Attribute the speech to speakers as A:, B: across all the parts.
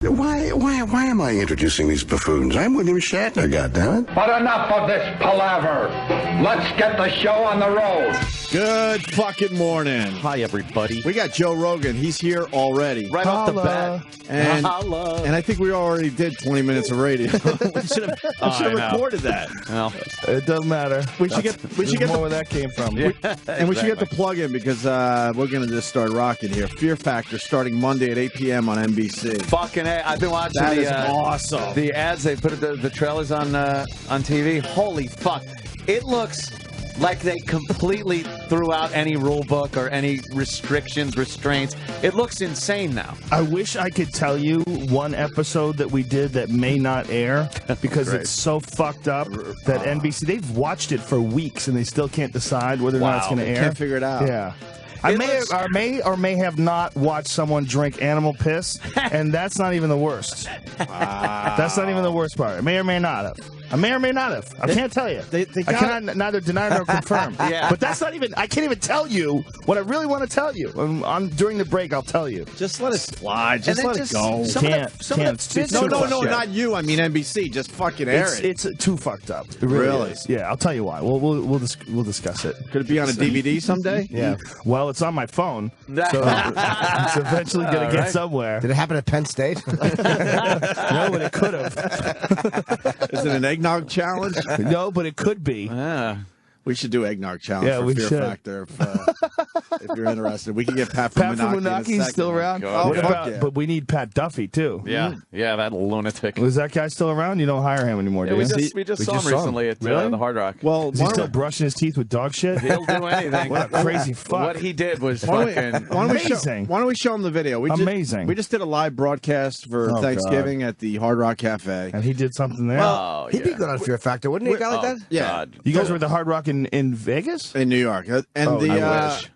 A: Why am I introducing these buffoons? I'm William Shatner, goddammit.
B: But enough of this palaver. Let's get the show on the road.
C: Good fucking morning.
D: Hi, everybody.
C: We got Joe Rogan. He's here already.
D: Right off the bat.
C: And I think we already did 20 minutes of radio. We should have recorded that.
D: Well,
E: it doesn't matter.
C: We should get
E: where that came from.
D: Yeah,
C: and we should get the plug in because we're going to just start rocking here. Fear Factor starting Monday at 8 p.m. on NBC.
D: fucking A. I've been watching
C: That is awesome.
D: The ads. They put the trailers on TV. Holy fuck. It looks like they completely threw out any rule book or any restraints. It looks insane now.
E: I wish I could tell you one episode that we did that may not air because it's so fucked up that NBC, they've watched it for weeks and they still can't decide whether or not it's going to air.
C: Can't figure it out.
E: Yeah. I may or may have not watched someone drink animal piss, and that's not even the worst.
C: Wow.
E: That's not even the worst part. I may or may not have. I may or may not have. I can't tell you. I cannot neither deny nor confirm.
D: Yeah.
E: But that's not even. I can't even tell you what I really want to tell you. During the break, I'll tell you.
C: Just let it slide. Just let it go.
E: No,
C: not you. I mean NBC. Just fucking air it.
E: It's too fucked up. It really is. Yeah, I'll tell you why. We'll discuss it.
C: Could it be on a DVD someday?
E: Yeah. Well, it's on my phone, so it's eventually going to get somewhere.
F: Did it happen at Penn State?
E: No, but it could have.
C: Is it an eggnog challenge?
E: No, but it could be.
C: We should do eggnog challenge for Fear Factor if you're interested. We can get Pat from
E: Munaki still around. But we need Pat Duffy too.
D: Yeah, that lunatic.
E: Was that guy still around? You don't hire him anymore, do you?
D: We just saw him recently at the Hard Rock.
C: Well,
E: is he still brushing his teeth with dog shit?
D: He'll do anything.
E: What a crazy fuck.
D: What he did was fucking
E: amazing.
C: Why don't we show him the video?
E: Amazing.
C: We just did a live broadcast for Thanksgiving at the Hard Rock Cafe.
E: And he did something there?
F: He'd be good on Fear Factor, wouldn't he? A guy like that?
C: Yeah.
D: God.
E: You guys were at the Hard Rock in Vegas?
C: In New York. And
D: I wish.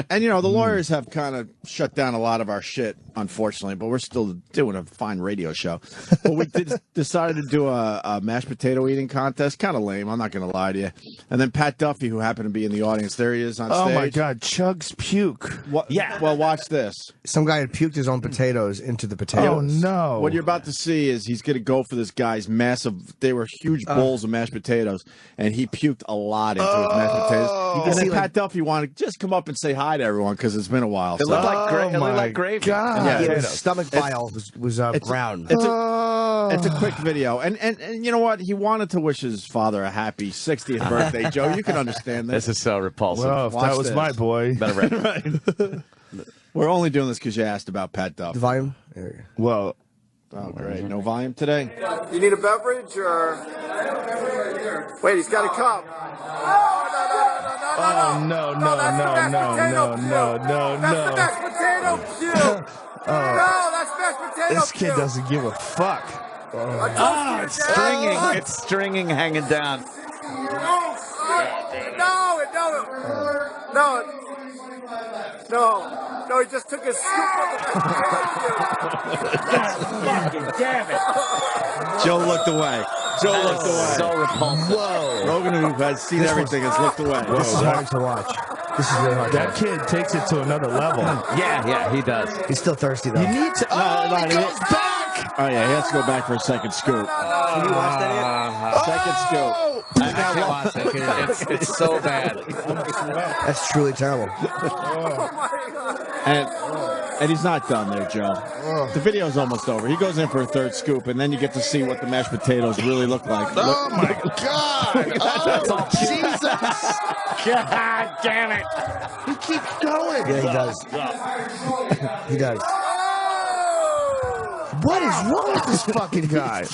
C: and you know, the lawyers have kind of shut down a lot of our shit, unfortunately, but we're still doing a fine radio show. But we decided to do a mashed potato eating contest. Kind of lame, I'm not going to lie to you. And then Pat Duffy, who happened to be in the audience, there he is on stage.
E: Oh my God, Chugs puke.
C: Yeah. Well, watch this.
F: Some guy had puked his own potatoes into the potatoes.
E: Oh no.
C: What you're about to see is he's going to go for this guy's massive, they were huge bowls of mashed potatoes, and he puked a lot into his mashed potatoes. And then Pat Duffy wanted to just come up and say hi to everyone because it's been a while.
D: It looked like gravy.
E: God.
F: Yeah, his stomach bile was brown.
C: It's a quick video. And you know what? He wanted to wish his father a happy 60th birthday, Joe. You can understand this.
D: This is so repulsive.
E: Well, if that was my boy.
D: Better
C: right. We're only doing this because you asked about Pat Duffy.
F: The volume?
E: Well,
C: oh, great. No volume today?
G: You need a beverage or? Wait, he's got a cup.
E: oh no.
G: That's mashed potato puke. No, that's mashed potato
E: This kid doesn't give a fuck.
D: It's stringing, hanging down.
G: No, he just took a scoop of the potato. Damn it.
C: Joe looked away.
D: So repulsive.
C: Whoa. Rogan, who has seen everything, has looked away.
F: This is hard to watch. This is really hard to watch.
E: That kid takes it to another level.
D: Yeah, he does.
F: He's still thirsty, though.
E: You need to. He goes back.
C: Oh, yeah, he has to go back for a second scoop.
F: Can you watch that yet?
C: Second scoop.
D: I can't watch it. It's so bad.
F: That's truly terrible.
C: And he's not done there, Joe. The video's almost over. He goes in for a third scoop, and then you get to see what the mashed potatoes really look like.
E: Oh, my God.
D: That's all
E: Jesus.
D: God damn it.
E: He keeps going.
F: Yeah, he does. He does.
E: What is wrong with this fucking guy?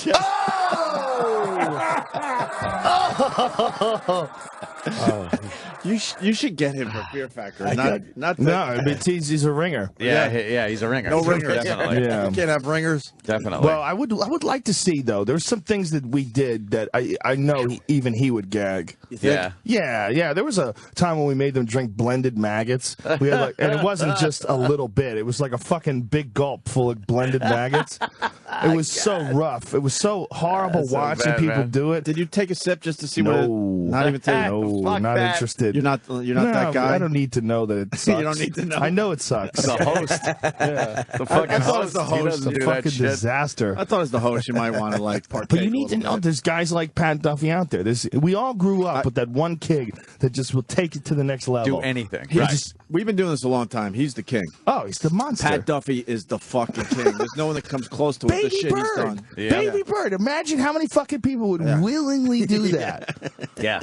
C: You should get him for Fear Factor.
E: No, he's a ringer.
D: Yeah, he's a ringer.
C: No ringer.
D: Definitely.
E: Yeah.
C: You can't have ringers.
D: Definitely.
E: Well, I would like to see though. There's some things that we did that I know even he would gag.
D: Yeah.
E: Yeah. There was a time when we made them drink blended maggots. We had and it wasn't just a little bit. It was like a fucking big gulp full of blended maggots. It was so rough. It was so horrible watching
D: bad,
E: people
D: man.
E: do it.
C: Did you take a sip just to see
E: No.
C: what? Not even take.
E: No,
D: Fuck
E: not
D: that.
E: interested.
C: You're not that guy.
E: I don't need to know that it sucks.
C: You don't need to know.
E: I know it sucks.
D: The host. The fucking
C: I thought it
D: host.
C: was the
D: He
C: host.
D: doesn't
E: It's a
D: do that
E: fucking
D: shit.
E: disaster.
C: I thought as the host, you might want to like partake.
E: But you need to
C: a little
E: know
C: bit.
E: there's guys like Pat Duffy out there. We all grew up with that one kid that just will take it to the next level.
D: Do anything.
C: He's
D: Right.
C: just, we've been doing this a long time. He's the king.
E: Oh, he's the monster.
C: Pat Duffy is the fucking king. There's no one that comes close to the
E: Baby
C: shit he's
E: Bird.
C: done.
D: Yeah.
E: Baby Bird. Imagine how many fucking people would willingly do that.
D: Yeah.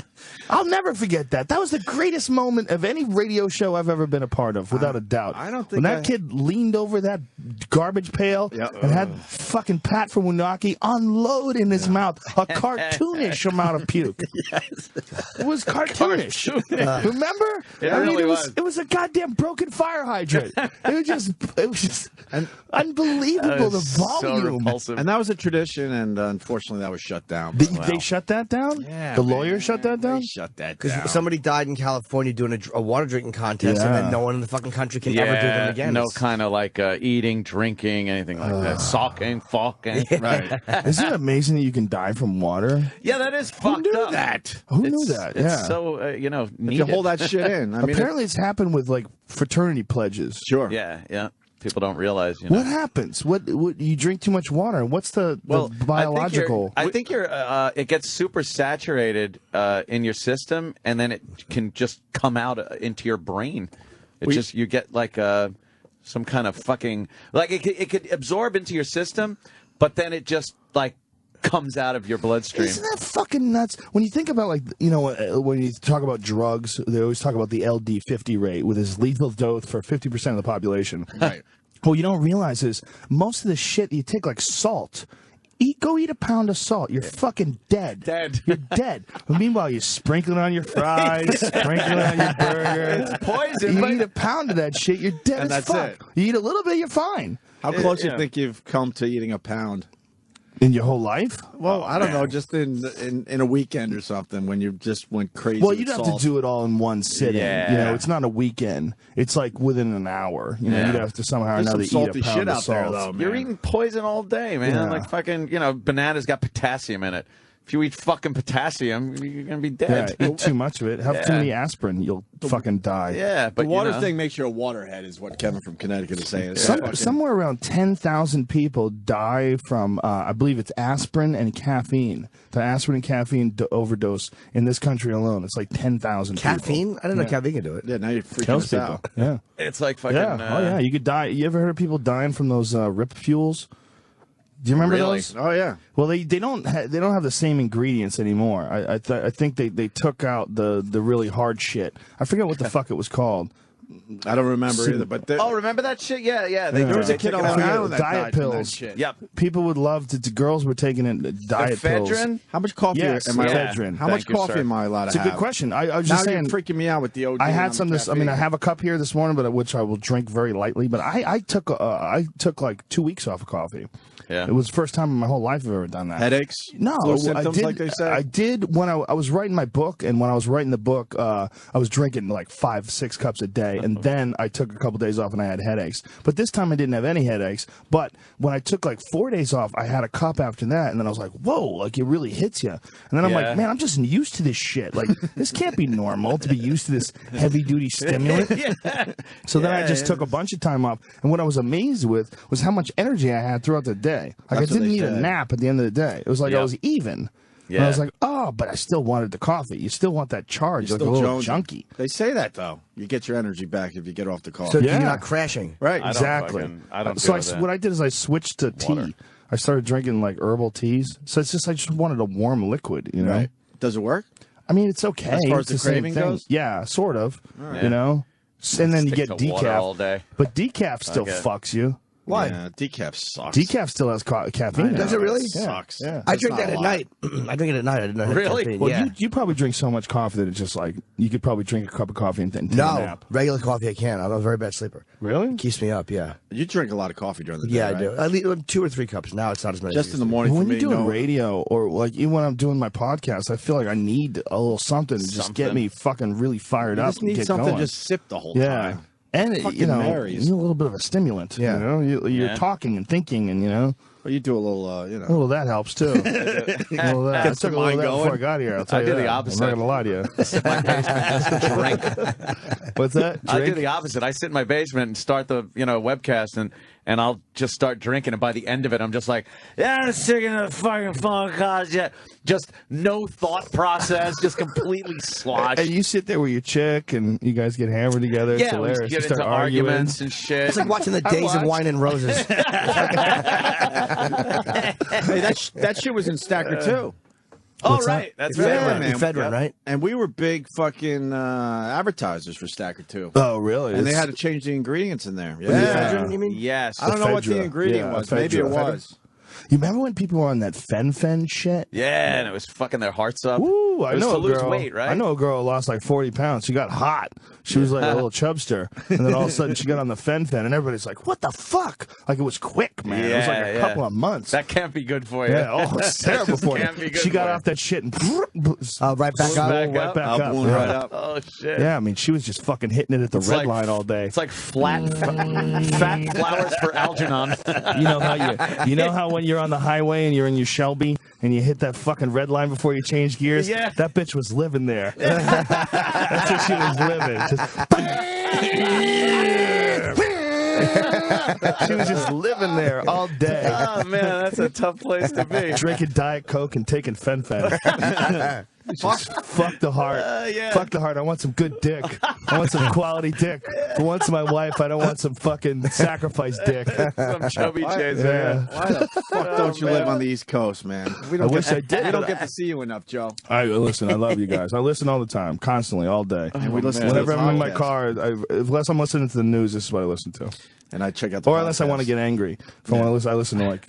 E: I'll never forget that. That was the greatest moment of any radio show I've ever been a part of, without a doubt.
C: I don't
E: when
C: think
E: that kid leaned over that garbage pail and had fucking Pat from Woonaki unload in his mouth a cartoonish amount of puke. It was cartoonish. Remember?
D: It really was.
E: It was a goddamn broken fire hydrant. It was just unbelievable, the
D: So
E: volume.
D: repulsive.
C: And that was a tradition, and unfortunately, that was shut down.
E: They shut that down?
C: Yeah,
E: the
C: man.
E: lawyer shut that down?
C: They shut that
F: Because
C: down.
F: somebody died in California doing a water drinking contest, and then no one in the fucking country can ever do them again.
D: No
F: It's-
D: kind of like eating, drinking, anything like that. Socking, fucking.
C: Right.
E: Isn't it amazing that you can die from water?
D: Yeah, that is fucked
C: knew
D: up.
C: that?
E: Who knew
D: It's-
E: that?
D: It's
E: Yeah.
D: so,
C: If you
D: needed.
C: hold that shit in, I mean,
E: Apparently, it's happened with like fraternity pledges.
C: sure.
D: Yeah. People don't realize, you know.
E: What happens? What you drink too much water? And what's the biological?
D: I think it gets super saturated in your system, and then it can just come out into your brain. You get like some kind of fucking it could absorb into your system, but then it just like comes out of your bloodstream.
E: Isn't that fucking nuts? When you think about when you talk about drugs, they always talk about the LD50 rate, with his lethal dose for 50% of the population.
C: Right.
E: What you don't realize is most of the shit you take, like salt. Go eat a pound of salt. You're fucking dead. You're dead. But meanwhile, you sprinkle it on your fries, sprinkle it on your burger.
D: It's poison.
E: You eat a pound of that shit, you're dead
C: And
E: as
C: that's
E: fuck.
C: it.
E: You eat a little bit, you're fine.
C: How close do
D: yeah.
C: you think you've come to eating a pound?
E: In your whole life?
C: Well, I don't know, just in a weekend or something when you just went crazy.
E: Well,
C: with
E: you'd have
C: salt.
E: to do it all in one sitting.
D: Yeah.
E: You know, it's not a weekend. It's like within an hour. You know,
D: Yeah.
E: you'd have to somehow or
C: There's
E: another
C: some
E: eat
C: salty
E: a pound
C: shit
E: of
C: out there,
E: salt.
C: though, man.
D: You're eating poison all day, man.
E: Yeah.
D: Like fucking, bananas got potassium in it. If you eat fucking potassium, you're gonna be
E: Yeah,
D: dead.
E: eat too much of it. Have too many aspirin, you'll fucking die.
D: Yeah, but
C: The water
D: you know,
C: thing makes you a waterhead, is what Kevin from Connecticut is saying.
E: Somewhere around 10,000 people die from, I believe it's aspirin and caffeine. The aspirin and caffeine overdose in this country alone. It's like 10,000 people.
F: Caffeine? I didn't know caffeine could do it.
C: Yeah, now you're freaking
E: Kills
C: us
E: people.
C: out.
E: Yeah.
D: it's like fucking.
E: Yeah. Oh, yeah. You could die. You ever heard of people dying from those rip fuels? Do you remember
D: Really?
E: those?
C: Oh yeah.
E: Well, they don't have the same ingredients anymore. I think they took out the really hard shit. I forget what the fuck it was called.
C: I don't remember either. But
D: Oh, remember that shit? Yeah. There
C: there was a kid on Long Island that
E: diet
C: died from that
E: pills.
C: shit.
D: Yep.
E: People would love to. Girls were taking it. Diet pills.
D: Ephedrine?
C: How much coffee
E: Yes,
C: am I?
E: ephedrine.
C: How much
D: Thank you,
C: coffee
D: sir.
C: am I allowed
E: It's
C: to
E: a
C: have?
E: good question. I was
C: Now
E: just saying.
C: you're freaking me out with the OD.
E: I
C: and
E: had some
C: the
E: this. I mean, I
C: caffeine.
E: have a cup here this morning, but which I will drink very lightly. But I took like 2 weeks off of coffee.
D: Yeah.
E: It was the first time in my whole life I've ever done that.
C: Headaches?
E: No,
C: Flu
E: I
C: symptoms,
E: did.
C: like they say?
E: I did when I was writing my book, and when I was writing the book, I was drinking like 5-6 cups a day, and then I took a couple days off and I had headaches. But this time I didn't have any headaches. But when I took like 4 days off, I had a cup after that, and then I was like, "Whoa!" Like it really hits you. And then I'm
D: Yeah.
E: like, "Man, I'm just used to this shit. Like this can't be normal to be used to this heavy duty stimulant." So then I just took a bunch of time off, and what I was amazed with was how much energy I had throughout the day. Like
C: That's
E: I
C: what
E: didn't
C: they
E: need a
C: said.
E: nap at the end of the day. It was like I
D: Yep.
E: was even. And
D: Yeah.
E: I was like, oh, but I still wanted the coffee. You still want that charge,
C: You're
E: like a little
C: jonesing.
E: junkie.
C: They say that though. You get your energy back if you get off the coffee.
F: So
E: Yeah.
F: you're not crashing.
C: right.
D: I don't
E: Exactly.
D: I don't
E: So
D: go that.
E: what I did is I switched to
D: Water.
E: tea. I started drinking like herbal teas. So it's just I just wanted a warm liquid, you know.
C: Right. Does it work?
E: I mean, it's okay.
C: As far as
E: It's
C: the
E: same
C: craving
E: thing.
C: goes?
E: Yeah, sort of.
D: right.
E: You know. And then you
D: Stick
E: get
D: to water all
E: decaf.
D: day.
E: But decaf still
D: Okay.
E: fucks you.
F: Why?
C: Yeah, decaf sucks.
E: Decaf still has caffeine. in
F: Does it really?
E: Yeah.
C: Sucks.
E: Yeah.
F: I
C: It's
F: drink
C: not
F: that
C: a
F: at
C: lot.
F: night. I drink it at night. I didn't know. it had
D: Really?
F: caffeine.
E: Well,
F: yeah.
E: you probably drink so much coffee that it's just like you could probably drink a cup of coffee and then take a
F: No,
E: nap.
F: regular coffee I can't. I'm a very bad sleeper.
E: Really?
F: Keeps me up. Yeah.
C: You drink a lot of coffee during the day.
F: Yeah, I
C: right?
F: do. At least 2 or 3 cups. Now it's not as many.
C: Just
F: as
C: in the
F: it used
C: morning
E: When
C: for
E: you're
C: me.
E: doing
C: No.
E: radio or like even when I'm doing my podcast, I feel like I need a little something to just get
D: Something.
E: me fucking really fired
C: You
E: up
C: just
E: and
C: need
E: get
C: something
E: going.
C: to just sip the whole
E: yeah.
C: time.
E: And you
C: Fucking
E: know,
C: Marys.
E: you need a little bit of a stimulant.
F: Yeah.
E: You know, you're
D: Yeah.
E: talking and thinking, and you know.
C: Well, you do a little, you know.
E: Well, that helps too. Well, that. I
C: Gets the
E: took a little
C: mind
E: of that
C: going.
E: before I got here. I'll tell
D: I
E: you
D: do
E: that.
D: the opposite.
E: I'm not gonna lie to you.
D: My basement, just drink.
E: What's that?
D: I do
E: Drink?
D: the opposite. I sit in my basement and start the webcast, and I'll just start drinking, and by the end of it, I'm just like, yeah, I'm sick of the fucking phone calls yet. Just no thought process, just completely sloshed.
E: And you sit there with your chick, and you guys get hammered together. It's
D: Yeah, we
E: hilarious.
D: get
E: You
D: into
E: start arguing.
D: arguments and shit.
F: It's like watching the Days of Wine and Roses.
C: Hey, that shit was in Stacker too.
D: Oh,
E: What's
D: right.
E: that?
D: That's
C: Yeah,
D: right.
C: man.
F: Ephedrine, right?
C: And we were big fucking advertisers for Stacker too.
E: Oh, really?
C: And they had to change the ingredients in there.
F: Ephedrine, you mean?
D: Yes.
C: I don't know what the
E: Ephedra.
C: ingredient
E: Yeah,
C: was. Maybe it
E: Ephedra.
C: was.
E: You remember when people were on that fen shit?
D: Yeah, and it was fucking their hearts up.
E: Ooh, I
D: It was
E: know
D: to
E: a
D: lose
E: girl.
D: weight, right?
E: I know a girl who lost like 40 pounds. She got hot. She was like a little chubster, and then all of a sudden she got on the fen, and everybody's like, "What the fuck?" Like it was quick, man. It was like a couple of months.
D: That can't be good for you.
E: Yeah, oh, it's terrible
D: just
E: for you.
D: can't be good
E: She got
D: for you.
E: off that shit and
F: Right back up.
D: Back
E: right
D: up.
E: back up.
C: Balloon
E: Yeah.
C: right up.
D: Oh shit.
E: Yeah, I mean, she was just fucking hitting it at the
D: It's
E: red
D: like-
E: line all day.
D: It's like fat flowers for Algernon.
E: You know how when you're on the highway and you're in your Shelby and you hit that fucking red line before you change gears?
D: Yeah.
E: That bitch was living there. That's what she was living. She was just living there all day.
D: Oh man, that's a tough place to be.
E: Drinking Diet Coke and taking fen. Fuck the heart.
D: Yeah.
E: Fuck the heart. I want some good dick. I want some quality dick. For once in my life, I don't want some fucking sacrifice dick.
D: Some chubby chaser.
E: Yeah.
C: Why the fuck don't you live on the East Coast, man? We
E: I wish I did.
C: We don't get to see you enough, Joe.
E: I listen. I love you guys. I listen all the time, constantly, all day.
C: And we listen
E: Whenever
C: to
E: I'm in my
C: podcasts.
E: car, unless I'm listening to the news, this is what I listen to.
C: And I check out the
E: Or unless I
C: podcast.
E: want to get angry. If I listen to like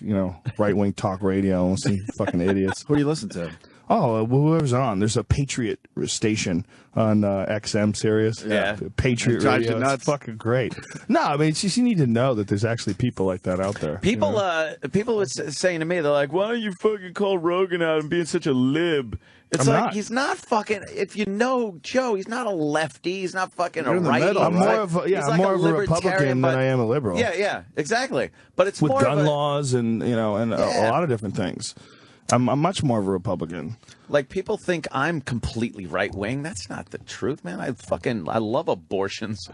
E: right wing talk radio and some fucking idiots.
C: Who do you listen to?
E: Oh, whoever's on. There's a Patriot station on XM Sirius.
D: Yeah.
E: Patriot
C: It drives
E: Radio.
C: you nuts.
E: It's fucking great. No, I mean, it's just you need to know that there's actually people like that out there.
D: People, people were saying to me, they're like, "Why don't you fucking call Rogan out and being such a lib?" It's
E: I'm
D: like
E: not.
D: he's not fucking. If you know Joe, he's not a lefty. He's not fucking
C: You're
D: a
C: in the
D: righty.
C: middle,
E: I'm
C: right?
E: more of a,
D: He's like
E: more
D: a
E: of a Republican
D: libertarian,
E: than
D: but-
E: I am a liberal.
D: Yeah, exactly. But it's
E: With
D: more
E: gun
D: of a,
E: laws and and a lot of different things. I'm much more of a Republican.
D: like people think I'm completely right wing. That's not the truth, man. I love abortions.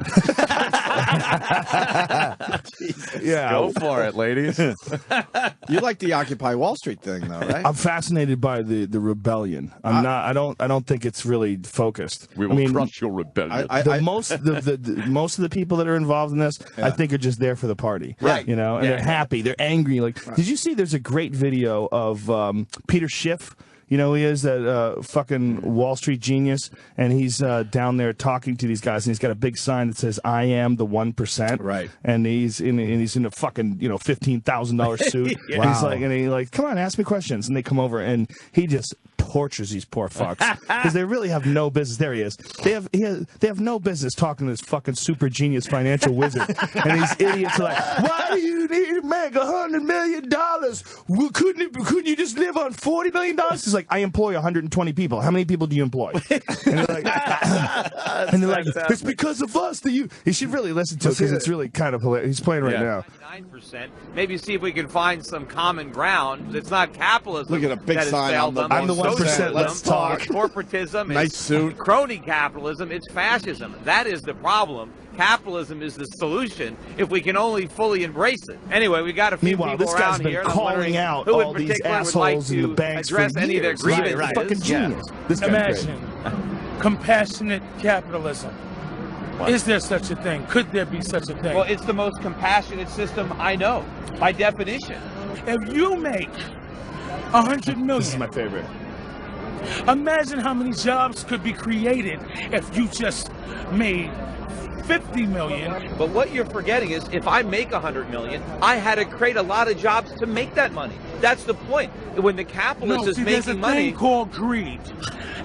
E: Yeah.
D: Go for it, ladies.
C: You like the Occupy Wall Street thing, though, right?
E: I'm fascinated by the rebellion. I'm not. I don't think it's really focused.
D: We will crush your rebellion.
E: Most of the people that are involved in this, I think, are just there for the party,
D: Right.
E: And
D: Yeah.
E: they're happy, they're angry. Like, did you see? There's a great video of Peter Schiff. You know, he is that fucking Wall Street genius, and he's down there talking to these guys, and he's got a big sign that says "I am the 1%."
C: Right.
E: And he's in a fucking $15,000 suit.
C: Wow.
E: He's like, and he like, come on, ask me questions, and they come over, and he just tortures these poor fucks because they really have no business. There he is. They have no business talking to this fucking super genius financial wizard, and these idiots are like, "Why do you need to make $100 million? Well, couldn't you just live on $40 million?" He's like, "I employ 120 people. How many people do you employ?" And they're like, "It's because of us that you." You should really listen to it because it's really kind of hilarious. He's playing right now.
H: 9%. Maybe see if we can find some common ground. It's not capitalism.
C: Look at a big
H: that has
C: sign
H: failed
C: on the
H: them.
E: I'm the
H: It's
E: 1%,
H: socialism,
E: let's talk.
H: Corporatism.
C: Nice
H: it's
C: suit.
H: Crony capitalism. It's fascism. That is the problem. Capitalism is the solution if we can only fully embrace it. Anyway, we got a few
E: Meanwhile,
H: people
E: this guy's
H: around
E: been
H: here. and I'm
E: calling
H: wondering
E: out
H: who
E: all
H: in
E: these
H: particular would like
E: assholes in the
H: to
E: banks
H: address
E: for
H: any of their
E: years.
H: grievances.
E: Right. Fucking
H: Yeah.
E: genius. This guy's great.
I: Imagine compassionate capitalism. Is there such a thing? Could there be such a thing?
H: Well, it's the most compassionate system I know, by definition.
I: If you make 100 million,
E: This is my favorite.
I: imagine how many jobs could be created if you just made 50 million.
H: But what you're forgetting is if I make 100 million, I had to create a lot of jobs to make that money. That's the point. When the capitalist
I: No,
H: is
I: see, there's a
H: making money,
I: thing called greed.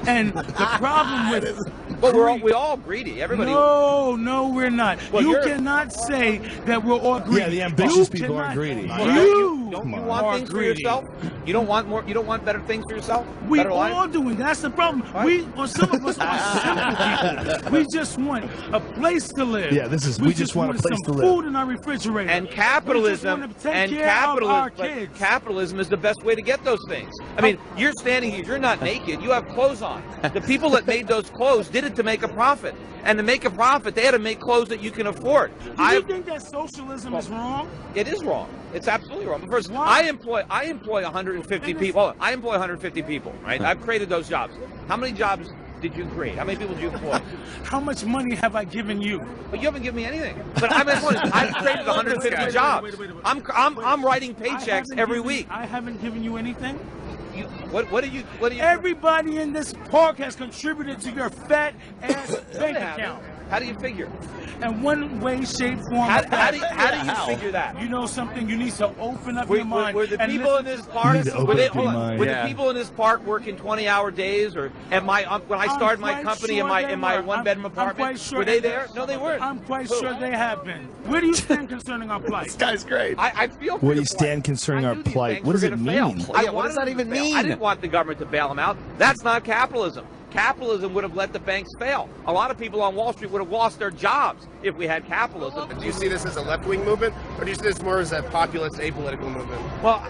I: And the problem with
H: well, we're all greedy. Everybody.
I: No, we're not.
H: Well,
I: you
H: you're-
I: cannot say that we're all greedy.
E: Yeah, the ambitious
I: You
E: people are
I: cannot-
E: greedy.
H: Well,
I: You
H: Don't you want things for yourself? You don't want more. You don't want better things for yourself.
I: We
H: Better
I: all
H: life?
I: doing. That's the problem. We, or some of us, are simple people. We just want a place to live.
E: Yeah, this is. We just want a place to
I: some
E: live.
I: food in our refrigerator.
H: And capitalism,
I: we just want to take care of our kids.
H: Capitalism is the best way to get those things. I mean, you're standing here. You're not naked. You have clothes on. The people that made those clothes did it to make a profit. And to make a profit, they had to make clothes that you can afford.
I: Do you think that socialism is wrong?
H: It is wrong. It's absolutely wrong. First, I employ 150 people. I employ 150 people, right? I've created those jobs. How many jobs did you create? How many people did you employ?
I: How much money have I given you?
H: But you haven't given me anything. But I've created 150 jobs. I'm writing paychecks every week.
I: I haven't given you anything.
H: What do you?
I: Everybody in this park has contributed to your fat ass bank account.
H: How do you figure?
I: In one way, shape, form.
H: How do you figure that?
I: You know something? You need to open up your mind.
H: Were the people in this park? Were the people in this park working 20-hour days, or when I started my company in my one-bedroom apartment? Were they there? No, they weren't.
I: I'm quite sure they have been. Where do you stand concerning our plight?
E: This guy's great.
H: I feel.
E: Where do you stand concerning our plight? What does it mean?
H: What does that even mean? I didn't want the government to bail them out. That's not capitalism. Capitalism would have let the banks fail. A lot of people on Wall Street would have lost their jobs if we had capitalism.
J: Do you see this as a left-wing movement, or do you see this more as a populist, apolitical movement?
H: Well,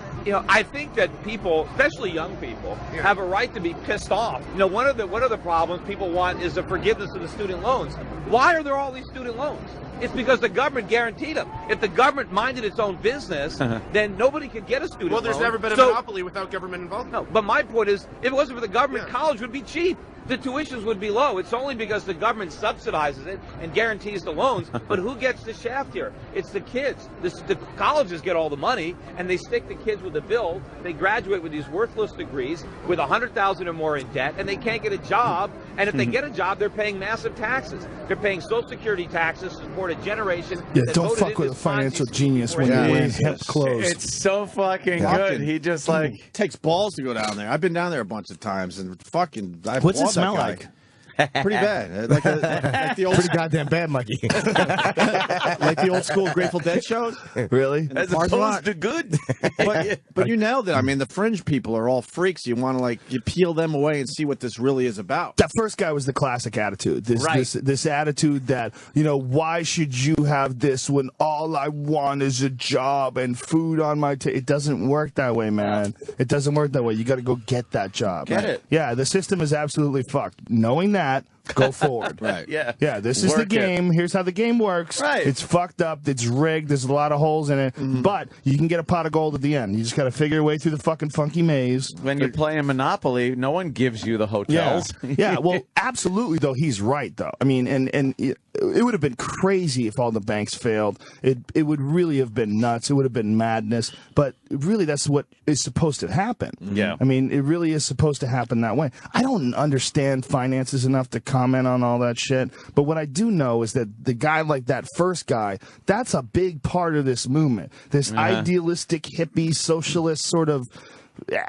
H: I think that people, especially young people, have a right to be pissed off. One of the problems people want is the forgiveness of the student loans. Why are there all these student loans? It's because the government guaranteed them. If the government minded its own business, then nobody could get a student loan.
J: Well, there's never been a monopoly without government involvement.
H: No, but my point is, if it wasn't for the government, college would be cheap. The tuitions would be low. It's only because the government subsidizes it and guarantees the loans. But who gets the shaft here? It's the kids. The colleges get all the money, and they stick the kids with a bill. They graduate with these worthless degrees with $100,000 or more in debt, and they can't get a job. And if they get a job, they're paying massive taxes. They're paying Social Security taxes to support a generation.
E: Yeah, don't fuck with a financial genius when you're wearing hip clothes.
D: It's so fucking good. He just
C: takes balls to go down there. I've been down there a bunch of times, and fucking.
E: What's it smell like?
C: Pretty bad. Like the old
E: pretty goddamn bad, Mikey.
C: like the old school Grateful Dead shows.
E: Really?
D: As opposed to good.
C: But you nailed it. I mean, the fringe people are all freaks. You want to you peel them away and see what this really is about.
E: That first guy was the classic attitude. This attitude that, why should you have this when all I want is a job and food on my table? It doesn't work that way, man. It doesn't work that way. You got to go get that job.
D: Get it.
E: Yeah, the system is absolutely fucked. Knowing that, go forward.
C: Right.
D: Yeah.
E: Yeah, this is the game. Here's how the game works.
D: Right.
E: It's fucked up. It's rigged. There's a lot of holes in it. But you can get a pot of gold at the end. You just got to figure your way through the fucking funky maze.
D: When you're playing Monopoly, no one gives you the hotels.
E: Yeah, well, absolutely, though. He's right, though. I mean, and it would have been crazy if all the banks failed. It would really have been nuts. It would have been madness. But really, that's what is supposed to happen.
D: Yeah.
E: I mean, it really is supposed to happen that way. I don't understand finances enough to comment on all that shit. But what I do know is that the guy like that first guy, that's a big part of this movement. This idealistic, hippie, socialist sort of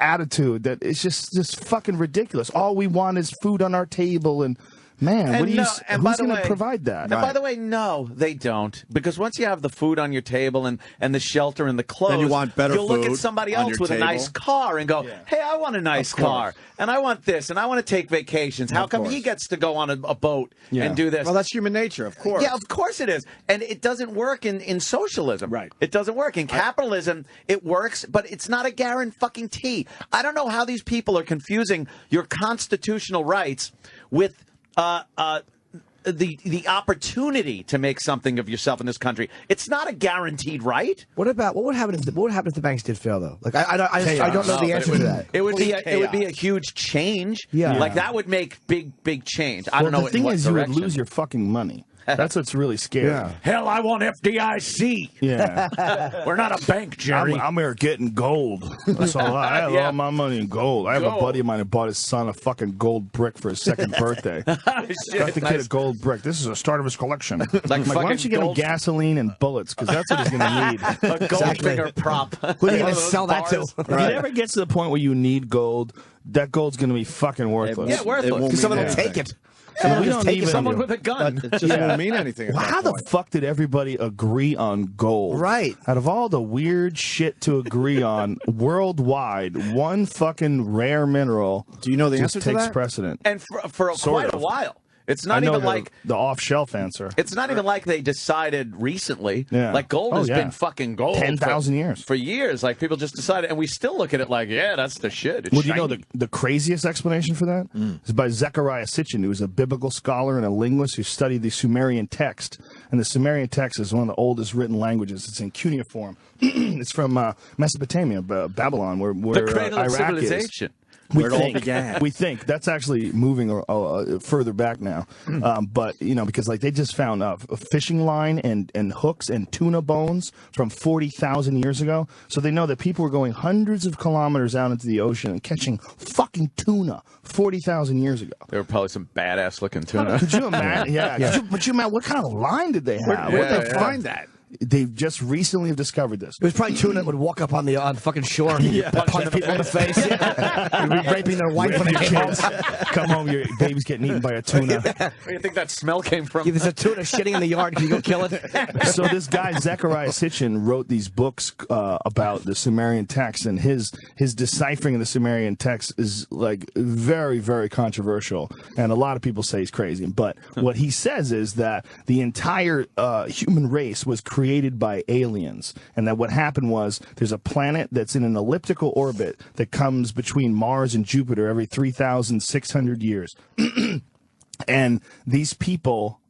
E: attitude that is just fucking ridiculous. All we want is food on our table and... Man, who's going to provide that?
D: And by the way, no, they don't. Because once you have the food on your table and the shelter and the clothes,
C: then you want better
D: you'll look
C: food
D: at somebody
C: on
D: else
C: your
D: with
C: table.
D: a nice car and go, hey, I want a nice car. And I want this. And I want to take vacations. How come he gets to go on a boat and do this?
C: Well, that's human nature, of course.
D: Yeah, of course it is. And it doesn't work in socialism.
C: Right.
D: It doesn't work. In capitalism, it works, but it's not a guarantee. I don't know how these people are confusing your constitutional rights with the opportunity to make something of yourself in this country. It's not a guaranteed right.
F: What would happen if the banks did fail though? Like I don't know the answer to that.
D: It would be a huge change.
F: Yeah.
D: Like that would make big change. I don't know.
E: The thing is, you would lose your fucking money. That's what's really scary.
F: Yeah.
D: Hell, I want FDIC.
E: Yeah.
D: We're not a bank, Jerry.
E: I'm here getting gold. That's all. I have all my money in gold. I have a buddy of mine who bought his son a fucking gold brick for his second birthday. Got the kid a gold brick. This is the start of his collection. Like why don't you get him gasoline and bullets? Because that's what he's going to need.
D: A gold finger prop.
F: Who are you going to sell that to?
E: If it ever gets to the point where you need gold, that gold's going to be fucking worthless.
D: Yeah, worthless.
F: Because someone will take it.
E: We don't even
D: someone with a gun.
C: It just won't mean anything.
E: Well, how the fuck did everybody agree on gold?
F: Right.
E: Out of all the weird shit to agree on worldwide, one fucking rare mineral.
C: Do you know the
E: just
C: answer to
E: takes
C: that?
E: precedent.
D: And for quite a while. It's not
E: I know
D: even like
E: the off-shelf answer.
D: It's not even like they decided recently.
E: Yeah.
D: Like gold has been fucking gold
E: 10,000 years.
D: For years. Like people just decided, and we still look at it like, yeah, that's the shit. It's
E: Well, do you
D: shiny.
E: know the craziest explanation for that? Is by Zechariah Sitchin, who was a biblical scholar and a linguist who studied the Sumerian text. And the Sumerian text is one of the oldest written languages. It's in cuneiform. It's from Mesopotamia, Babylon, where
D: the cradle of
E: Iraq
D: civilization.
C: Where it all began.
E: We think that's actually moving further back now, but because like they just found a fishing line and hooks and tuna bones from 40,000 years ago, so they know that people were going hundreds of kilometers out into the ocean and catching fucking tuna 40,000 years ago.
D: There were probably some badass looking tuna.
E: Could you imagine? Yeah. Could you imagine what kind of line did they have? Where'd they find that? They just recently have discovered this.
F: It was probably tuna that would walk up on the fucking shore and punch people in the face. And be raping their wife when they came home.
E: Come home, your baby's getting eaten by a tuna.
D: Where do you think that smell came from?
F: Yeah, there's a tuna shitting in the yard. Can you go kill it?
E: So this guy Zechariah Sitchin wrote these books about the Sumerian text, and his deciphering of the Sumerian text is like very, very controversial, and a lot of people say he's crazy. But what he says is that the entire human race was created by aliens, and that what happened was there's a planet that's in an elliptical orbit that comes between Mars and Jupiter every 3,600 years. And these people,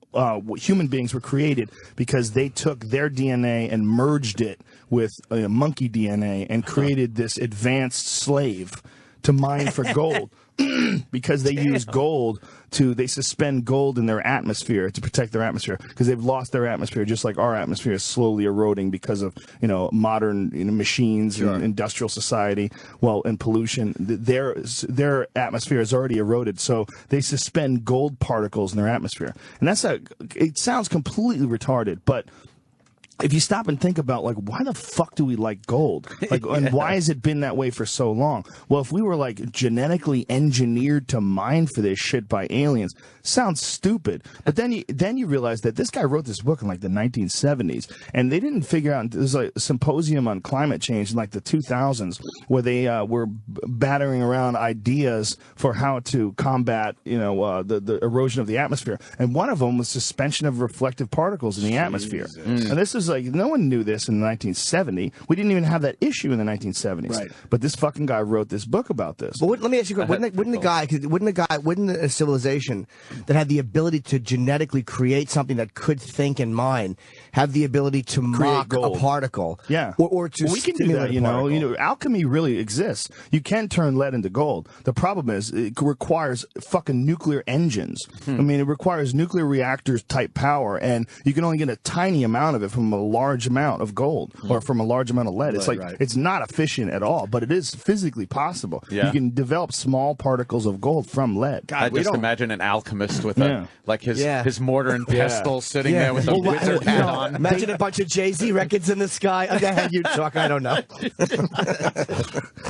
E: human beings, were created because they took their DNA and merged it with monkey DNA and created this advanced slave to mine for gold. Because they use gold they suspend gold in their atmosphere to protect their atmosphere, because they've lost their atmosphere, just like our atmosphere is slowly eroding because of modern machines and industrial society, and pollution. Their atmosphere is already eroded, so they suspend gold particles in their atmosphere, and it sounds completely retarded, but if you stop and think about, like, why the fuck do we like gold? Like, and why has it been that way for so long? Well, if we were, like, genetically engineered to mine for this shit by aliens, sounds stupid. But then you realize that this guy wrote this book in, like, the 1970s, and they didn't figure out, there's like a symposium on climate change in, like, the 2000s, where they were battering around ideas for how to combat, the erosion of the atmosphere. And one of them was suspension of reflective particles in the atmosphere. And this is like, no one knew this in 1970. We didn't even have that issue in the 1970s. Right. But this fucking guy wrote this book about this.
F: But let me ask you, wouldn't a civilization that had the ability to genetically create something that could think and mine have the ability to mock a particle?
E: Yeah.
F: Or to
E: we can do that, alchemy really exists. You can turn lead into gold. The problem is it requires fucking nuclear engines. I mean, it requires nuclear reactors type power, and you can only get a tiny amount of it from a large amount of gold or from a large amount of lead. It's it's not efficient at all, but it is physically possible. Yeah. You can develop small particles of gold from lead.
D: God, I just imagine an alchemist with his mortar and pestle sitting there with a wizard hat on.
F: Imagine a bunch of Jay-Z records in the sky. Okay, you talk. I don't know.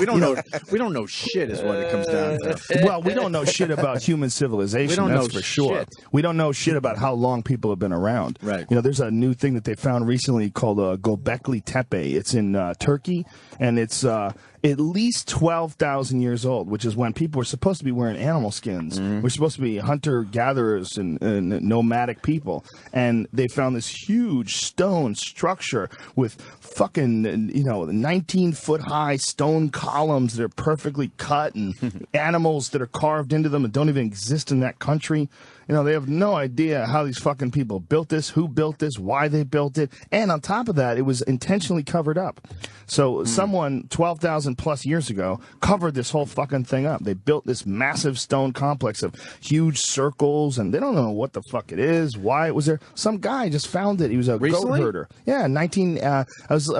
C: We don't know shit is what it comes down to.
E: Well, we don't know shit about human civilization. We don't know for sure. We don't know shit about how long people have been around.
C: Right.
E: There's a new thing that they found recently called Göbekli Tepe. It's in Turkey, and it's at least 12,000 years old, which is when people were supposed to be wearing animal skins. We're supposed to be hunter-gatherers and nomadic people. And they found this huge stone structure with fucking, 19-foot-high stone columns that are perfectly cut and animals that are carved into them that don't even exist in that country. They have no idea how these fucking people built this, who built this, why they built it. And on top of that, it was intentionally covered up. So someone 12,000 plus years ago covered this whole fucking thing up. They built this massive stone complex of huge circles, and they don't know what the fuck it is, why it was there. Some guy just found it. He was a goat herder. Yeah, I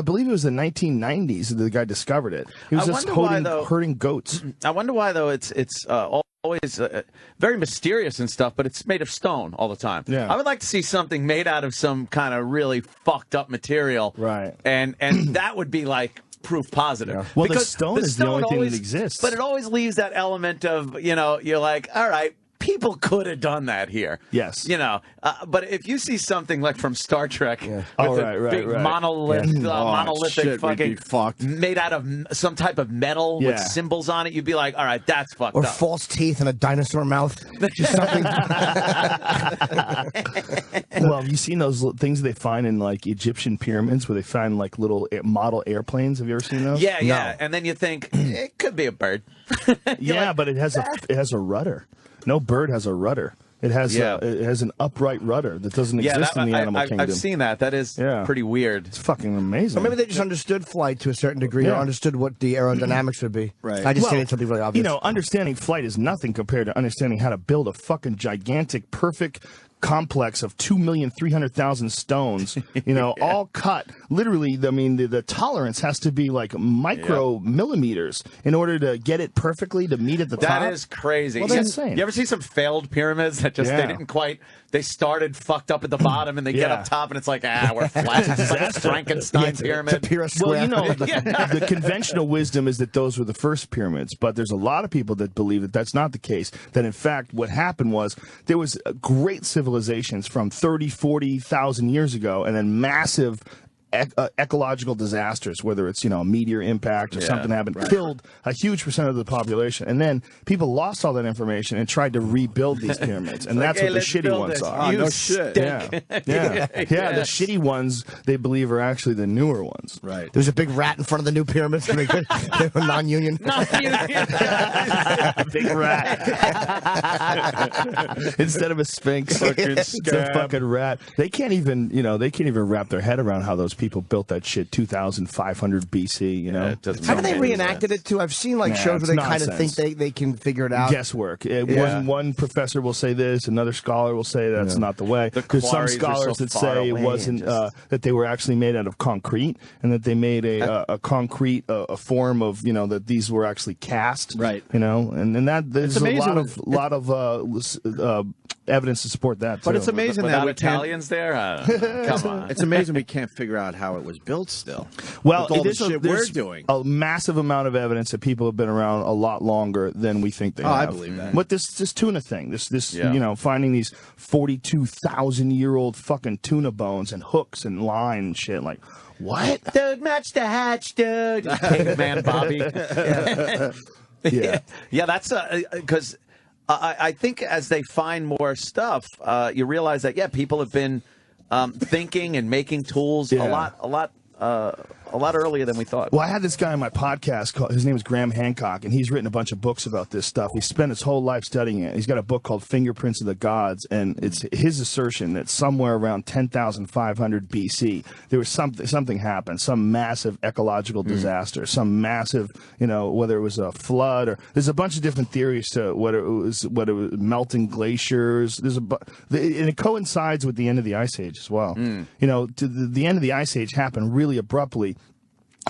E: believe it was the 1990s that the guy discovered it. He was just herding goats.
D: I wonder why, though, it's always very mysterious and stuff, but it's made of stone all the time.
E: Yeah.
D: I would like to see something made out of some kind of really fucked up material.
E: Right.
D: And that would be like proof positive.
E: Yeah. Well,
D: because
E: the stone is the only thing that exists.
D: But it always leaves that element of, you're like, all right, people could have done that here.
E: Yes.
D: You know, but if you see something like from Star Trek with a big monolithic
C: shit, we'd be
D: fucking
C: fucked.
D: made out of some type of metal with symbols on it, you'd be like, all right, that's fucked
F: or
D: up.
F: false teeth and a dinosaur mouth. Just something.
E: Well, have you seen those things they find in like Egyptian pyramids where they find like little model airplanes? Have you ever seen those?
D: Yeah, yeah. And then you think it could be a bird.
E: Yeah, but it has a rudder. No bird has a rudder. It has it has an upright rudder that doesn't exist in the animal kingdom.
D: I've seen that. That is pretty weird.
E: It's fucking amazing.
F: Or maybe they just understood flight to a certain degree, or understood what the aerodynamics would be.
C: Right.
F: I just saying something really obvious.
E: You know, understanding flight is nothing compared to understanding how to build a fucking gigantic, perfect complex of 2,300,000 stones, you know, all cut. Literally, I mean, the tolerance has to be like micro millimeters in order to get it perfectly to meet at the top.
D: That is crazy.
E: Well, that's insane.
D: You ever see some failed pyramids that just they didn't quite? They started fucked up at the bottom, and they get up top, and it's like, we're flat. It's like a Frankenstein pyramid.
E: Well, you know, the conventional wisdom is that those were the first pyramids, but there's a lot of people that believe that that's not the case. That in fact, what happened was there was great civilizations from 30, 40,000 years ago, and then massive ecological disasters, whether it's, you know, a meteor impact or something happened, killed a huge percent of the population. And then people lost all that information and tried to rebuild these pyramids. And that's what the shitty ones are.
C: Oh, no shit.
E: Yeah. The shitty ones, they believe, are actually the newer ones.
C: Right.
F: There's a big rat in front of the new pyramids. They were non-union.
E: Big rat. Instead of a sphinx, it's a fucking rat. They can't even, you know, wrap their head around how those people built that shit 2,500 BC, you know?
F: Haven't they reenacted it too? I've seen like shows where they kind of think they can figure it out.
E: Guesswork. One professor will say this, another scholar will say that's not the way. There's some scholars that say it wasn't, that they were actually made out of concrete, and that they made a concrete a form of, you know, that these were actually cast.
C: Right.
E: You know, and that there's a lot of evidence to support that too.
C: But it's amazing
D: Without
C: that we
D: Italians there? Come on.
C: It's amazing we can't figure out how it was built still.
E: Well,
C: with all the shit we're doing.
E: A massive amount of evidence that people have been around a lot longer than we think they have.
C: I believe that.
E: But this tuna thing, this you know, finding these 42,000-year-old fucking tuna bones and hooks and line and shit, like, what?
D: Dude, match the hatch, dude. Caveman Bobby. Yeah, that's because I think as they find more stuff, you realize that people have been thinking and making tools a lot earlier than we thought.
E: Well, I had this guy on my podcast. His name is Graham Hancock, and he's written a bunch of books about this stuff. He spent his whole life studying it. He's got a book called Fingerprints of the Gods, and it's his assertion that somewhere around 10,500 BC, there was something happened, some massive ecological disaster, some massive, you know, whether it was a flood or there's a bunch of different theories to whether it was melting glaciers. And it coincides with the end of the Ice Age as well. You know, the end of the Ice Age happened really abruptly.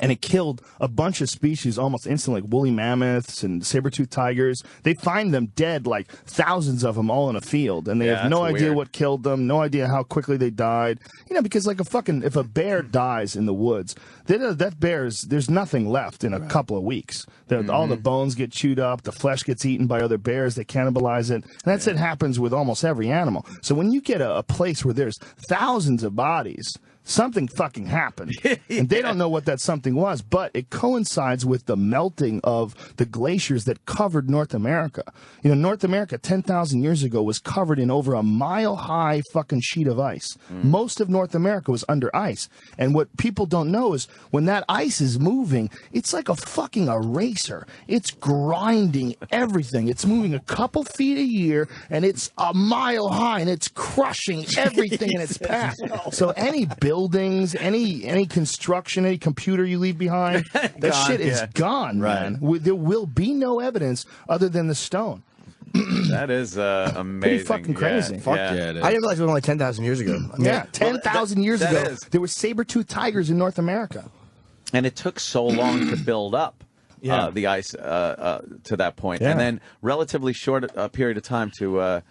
E: And it killed a bunch of species almost instantly, like woolly mammoths and saber-toothed tigers. They find them dead, like thousands of them all in a field. And they have no idea what killed them, no idea how quickly they died. You know, because like if a bear dies in the woods, there's nothing left in a couple of weeks. All the bones get chewed up, the flesh gets eaten by other bears, they cannibalize it. And that's it happens with almost every animal. So when you get a place where there's thousands of bodies, something fucking happened. And they don't know what that something was, but it coincides with the melting of the glaciers that covered North America. You know, North America 10,000 years ago was covered in over a mile-high fucking sheet of ice. Most of North America was under ice. And what people don't know is when that ice is moving, it's like a fucking eraser. It's grinding everything. It's moving a couple feet a year, and it's a mile high, and it's crushing everything in its path. So any buildings, any construction, any computer you leave behind, that shit is gone, man. There will be no evidence other than the stone.
D: That is amazing.
E: Pretty fucking crazy.
C: Fuck yeah, it is.
F: I didn't realize it was only 10,000 years ago. I mean,
E: 10,000 years ago, there were saber-toothed tigers in North America.
D: And it took so long to build up the ice to that point. And then relatively short period of time to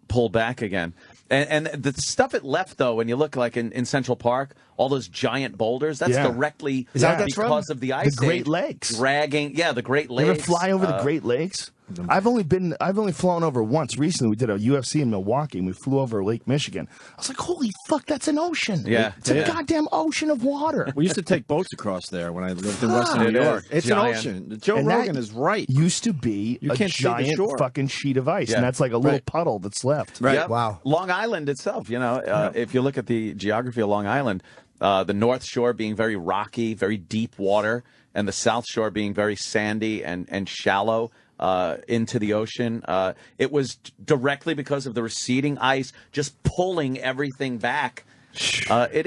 D: pull back again. And the stuff it left, though, when you look like in Central Park, all those giant boulders, that's directly because of the ice.
E: The Great Lakes.
D: Dragging, the Great Lakes.
E: You ever fly over the Great Lakes? I've only flown over once recently. We did a UFC in Milwaukee, and we flew over Lake Michigan. I was like, holy fuck, that's an ocean.
D: Yeah.
E: It's a goddamn ocean of water.
C: We used to take boats across there when I lived in Western New York. It's an ocean. Joe Rogan is right.
E: Used to be a giant fucking sheet of ice, and that's like a little puddle that's left.
C: Right.
D: Yep.
F: Wow.
D: Long Island itself, if you look at the geography of Long Island, the North Shore being very rocky, very deep water, and the South Shore being very sandy and shallow. Into the ocean. It was directly because of the receding ice just pulling everything back. It's fucking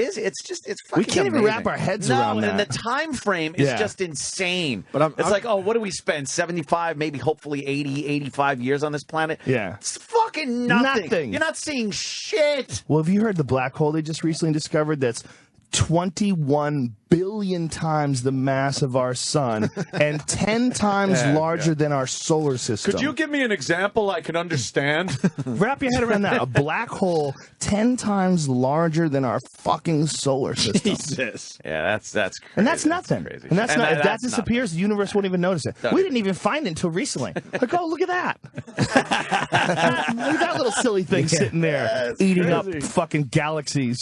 E: we can't even wrap our heads around that.
D: And the time frame is just insane.
C: But
D: it's like, what do we spend? 75, maybe hopefully 80, 85 years on this planet?
E: Yeah.
D: It's fucking nothing. You're not seeing shit.
E: Well, have you heard the black hole they just recently discovered that's 21 billion times the mass of our sun and 10 times larger than our solar system.
D: Could you give me an example I can understand?
E: Wrap your head around that. A black hole 10 times larger than our fucking solar system.
C: Jesus.
D: Yeah, that's crazy.
E: And that's nothing.
D: Crazy.
E: And that's not. If that disappears,
D: nothing.
E: the universe won't even notice it. We didn't even find it until recently. Like, oh, look at that. Look at that little silly thing sitting there, eating up fucking galaxies,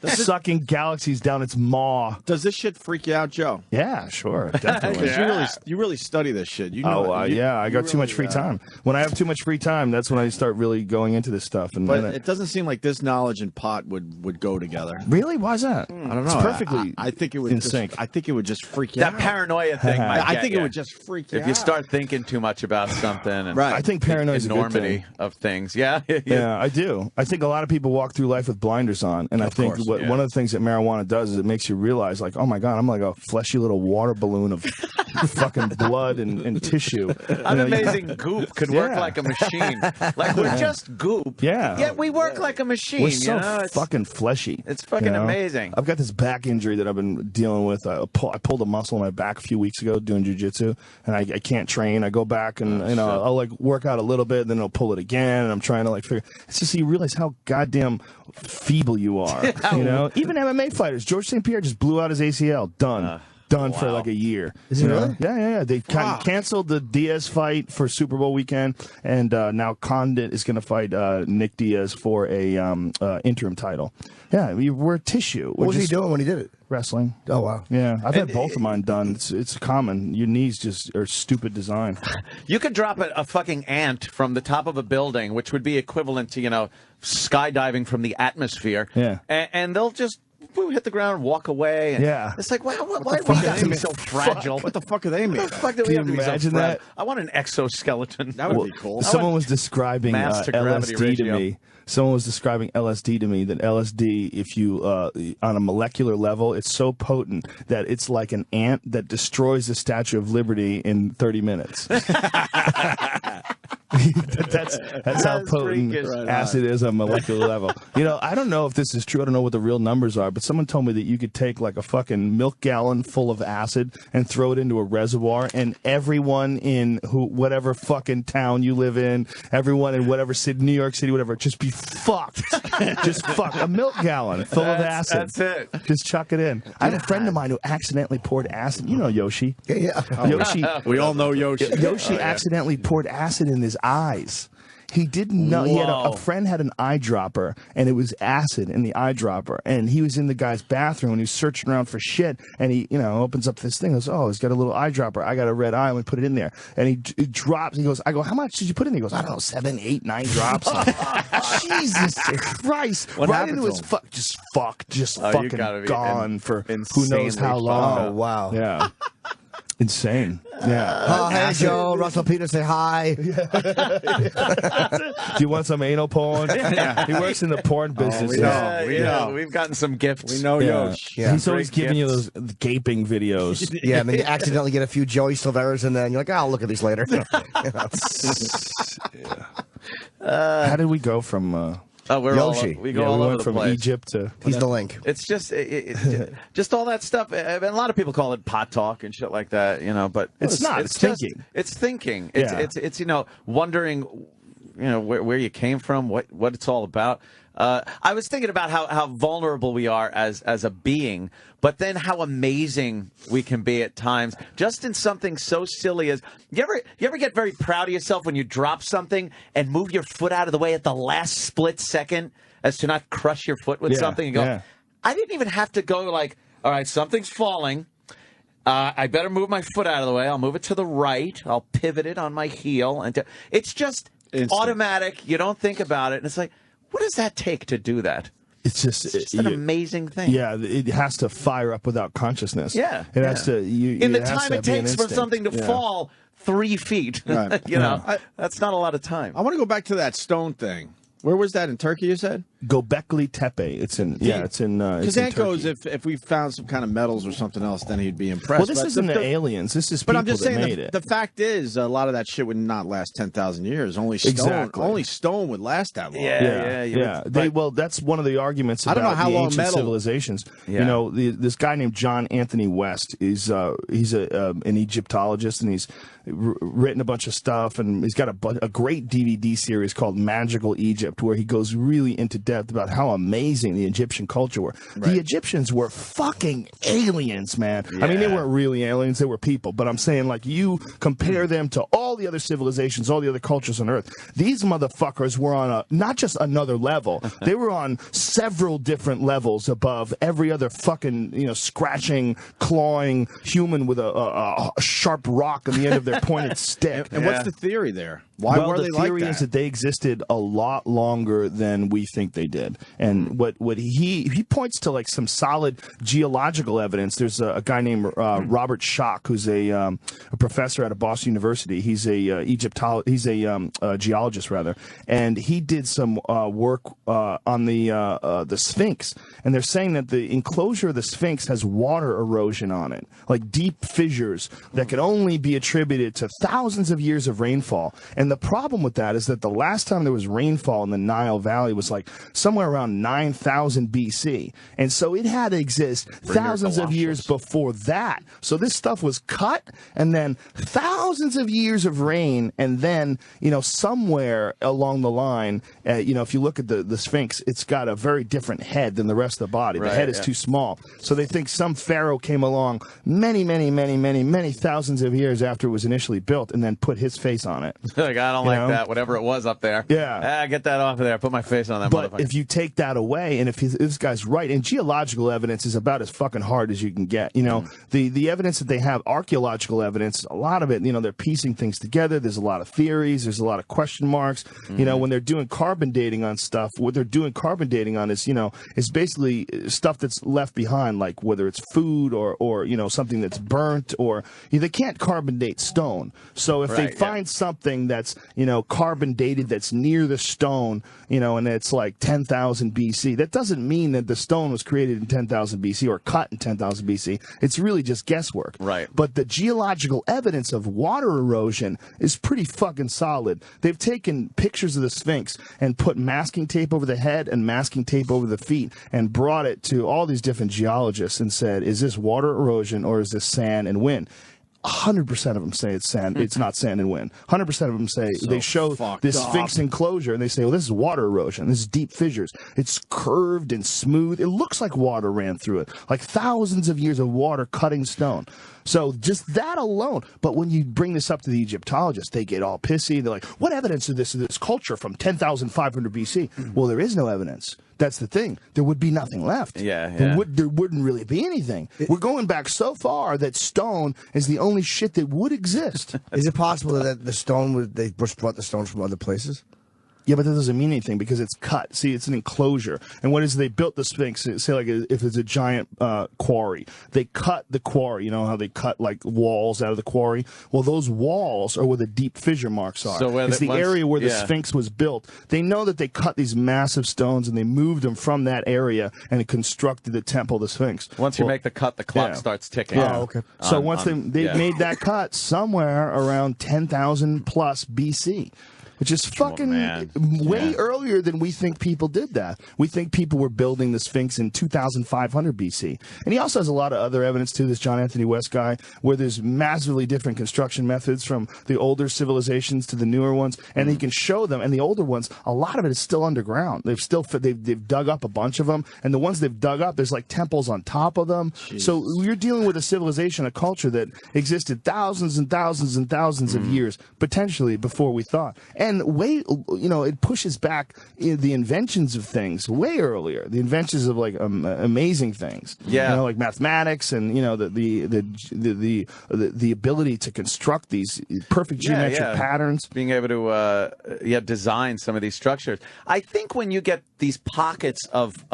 E: sucking galaxies down its maw.
C: Does this shit freak you out, Joe?
E: Yeah, sure, definitely.
C: You really study this shit. You know.
E: I got too much free time. When I have too much free time, that's when I start really going into this stuff. And
C: but it doesn't seem like this knowledge and pot would go together.
E: Really? Why is that?
C: I don't know.
E: It's perfectly.
C: I think it would
E: in sync.
C: I think it would just freak you out.
D: That paranoia thing.
C: I think it would just freak you out.
D: If you start thinking too much about something. And
E: I think paranoia is a good
D: enormity
E: thing.
D: of things. Yeah.
E: Yeah, I do. I think a lot of people walk through life with blinders on, and I think one of the things that marijuana does is it makes you realize, like, oh my god, I'm like a fleshy little water balloon of fucking blood and tissue.
D: An amazing goop could work like a machine. Like, we're just goop.
E: Yeah.
D: Yet we work like a machine.
E: We're so fucking fleshy.
D: It's fucking amazing.
E: I've got this back injury that I've been dealing with. I pulled a muscle in my back a few weeks ago doing jiu-jitsu, and I can't train. I go back and I'll like work out a little bit, then I'll pull it again, and I'm trying to like figure. It's just you realize how goddamn feeble you are. Even MMA fighters. George St. Pierre just blew out his ACL. Done for like a year.
F: Is it really?
E: Yeah. They canceled the Diaz fight for Super Bowl weekend, and now Condit is going to fight Nick Diaz for a interim title. Yeah, we're tissue.
F: What was he doing when he did it?
E: Wrestling.
F: Oh, wow.
E: Yeah, I've had both of mine done. It's common. Your knees just are stupid design.
D: You could drop a fucking ant from the top of a building, which would be equivalent to, skydiving from the atmosphere.
E: Yeah.
D: And they'll just hit the ground and walk away. And it's like, why are we got to be so fragile?
C: What the fuck are they made?
D: What the fuck do we have to be so fragile?
E: that?
D: I want an exoskeleton.
C: That would be cool.
E: Someone was describing
D: mass to gravity
E: LSD
D: ratio.
E: to me. Someone was describing LSD to me, that LSD, if you, on a molecular level, it's so potent that it's like an ant that destroys the Statue of Liberty in 30 minutes. That's how potent acid is on a molecular level. I don't know if this is true. I don't know what the real numbers are, but someone told me that you could take like a fucking milk gallon full of acid and throw it into a reservoir, and everyone in whatever fucking town you live in, everyone in whatever city, New York City, whatever, just be fucked. Just fuck a milk gallon full of acid.
D: That's it.
E: Just chuck it in. I had a friend of mine who accidentally poured acid. You know Yoshi.
F: Yeah.
E: Yoshi.
C: We all know Yoshi.
E: Yoshi accidentally poured acid in his eyes. He didn't know. He had a friend had an eyedropper, and it was acid in the eyedropper. And he was in the guy's bathroom, and he was searching around for shit. And he, opens up this thing. Goes, oh, he's got a little eyedropper. I got a red eye. I'm gonna put it in there. And he drops. He goes, I go, how much did you put in there? He goes, I don't know, 7, 8, 9 drops. Jesus Christ!
C: What
E: right
C: happened
E: into
C: to
E: his
C: him?
E: just fucking gone for who knows how long.
F: Oh, wow.
E: Yeah. Insane. Yeah.
F: Oh, hey, Joe. Russell Peters, say hi.
E: Do you want some anal porn? He works in the porn business.
C: We know.
D: We've gotten some gifts.
C: We know Yosh.
F: Yeah.
E: He's always giving you those gaping videos.
F: Yeah, and then you accidentally get a few Joey Silveras in there, and you're like, I'll look at these later.
E: How did we go from...
F: Yoshi.
D: We go all
E: we
D: over
E: went
D: the
E: from
D: place.
E: Egypt to...
F: He's the link.
D: It's just just all that stuff. And a lot of people call it pot talk and shit like that, but
E: It's not. It's
D: just,
E: thinking.
D: It's thinking.
E: Yeah.
D: It's wondering where you came from, what it's all about. I was thinking about how vulnerable we are as a being, but then how amazing we can be at times, just in something so silly as you ever get very proud of yourself when you drop something and move your foot out of the way at the last split second as to not crush your foot with something and go, I didn't even have to go like, all right, something's falling. I better move my foot out of the way. I'll move it to the right. I'll pivot it on my heel. It's just automatic. You don't think about it. And it's like, what does that take to do that?
E: It's just
D: an amazing thing.
E: Yeah, it has to fire up without consciousness.
D: Yeah.
E: It has to.
D: In the time it takes for something to fall 3 feet,
C: Right.
D: That's not a lot of time.
C: I want to go back to that stone thing. Where was that in Turkey? You said
E: Göbekli Tepe. It's in
C: because Anko's if we found some kind of metals or something else, then he'd be impressed.
E: Well, this isn't the aliens. This is
C: but
E: people
C: I'm just
E: that
C: saying
E: made it.
C: The fact is, a lot of that shit would not last 10,000 years. Only stone would last that long.
E: Yeah. Well, that's one of the arguments about
C: I don't know how
E: the
C: long
E: ancient
C: metal
E: civilizations.
D: Yeah.
E: This guy named John Anthony West is he's an Egyptologist, and he's written a bunch of stuff, and he's got a great DVD series called Magical Egypt, where he goes really into depth about how amazing the Egyptian culture were. Right. The Egyptians were fucking aliens, man. Yeah. I mean, they weren't really aliens, they were people, but I'm saying, like, you compare them to all the other civilizations, all the other cultures on Earth, these motherfuckers were on not just another level, they were on several different levels above every other fucking, scratching, clawing human with a sharp rock on the end of their pointed stick.
C: And what's the theory there? Why were they like that?
E: The theory is that they existed a lot longer than we think they did. And what he points to, like, some solid geological evidence. There's a guy named Robert Schock, who's a professor at Boston University. He's a geologist rather, and he did some work on the Sphinx. And they're saying that the enclosure of the Sphinx has water erosion on it, like deep fissures that can only be attributed to thousands of years of rainfall. And the problem with that is that the last time there was rainfall in the Nile Valley was like somewhere around 9,000 BC. And so it had to exist thousands of years before that. So this stuff was cut, and then thousands of years of rain, and then, somewhere along the line, if you look at the Sphinx, it's got a very different head than the rest of the body. The head is too small. So they think some pharaoh came along many, many, many, many, many thousands of years after it was initially built, and then put his face on it.
D: Like, I don't like that, whatever it was up there.
E: Yeah.
D: Get that off of there. Put my face on that
E: But
D: motherfucker.
E: if you take that away, and if this guy's right, and geological evidence is about as fucking hard as you can get. The evidence that they have, archaeological evidence, a lot of it, they're piecing things together. There's a lot of theories. There's a lot of question marks. When they're doing carbon dating on stuff, what they're doing carbon dating on is, is basically stuff that's left behind, like whether it's food or something that's burnt, or they can't carbon date stone. So if they find something that's, carbon dated that's near the stone, and it's like 10,000 BC, that doesn't mean that the stone was created in 10,000 BC or cut in 10,000 BC. It's really just guesswork.
D: Right.
E: But the geological evidence of water erosion is pretty fucking solid. They've taken pictures of the Sphinx and put masking tape over the head and masking tape over the feet and brought it to all these different geologists and said, is this water erosion or is this sand and wind? 100% of them say it's sand. It's not sand and wind. 100% of them say they show this Sphinx enclosure and they say, well, this is water erosion. This is deep fissures. It's curved and smooth. It looks like water ran through it, like thousands of years of water cutting stone. So just that alone. But when you bring this up to the Egyptologists, they get all pissy. They're like, what evidence of this culture from 10,500 BC? Well, there is no evidence. That's the thing. There would be nothing left. There wouldn't really be anything. We're going back so far that stone is the only shit that would exist.
F: Is it possible that the stone they brought the stone from other places?
E: Yeah, but that doesn't mean anything because it's cut. See, it's an enclosure. And what is they built the Sphinx? Say, like, if it's a giant quarry, they cut the quarry. You know how they cut, like, walls out of the quarry? Well, those walls are where the deep fissure marks are.
D: So
E: it's the area where the Sphinx was built. They know that they cut these massive stones and they moved them from that area and constructed the temple of the Sphinx.
D: Once you make the cut, the clock starts ticking.
E: Yeah. Oh, okay. So once they made that cut somewhere around 10,000 plus BC. which is fucking way earlier than we think people did that. We think people were building the Sphinx in 2500 BC. And he also has a lot of other evidence to this John Anthony West guy, where there's massively different construction methods from the older civilizations to the newer ones, and he can show them. And the older ones, a lot of it is still underground. They've dug up a bunch of them, and the ones they've dug up, there's like temples on top of them. Jeez. So you're dealing with a civilization, a culture that existed thousands and thousands and thousands of years, potentially before we thought. And it pushes back the inventions of things way earlier. The inventions of like amazing things, like mathematics and the ability to construct these perfect geometric patterns.
D: Being able to design some of these structures. I think when you get these pockets of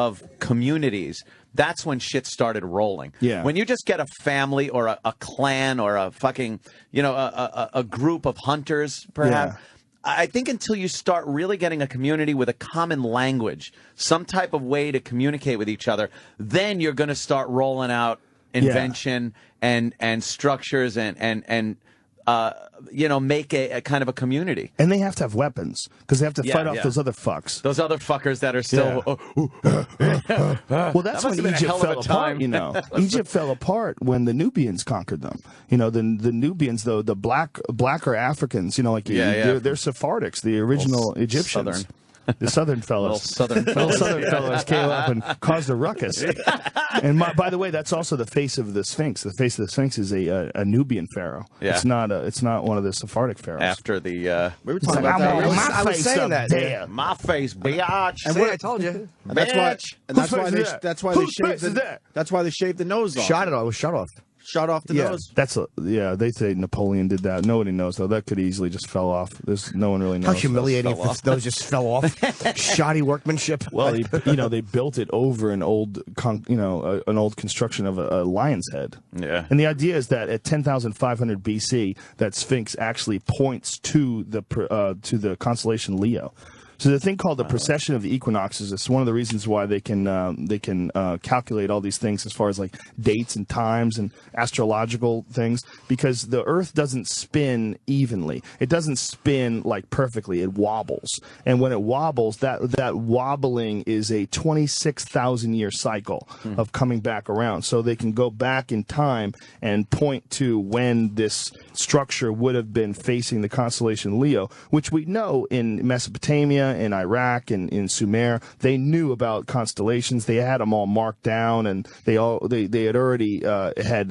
D: communities, that's when shit started rolling. Yeah. When you just get a family or a clan or a fucking, a group of hunters, perhaps. Yeah. I think until you start really getting a community with a common language, some type of way to communicate with each other, then you're going to start rolling out invention and structures and make a kind of a community.
E: And they have to have weapons because they have to fight off those other fucks.
D: Those other fuckers that are still.
E: Well, that's when Egypt fell apart. Egypt fell apart when the Nubians conquered them. The Nubians, though, the blacker Africans. They're Sephardics, the original Egyptians.
D: Southern.
E: The Southern fellas. Southern fellas came up and caused a ruckus. And by the way, that's also the face of the Sphinx. The face of the Sphinx is a Nubian pharaoh. Yeah. It's not one of the Sephardic pharaohs.
D: After the
C: we were talking about that.
F: I was saying that.
D: There. My face, bitch.
F: And I told you.
C: And that's why they shaved the nose off.
F: It was shot off.
C: Shot off the nose.
E: They say Napoleon did that. Nobody knows though. That could easily just fell off. No one really knows.
F: How humiliating if the nose just fell off. Shoddy workmanship.
E: Well, they built it over an old construction of a lion's head. Yeah. And the idea is that at 10,500 BC, that Sphinx actually points to the constellation Leo. So the thing called the precession of the equinoxes is one of the reasons why they can calculate all these things as far as like dates and times and astrological things, because the Earth doesn't spin evenly. It doesn't spin like perfectly. It wobbles, and when it wobbles, that wobbling is a 26,000 year cycle of coming back around. So they can go back in time and point to when this structure would have been facing the constellation Leo, which we know in Mesopotamia, in Iraq, and in Sumer, they knew about constellations. They had them all marked down, and they had already had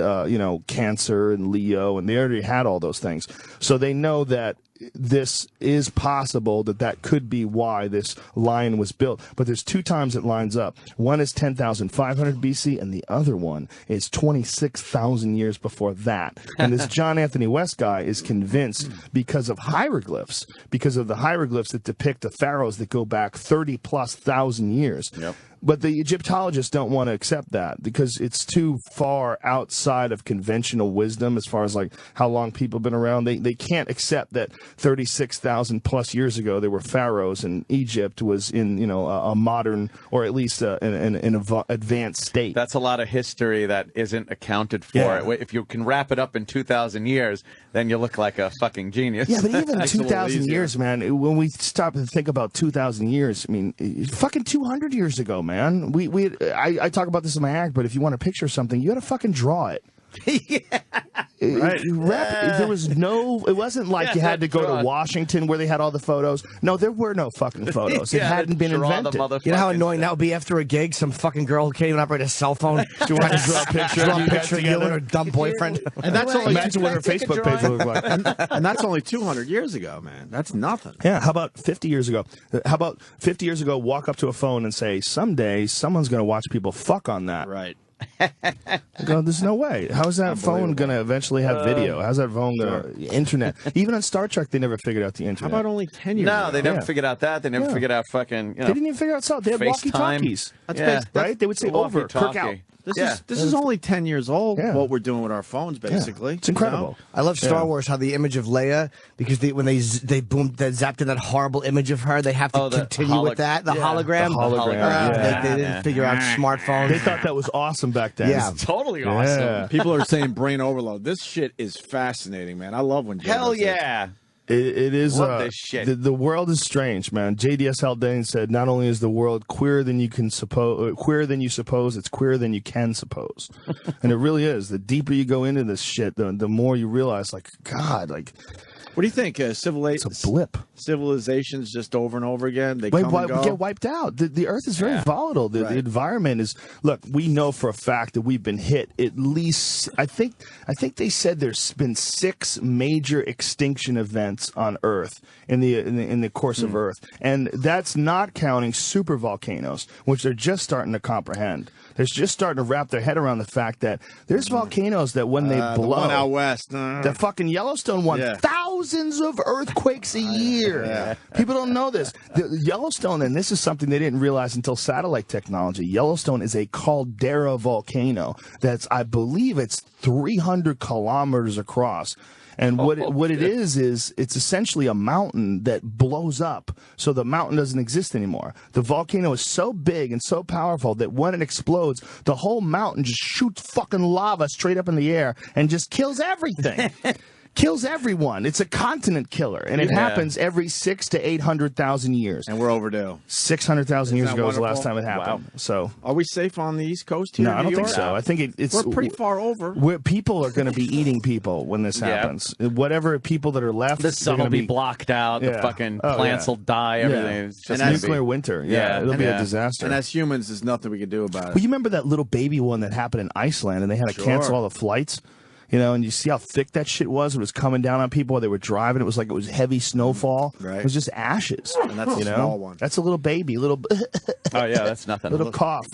E: Cancer and Leo, and they already had all those things. So they know that this is possible, that could be why this line was built. But there's two times it lines up. One is 10,500 BC, and the other one is 26,000 years before that. And this John Anthony West guy is convinced because of hieroglyphs, because of the hieroglyphs that depict the pharaohs that go back 30+ thousand years. Yep. But the Egyptologists don't want to accept that because it's too far outside of conventional wisdom as far as like how long people have been around. They can't accept that 36,000 plus years ago there were pharaohs and Egypt was in a modern, or at least an advanced state.
D: That's a lot of history that isn't accounted for. Yeah. If you can wrap it up in 2,000 years, then you look like a fucking genius.
E: Yeah, but even 2,000 years, man, when we stop and think about 2,000 years, I mean, fucking 200 years ago, man. I talk about this in my act, but if you want to picture something, you got to fucking draw it. Right. There was it wasn't like you had to go to Washington where they had all the photos. No, there were no fucking photos. It hadn't been invented.
F: You know how annoying that would be after a gig? Some fucking girl who can't even operate a cell phone trying to draw a picture of you and her dumb boyfriend.
C: And that's only
E: imagine what her Facebook page would look like.
C: And that's only 200 years ago, man. That's nothing.
E: Yeah. How about 50 years ago? How about 50 years ago? Walk up to a phone and say, "Someday someone's going to watch people fuck on that."
C: Right.
E: Go, there's no way. How is that phone going to eventually have video? How's that phone going to internet? Even on Star Trek, they never figured out the internet.
C: How about only 10 years
D: ago? They never figured out that. They never figured out fucking,
E: They didn't even figure out They had walkie-talkies. Right? They would say, over, Kirk out.
C: This is only 10 years old, what we're doing with our phones, basically.
E: It's incredible.
F: I love Star Wars, how the image of Leia, because when they zapped in that horrible image of her, they have to continue with that, the hologram.
E: The hologram.
F: They didn't figure out smartphones.
E: They thought that was awesome back then.
F: Yeah.
D: Totally awesome.
C: People are saying brain overload. This shit is fascinating, man. I love when Jay
D: Hell
C: does
D: yeah.
C: it.
E: It is.
D: Love this shit.
E: The world is strange, man. JDS Haldane said, "Not only is the world queerer than you suppose, it's queerer than you can suppose," and it really is. The deeper you go into this shit, the more you realize, like, God, like.
C: What do you think?
E: It's a blip.
C: Civilizations just over and over again. They come and go.
E: Get wiped out. The Earth is very volatile. The environment is. Look, we know for a fact that we've been hit at least. I think they said there's been 6 major extinction events on Earth in the course of Earth, and that's not counting super volcanoes, which they're just starting to comprehend. They're just starting to wrap their head around the fact that there's volcanoes that when they blow,
C: the one out west,
E: the fucking Yellowstone one, thousands of earthquakes a year.
C: Yeah.
E: People don't know this. The Yellowstone, and this is something they didn't realize until satellite technology. Yellowstone is a caldera volcano that's, I believe, it's 300 kilometers across. And what it is it's essentially a mountain that blows up, so the mountain doesn't exist anymore. The volcano is so big and so powerful that when it explodes, the whole mountain just shoots fucking lava straight up in the air and just kills everything. Kills everyone. It's a continent killer, and it happens every 600,000 to 800,000 years.
C: And we're overdue.
E: 600,000 years ago was the last time it happened. Wow. So,
C: are we safe on the East Coast here?
E: No, I don't think so. I think it's
C: we're pretty far over.
E: People are going to be eating people when this happens. Whatever people that are left,
D: the sun will be blocked out. The fucking plants will die. Everything. It's just
E: nuclear winter. It'll be a disaster.
C: And as humans, there's nothing we can do about it.
E: Well, you remember that little baby one that happened in Iceland, and they had to cancel all the flights. You know, and you see how thick that shit was. It was coming down on people while they were driving. It was like it was heavy snowfall.
C: Right.
E: It was just ashes.
C: And that's a small one.
E: That's a little baby.
D: Oh, yeah, that's nothing.
E: Little cough.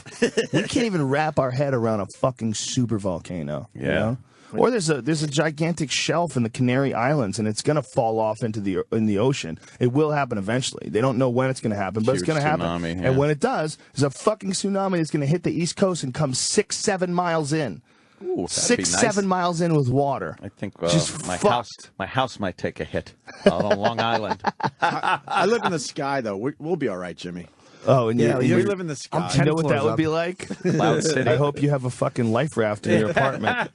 E: We can't even wrap our head around a fucking super volcano.
D: Yeah.
E: You know? Or there's a gigantic shelf in the Canary Islands, and it's going to fall off into the ocean. It will happen eventually. They don't know when it's going to happen, but it's going to happen.
D: Yeah.
E: And when it does, there's a fucking tsunami that's going to hit the East Coast and come 6-7 miles in.
D: Ooh,
E: 6-7 miles in with water.
D: I think my house might take a hit on Long Island.
C: I live in the sky, though. We'll be all right, Jimmy.
E: Oh, and
C: we live in the sky.
E: You know what that would be like?
D: Cloud City.
E: I hope you have a fucking life raft in your apartment.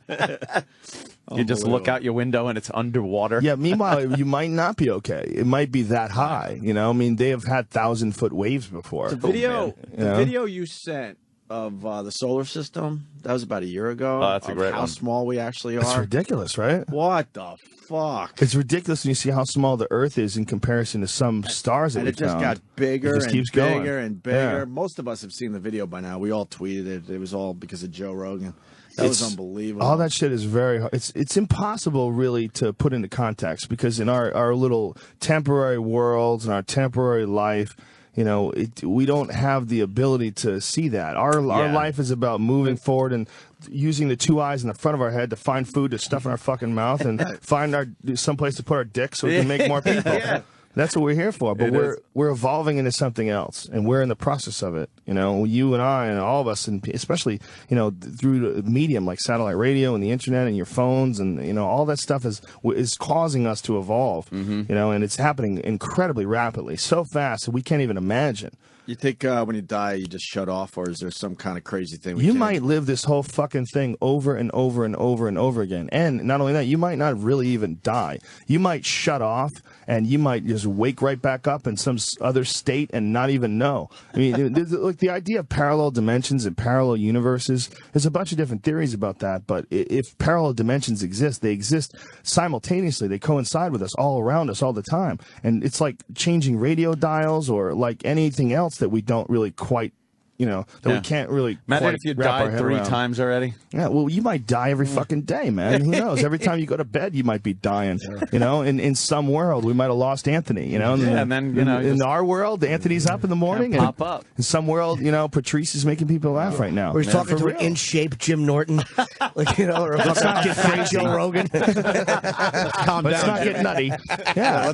D: You just look out your window and it's underwater.
E: Yeah, meanwhile, you might not be okay. It might be that high. You know, I mean, they have had 1,000-foot waves before.
C: The video you sent of the solar system, that was about a year ago.
D: Oh, that's a great
C: how
D: one.
C: small we actually are.
E: It's ridiculous, right?
C: What the fuck?
E: It's ridiculous when you see how small the Earth is in comparison to some stars that
C: and
E: we
C: it just
E: found.
C: got bigger
E: It just
C: and
E: keeps
C: bigger
E: going.
C: and bigger.
E: Yeah.
C: Most of us have seen the video by now. We all tweeted it. It was all because of Joe Rogan. That was unbelievable.
E: All that shit is very hard. It's impossible really to put into context because in our little temporary worlds and our temporary life, you know, we don't have the ability to see that. Our life is about moving forward and using the 2 eyes in the front of our head to find food to stuff in our fucking mouth and find someplace to put our dick so we can make more people. That's what we're here for. But we're evolving into something else, and we're in the process of it. You know, you and I and all of us, and especially, you know, through the medium like satellite radio and the internet and your phones, and, you know, all that stuff is causing us to evolve. You know, and it's happening incredibly rapidly, so fast that we can't even imagine.
C: You think when you die, you just shut off, or is there some kind of crazy thing?
E: You might live this whole fucking thing over and over and over and over again. And not only that, you might not really even die. You might shut off, and you might just wake right back up in some other state and not even know. I mean, like the idea of parallel dimensions and parallel universes, there's a bunch of different theories about that. But if parallel dimensions exist, they exist simultaneously. They coincide with us all around us all the time. And it's like changing radio dials or like anything else that we don't really quite, you know, that we can't really
D: Imagine
E: quite
D: if you
E: wrap our
D: died
E: head
D: 3
E: around.
D: times already.
E: Yeah, well, you might die every fucking day, man. Who knows? Every time you go to bed, you might be dying. You know, in some world, we might have lost Anthony. You know,
D: and then you know,
E: in our world, Anthony's up in the morning, and
D: pop up.
E: In some world, you know, Patrice is making people laugh right now.
F: Or he's talking to an in shape Jim Norton, like, you know, or a fucking fake Joe Rogan.
C: Calm down.
E: Let's not get nutty. Yeah,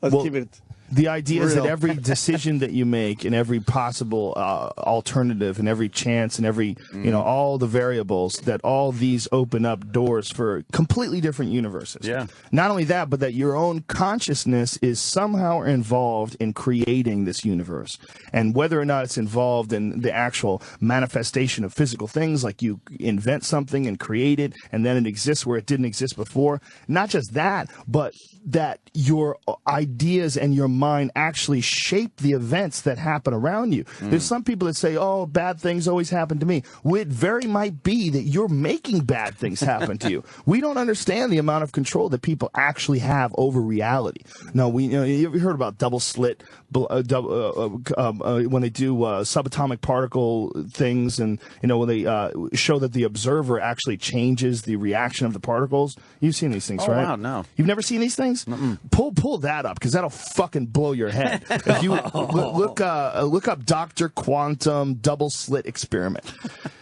C: let's keep it.
E: The idea is that every decision that you make and every possible alternative and every chance and every, all the variables, that all these open up doors for completely different universes.
D: Yeah.
E: Not only that, but that your own consciousness is somehow involved in creating this universe. And whether or not it's involved in the actual manifestation of physical things, like you invent something and create it, and then it exists where it didn't exist before. Not just that, but that your ideas and your mind actually shape the events that happen around you. There's some people that say, oh, bad things always happen to me. Well, it very might be that you're making bad things happen to you. We don't understand the amount of control that people actually have over reality. No, you ever heard about double slit when they do subatomic particle things, and when they show that the observer actually changes the reaction of the particles? You've seen these things, right?
D: Wow, no.
E: You've never seen these things? Pull that up, because that'll fucking blow your head. If you look up Dr. Quantum double slit experiment.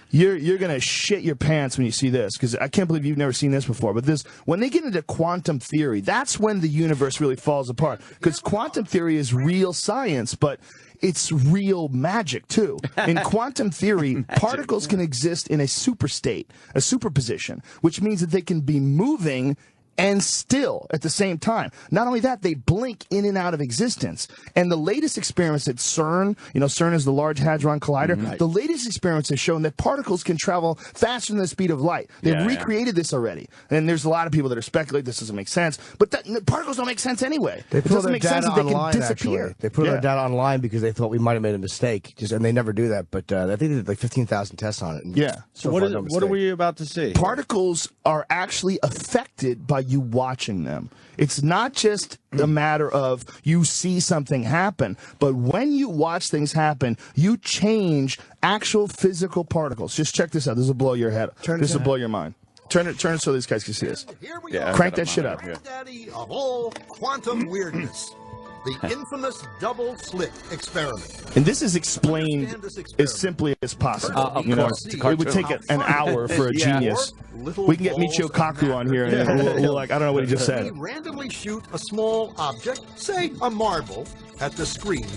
E: You're gonna shit your pants when you see this, because I can't believe you've never seen this before. But when they get into quantum theory, that's when the universe really falls apart. Because quantum theory is real science, but it's real magic too. In quantum theory, particles can exist in a superstate, a superposition, which means that they can be moving and still at the same time. Not only that, they blink in and out of existence. And the latest experiments at CERN, CERN is the Large Hadron Collider, the latest experiments have shown that particles can travel faster than the speed of light. They've recreated this already. And there's a lot of people that are speculating this doesn't make sense. But particles don't make sense anyway.
F: They
E: it
F: put
E: doesn't
F: their
E: make sense
F: data
E: that they
F: online,
E: can disappear.
F: actually. They put their data online because they thought we might have made a mistake. And they never do that. But I think they did like 15,000 tests on it.
E: Yeah.
C: So what are we about to see?
E: Particles are actually affected by you watching them. It's not just a matter of you see something happen, but when you watch things happen, you change actual physical particles. Just check this out. This will blow your head. This will blow your mind. Turn it so these guys can see this.
K: Yeah,
E: crank that shit up.
K: Daddy of all quantum weirdness. The infamous double slit experiment.
E: And this is explained as simply as possible.
K: Of course.
E: It would take an hour for a genius. We can get Michio Kaku on here, and we'll I don't know what he just said.
K: We randomly shoot a small object, say a marble, at the screen.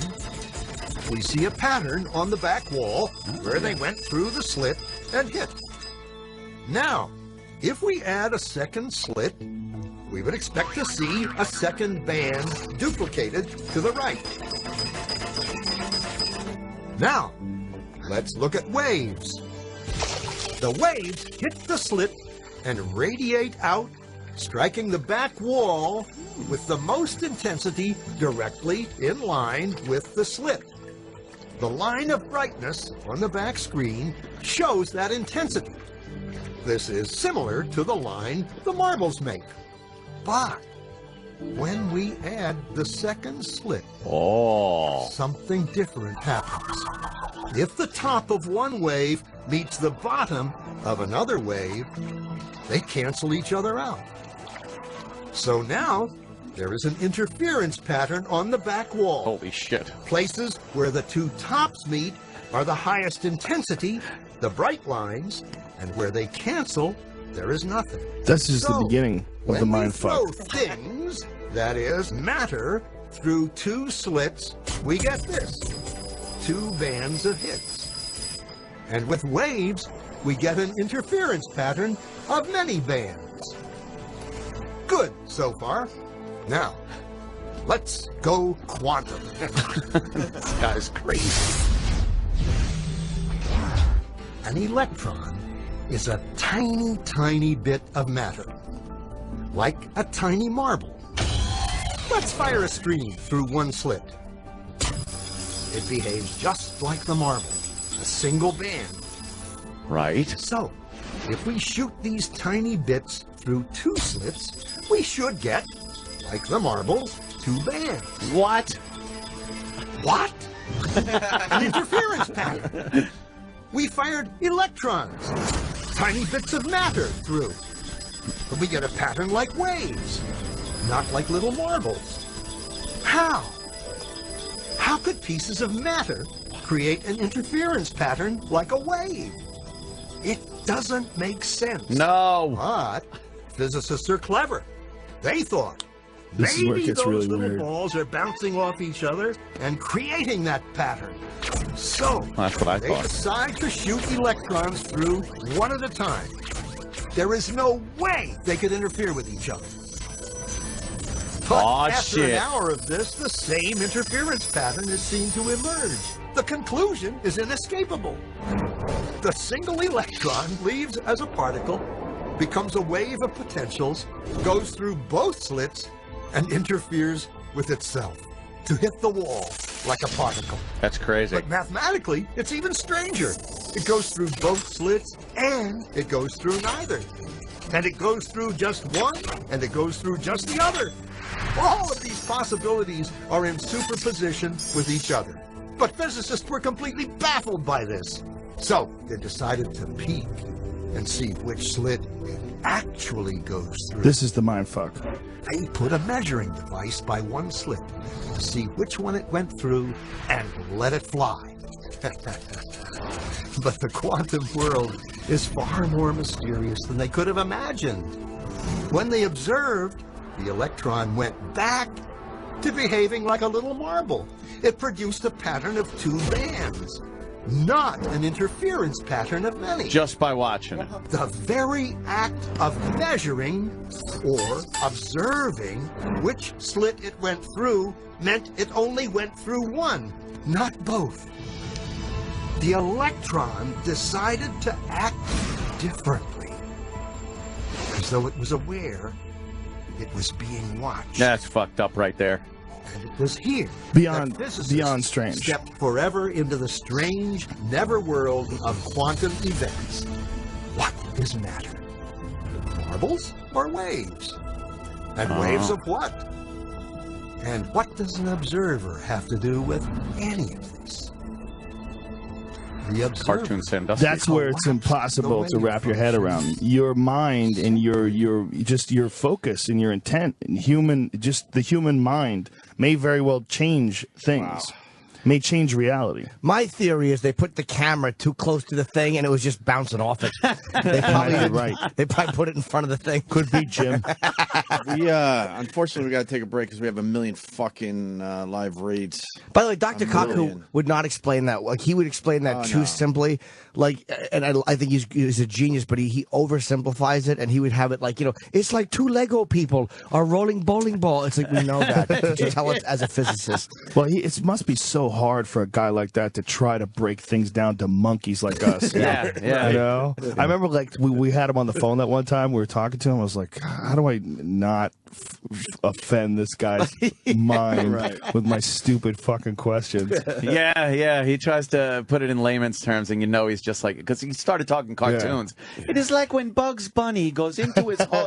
K: We see a pattern on the back wall where they went through the slit and hit. Now, if we add a second slit, we would expect to see a second band duplicated to the right. Now, let's look at waves. The waves hit the slit and radiate out, striking the back wall with the most intensity directly in line with the slit. The line of brightness on the back screen shows that intensity. This is similar to the line the marbles make. But when we add the second slit, something different happens. If the top of one wave meets the bottom of another wave, they cancel each other out. So now there is an interference pattern on the back wall.
D: Holy shit.
K: Places where the two tops meet are the highest intensity, the bright lines, and where they cancel, there is nothing.
E: That's just the beginning of the mind fuck.
K: When we throw things, that is, matter, through two slits, we get this. Two bands of hits. And with waves, we get an interference pattern of many bands. Good so far. Now, let's go quantum.
D: This guy's crazy.
K: An electron is a tiny, tiny bit of matter, like a tiny marble. Let's fire a stream through one slit. It behaves just like the marble, a single band.
D: Right.
K: So, if we shoot these tiny bits through two slits, we should get, like the marbles, two bands.
D: What?
K: What? An interference pattern. We fired electrons, tiny bits of matter through. But we get a pattern like waves, not like little marbles. How? How could pieces of matter create an interference pattern like a wave? It doesn't make sense.
D: No.
K: But physicists are clever. They thought,
E: This is where it
K: Maybe
E: gets
K: those
E: really
K: little
E: weird.
K: balls are bouncing off each other and creating that pattern. So,
D: That's what I
K: they
D: thought.
K: decide to shoot electrons through one at a time. There is no way they could interfere with each other. But
D: Aw,
K: after
D: shit.
K: an hour of this, the same interference pattern is seen to emerge. The conclusion is inescapable. The single electron leaves as a particle, becomes a wave of potentials, goes through both slits, and interferes with itself to hit the wall like a particle.
D: That's crazy.
K: But mathematically, it's even stranger. It goes through both slits and it goes through neither. And it goes through just one and it goes through just the other. All of these possibilities are in superposition with each other. But physicists were completely baffled by this. So they decided to peek and see which slit it actually goes through.
E: This is the mind fuck.
K: They put a measuring device by one slit to see which one it went through and let it fly. But the quantum world is far more mysterious than they could have imagined. When they observed, the electron went back to behaving like a little marble. It produced a pattern of two bands, not an interference pattern of many.
D: Just by watching it.
K: The very act of measuring or observing which slit it went through meant it only went through one, not both. The electron decided to act differently, as though it was aware it was being watched.
D: That's fucked up right there.
K: And it was here
E: Beyond-
K: that physicists
E: beyond strange.
K: stepped forever into the strange, never world of quantum events. What is matter? Marbles or waves? And waves of what? And what does an observer have to do with any of this? The observer.
D: Cartoon Sandusky.
E: That's where it's impossible to wrap your head around. Your mind and your focus and your intent and the human mind may very well change things. May change reality.
F: My theory is they put the camera too close to the thing and it was just bouncing off it. They probably
E: Might be right.
F: They probably put it in front of the thing.
E: Could be, Jim.
C: Unfortunately, we got to take a break because we have a million fucking live reads.
F: By the way, Dr.
C: A
F: Kaku
C: million.
F: would not explain that. Like he would explain that too
C: no.
F: simply. Like, and I think he's a genius, but he oversimplifies it, and he would have it like, it's like two Lego people are rolling bowling ball. It's like we know that. Just tell us as a physicist.
E: Well, it must be so hard for a guy like that to try to break things down to monkeys like us.
D: Yeah.
E: You know? I remember like we had him on the phone that one time. We were talking to him. I was like, how do I not offend this guy's mind with my stupid fucking questions?
D: Yeah. He tries to put it in layman's terms, and he's just like, because he started talking cartoons. Yeah. It is like when Bugs Bunny goes into his hole.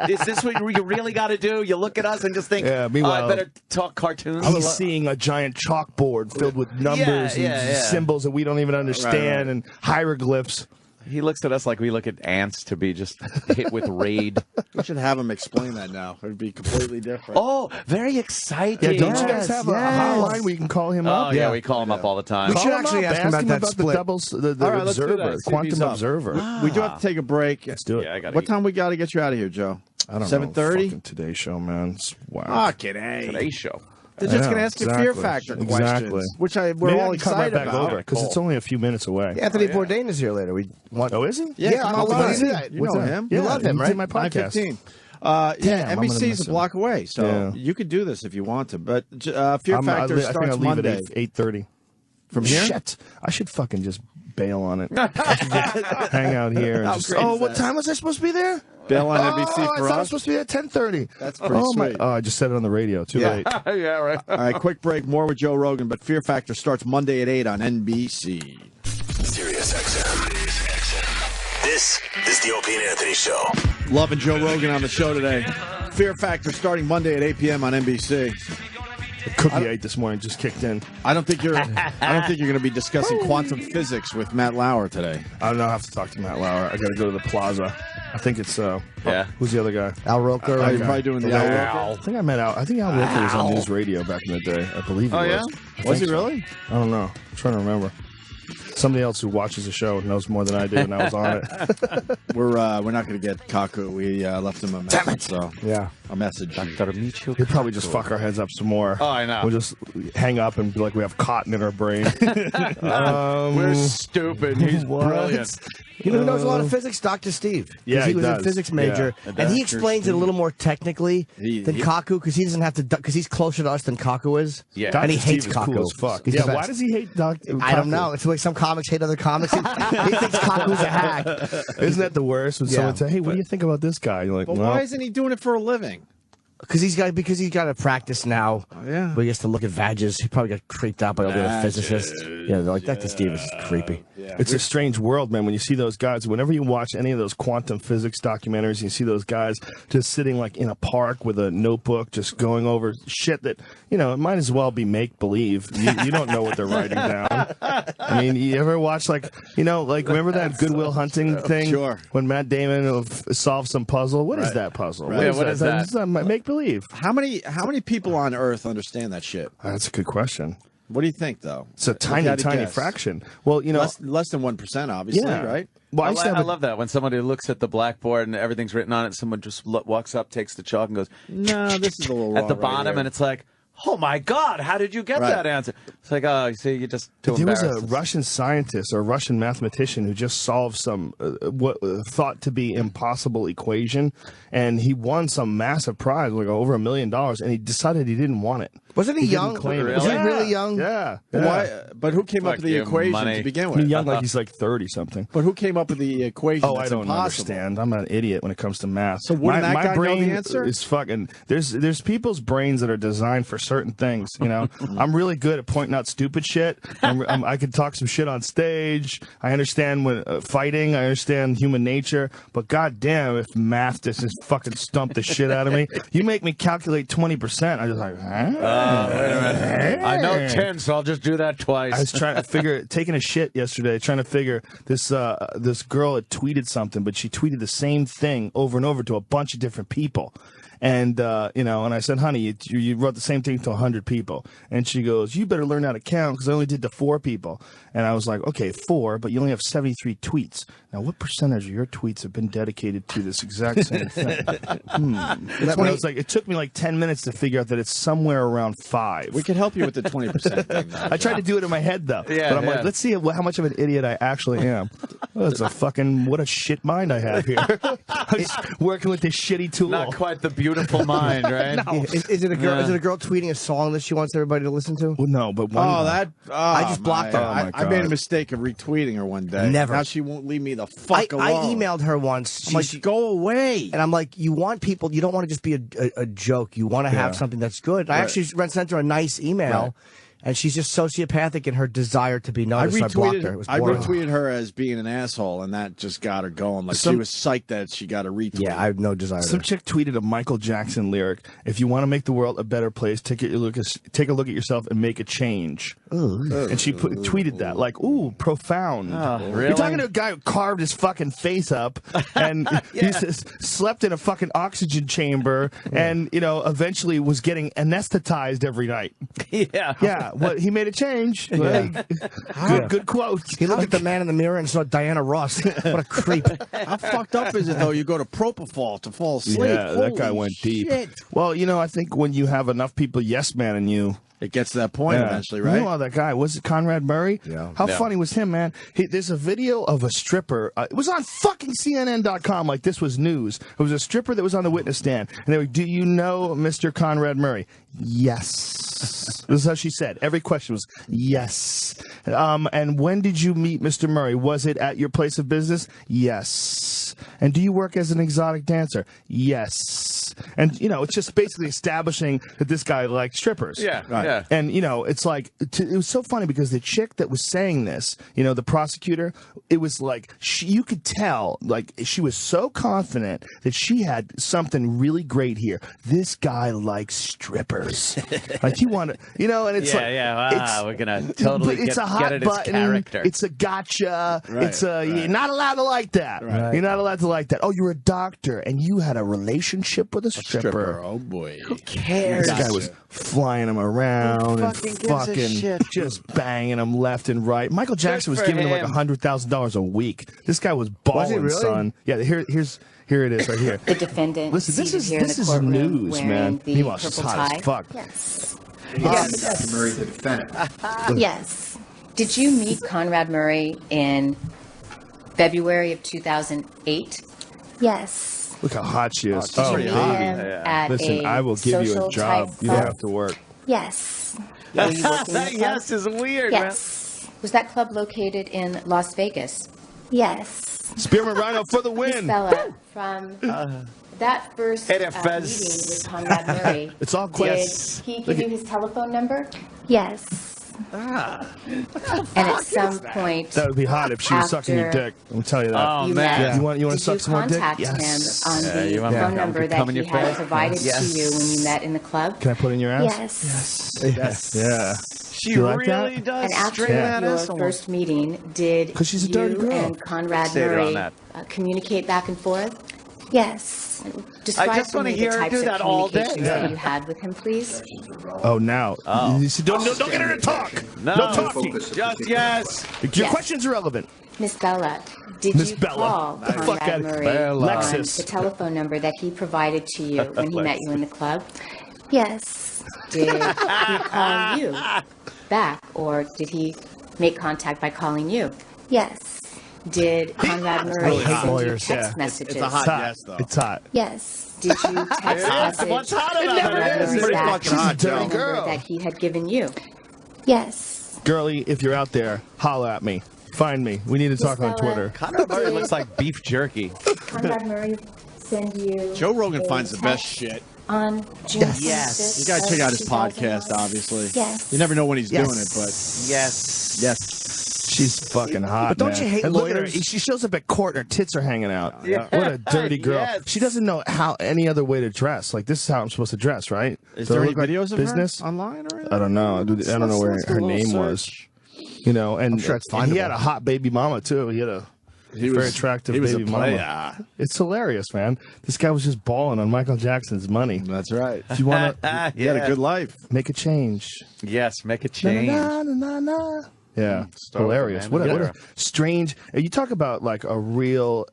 D: Is this what you really got to do? You look at us and just think,
E: meanwhile,
D: I better talk cartoons.
E: He's seeing a giant chalkboard filled with numbers and symbols that we don't even understand and hieroglyphs.
D: He looks at us like we look at ants to be just hit with raid.
C: We should have him explain that now. It would be completely different.
D: Oh, very exciting.
E: Yeah, don't you guys have a hotline where you can call him up?
D: Oh, yeah, we call him up all the time.
F: We should actually ask him about that split.
E: The
C: All right, let's do
E: observer,
C: that.
E: quantum observer.
C: We do have to take a break.
E: Let's do it.
D: Yeah, I gotta
C: What
D: eat.
C: time we got to get you out of here, Joe?
E: I don't know.
C: 7:30?
E: Fucking Today Show, man. Wow.
C: Fucking A.
D: Today's show.
C: They're just going to ask you Fear Factor questions, which we're
E: Maybe
C: all
E: I can come right
C: excited
E: back
C: about.
E: over because it's only a few minutes away.
F: Anthony Bourdain is here later.
E: Oh, is he?
F: Yeah,
C: come
F: I
C: on,
F: love
C: buddy.
F: him.
C: You know him.
F: You love him,
E: he's
F: right?
E: in my podcast.
C: 9:15.
E: Damn, I'm gonna
C: NBC's
E: miss
C: a
E: him.
C: block away, so you could do this if you want to. But Fear Factor
E: I think
C: starts
E: I'll leave
C: Monday.
E: at 8:30.
C: From here?
E: Shit. I should fucking just bail on it. I should just hang out here. And just, what time was I supposed to be there?
C: Bail on NBC
E: I
C: for
E: thought I was
C: us.
E: supposed to be there at 10:30.
C: That's pretty sweet.
E: Oh, I just said it on the radio. Too late.
D: Yeah, right.
C: All right, quick break. More with Joe Rogan, but Fear Factor starts Monday at 8 on NBC.
L: Sirius XM. This is the Opie and Anthony Show.
C: Loving Joe Rogan on the show today. Fear Factor starting Monday at 8 p.m. on NBC.
E: The cookie I ate this morning just kicked in.
C: I don't think you're going to be discussing quantum physics with Matt Lauer today.
E: I don't know. I have to talk to Matt Lauer. I got to go to the plaza. I think it's
D: yeah.
E: Who's the other guy?
F: Al Roker.
C: You're probably doing the Al Roker.
E: I think I met Al. I think Al Roker was on News Radio back in the day. I believe he was.
D: Yeah?
C: Was he really?
E: I don't know. I'm trying to remember. Somebody else who watches the show knows more than I do, and I was on it.
C: We're not going to get Kaku. We left him a message. So
F: Yeah.
C: a message.
E: He'll probably just fuck our heads up some more.
D: Oh, I know.
E: We'll just hang up and be like we have cotton in our brain.
D: We're stupid. He's brilliant.
F: You know who knows a lot of physics? Dr. Steve.
E: Yeah,
F: he was
E: does.
F: a physics major,
E: Yeah.
F: and he explains it a little more technically than Kaku, because he doesn't have to, because he's closer to us than Kaku is.
E: Yeah.
F: And he
E: Dr.
F: hates
E: Steve is
F: Kaku.
E: cool as fuck.
F: He's
E: Yeah,
F: the best.
E: why does he hate Dr.
F: I don't know. It's like some comics hate other comics. He thinks Kaku's a hack.
E: Isn't that the worst when someone says, "Hey, what do you think about this guy?" You're like,
C: But
E: well,
C: why isn't he doing it for a living?
F: Because he's got to practice now.
C: Yeah.
F: Where he has to look at vages. He probably got creeped out by all the other physicists. Yeah, they're like, Dr. Steve is creepy.
E: It's a strange world, man, when you see those guys. Whenever you watch any of those quantum physics documentaries, you see those guys just sitting like in a park with a notebook, just going over shit that, you know, it might as well be make-believe. You don't know what they're writing down. I mean, you ever watch, like, you know, like, remember that Good Will Hunting thing?
C: Sure.
E: When Matt Damon solved some puzzle? What is that puzzle?
C: Right.
D: Yeah, what is that?
E: It's make-believe.
C: How many people on Earth understand that shit?
E: That's a good question.
C: What do you think, though?
E: It's a tiny
C: guess.
E: fraction. Well, you know,
C: less than 1%, obviously,
E: Yeah.
C: right?
E: well,
D: I love that when somebody looks at the blackboard and everything's written on it. Someone just walks up, takes the chalk, and goes,
C: No, this is a little
D: at the
C: wrong right
D: bottom,
C: here.
D: and it's like, oh my God, how did you get
C: Right.
D: that answer? It's like, oh, you see, you're just too
E: there was
D: embarrassed.
E: a Russian scientist or a Russian mathematician who just solved some what thought to be impossible equation, and he won some massive prize, like over $1 million, and he decided he didn't want it.
F: Wasn't he young?
E: Didn't claim it.
F: Was he
E: Yeah.
F: really young?
E: Yeah.
C: Why? But who came up with the equation to begin
E: I
C: with?
E: mean, young, like he's like 30 something.
C: But who came up with the equation?
E: Oh,
C: that's
E: I don't
C: impossible?
E: understand. I'm an idiot when it comes to math.
C: So wouldn't that
E: my
C: guy know
E: brain
C: the answer?
E: is fucking. There's people's brains that are designed for certain things. You know, I'm really good at pointing out stupid shit. I can talk some shit on stage. I understand when fighting. I understand human nature. But goddamn, if math just fucking stumped the shit out of me, you make me calculate 20%. I'm just like, huh?
D: Wait a minute. I know 10, so I'll just do that twice.
E: I was trying to figure, taking a shit yesterday, trying to figure this girl had tweeted something, but she tweeted the same thing over and over to a bunch of different people. And, you know, and I said, honey, you wrote the same thing to 100 people. And she goes, you better learn how to count because I only did to 4 people. And I was like, okay, 4, but you only have 73 tweets. Now, what percentage of your tweets have been dedicated to this exact same thing? That's when I was like, it took me like 10 minutes to figure out that it's somewhere around 5.
C: We could help you with the 20% thing. Though,
E: I tried to do it in my head, though.
D: Yeah,
E: but I'm
D: yeah.
E: like, let's see how much of an idiot I actually am. Oh, it's a fucking, what a shit mind I have here. I'm just working with this shitty tool.
D: Not quite the beautiful mind, right?
F: No. Is it a girl? Is it a girl tweeting a song that she wants everybody to listen to?
E: Well, no, but one.
F: I just blocked her.
C: I made a mistake of retweeting her one day.
F: Never.
C: Now she won't leave me the fuck alone.
F: I emailed her once.
C: I'm like, go away.
F: And I'm like, you want people, you don't want to just be a joke. You want to have something that's good. I actually sent her a nice email, and she's just sociopathic in her desire to be noticed. So I blocked her. It was boring.
C: I retweeted her as being an asshole, and that just got her going. Like she was psyched that she got a retweet.
F: Yeah, I have no desire.
E: Some chick tweeted a Michael Jackson lyric: "If you want to make the world a better place, take a look at yourself and make a change." And she tweeted that like, "Ooh, profound."
D: Really?
E: You're talking to a guy who carved his fucking face up and he slept in a fucking oxygen chamber, and you know, eventually was getting anesthetized every night. Yeah. Well, he made a change. Good quote.
F: He looked at the man in the mirror and saw Diana Ross. What a creep.
C: How fucked up is it, though? You go to propofol to fall asleep.
E: Yeah, that guy went deep. Well, you know, I think when you have enough people yes man in you,
C: it gets to that point eventually, right?
E: You know that guy. Was it Conrad Murray?
F: Yeah.
E: How funny was him, man? There's a video of a stripper. It was on fucking CNN.com like this was news. It was a stripper that was on the witness stand. And they were, do you know Mr. Conrad Murray? Yes. This is how she said. Every question was, yes. And when did you meet Mr. Murray? Was it at your place of business? Yes. And do you work as an exotic dancer? Yes. And, you know, it's just basically establishing that this guy liked strippers.
D: Yeah, right. Yeah.
E: And, you know, it's like, it was so funny because the chick that was saying this, you know, the prosecutor, it was like, you could tell, like, she was so confident that she had something really great here. This guy likes strippers. Like, you want to, you know, and it's
D: we're going to totally
E: it's a hot
D: get at his
E: button.
D: character.
E: It's a gotcha.
C: Right,
E: you're not allowed to like that.
C: Right.
E: You're not allowed to like that. Oh, you're a doctor and you had a relationship with a
C: stripper. Oh boy.
D: Who cares?
E: This guy was flying him around and
D: fucking gives a shit?
E: just banging him left and right. Michael Jackson was
D: for
E: giving him like
D: him.
E: $100,000 a week. This guy was balling,
F: really?
E: son. Yeah, here it is right here.
M: The defendant.
E: Listen, this
M: seated
E: is
M: here in
E: this
M: the
E: is
M: courtroom
E: news,
M: wearing
E: man.
M: the
E: Meanwhile, she's
M: purple
E: hot
M: tie.
E: as fuck.
M: Yes. Yes.
N: Murray, the defendant.
M: Yes. Did you meet Conrad Murray in February of 2008? Yes.
E: Look how hot she is.
M: Did you meet him at
E: Listen,
M: a
E: I will give you
M: social
E: a job.
M: type
E: You don't
M: club?
E: have to work.
M: Yes. Were you working in the club?
D: Yes is weird,
M: Yes. Was that club located in Las Vegas? Yes.
E: Spearman Rhino for the
M: Miss
E: win.
M: Bella, from that first
D: Hey there,
M: meeting
D: Fez.
M: with Conrad Murray,
E: It's all
M: did
E: questions.
M: he give you his telephone number? Yes. And at some point,
E: That would be hot if she was sucking your
M: after
E: dick. I'll tell you that.
D: Oh,
M: you
D: man.
M: met,
E: You want to
M: did
E: suck
M: you
E: some more dick?
M: contact
E: Yes.
M: him on the
D: you want
M: phone
D: me to
M: number
D: come
M: that
D: in
M: he
D: your
M: had
D: face?
M: provided
D: Yes.
M: to you when you met in the club?
E: Can I put it in your ass?
M: Yes.
E: Yes. Yeah.
D: She
E: You like
D: really
E: that?
D: does
M: And after
D: straight
M: your
D: that asshole.
M: first meeting, did
E: 'Cause she's a dirty
M: you
E: girl.
M: and Conrad
D: Stayed her on
M: Murray
D: that.
M: communicate back and forth? Yes. Describe
D: I just
M: for
D: wanna
M: me
D: hear
M: the
D: her
M: types
D: do
M: of
D: that all day.
M: communications
D: Yeah.
M: that you had with him, please.
E: Oh, now. You see, don't get her to talk.
D: No.
E: No talking.
D: Just yes.
E: Your
M: Yes.
E: question's irrelevant.
M: Miss Bella, did
E: Miss
M: you
E: Bella.
M: call
E: The fuck
M: Conrad
E: outta-
M: Murray
E: Bella.
M: on
E: Lexus.
M: the telephone number that he provided to you when he met you in the club? Yes. Did he call you back, or did he make contact by calling you? Yes. Did Conrad Murray
E: hate
M: send you
E: lawyers.
M: text
E: Yeah.
M: messages?
C: It's a hot yes, though.
E: It's hot.
M: Yes. Did you text message
D: What's hot about
M: Conrad
D: it?
C: It's
M: Murray
C: pretty
M: back
C: fucking hot,
M: the
C: Joe.
M: number
E: Girl.
M: that he had given you? Yes.
E: Girlie, if you're out there, holla at me. Find me. We need to talk on
M: Bella.
E: Twitter.
D: Conrad Murray looks like beef jerky.
M: Conrad Murray send you
C: Joe Rogan
M: a
C: finds the best
M: text
C: shit.
M: on June 25th
C: You gotta check out his
M: of
C: podcast,
M: 2001?
C: obviously.
M: Yes.
C: You never know when he's
E: Yes.
C: doing it, but
D: Yes.
C: yes.
E: She's fucking hot.
F: But don't
E: man.
F: you hate
E: and look at her.
F: lawyers?
E: She shows up at court and her tits are hanging out.
D: Yeah.
E: What a dirty girl.
D: Yes.
E: She doesn't know how any other way to dress. Like, this is how I'm supposed to dress, right?
C: Is
E: Do I
C: there any
E: look like
C: videos of
E: business?
C: her online or anything?
E: I don't know. I don't know where
C: Let's do a
E: her
C: little
E: name was.
C: search.
E: You know, and
F: sure it's
E: and he
F: findable.
E: had a hot baby mama too. He had a very attractive
C: he was
E: baby
C: a player.
E: mama. It's hilarious, man. This guy was just balling on Michael Jackson's money.
C: That's right.
E: If you want to
C: He had a good life.
E: make a change,
D: Yes, make a change.
E: Na, na, na, na, na. Yeah,
D: Start with
E: hilarious.
D: the
E: What
D: man
E: a
D: together.
E: strange. You talk about like a real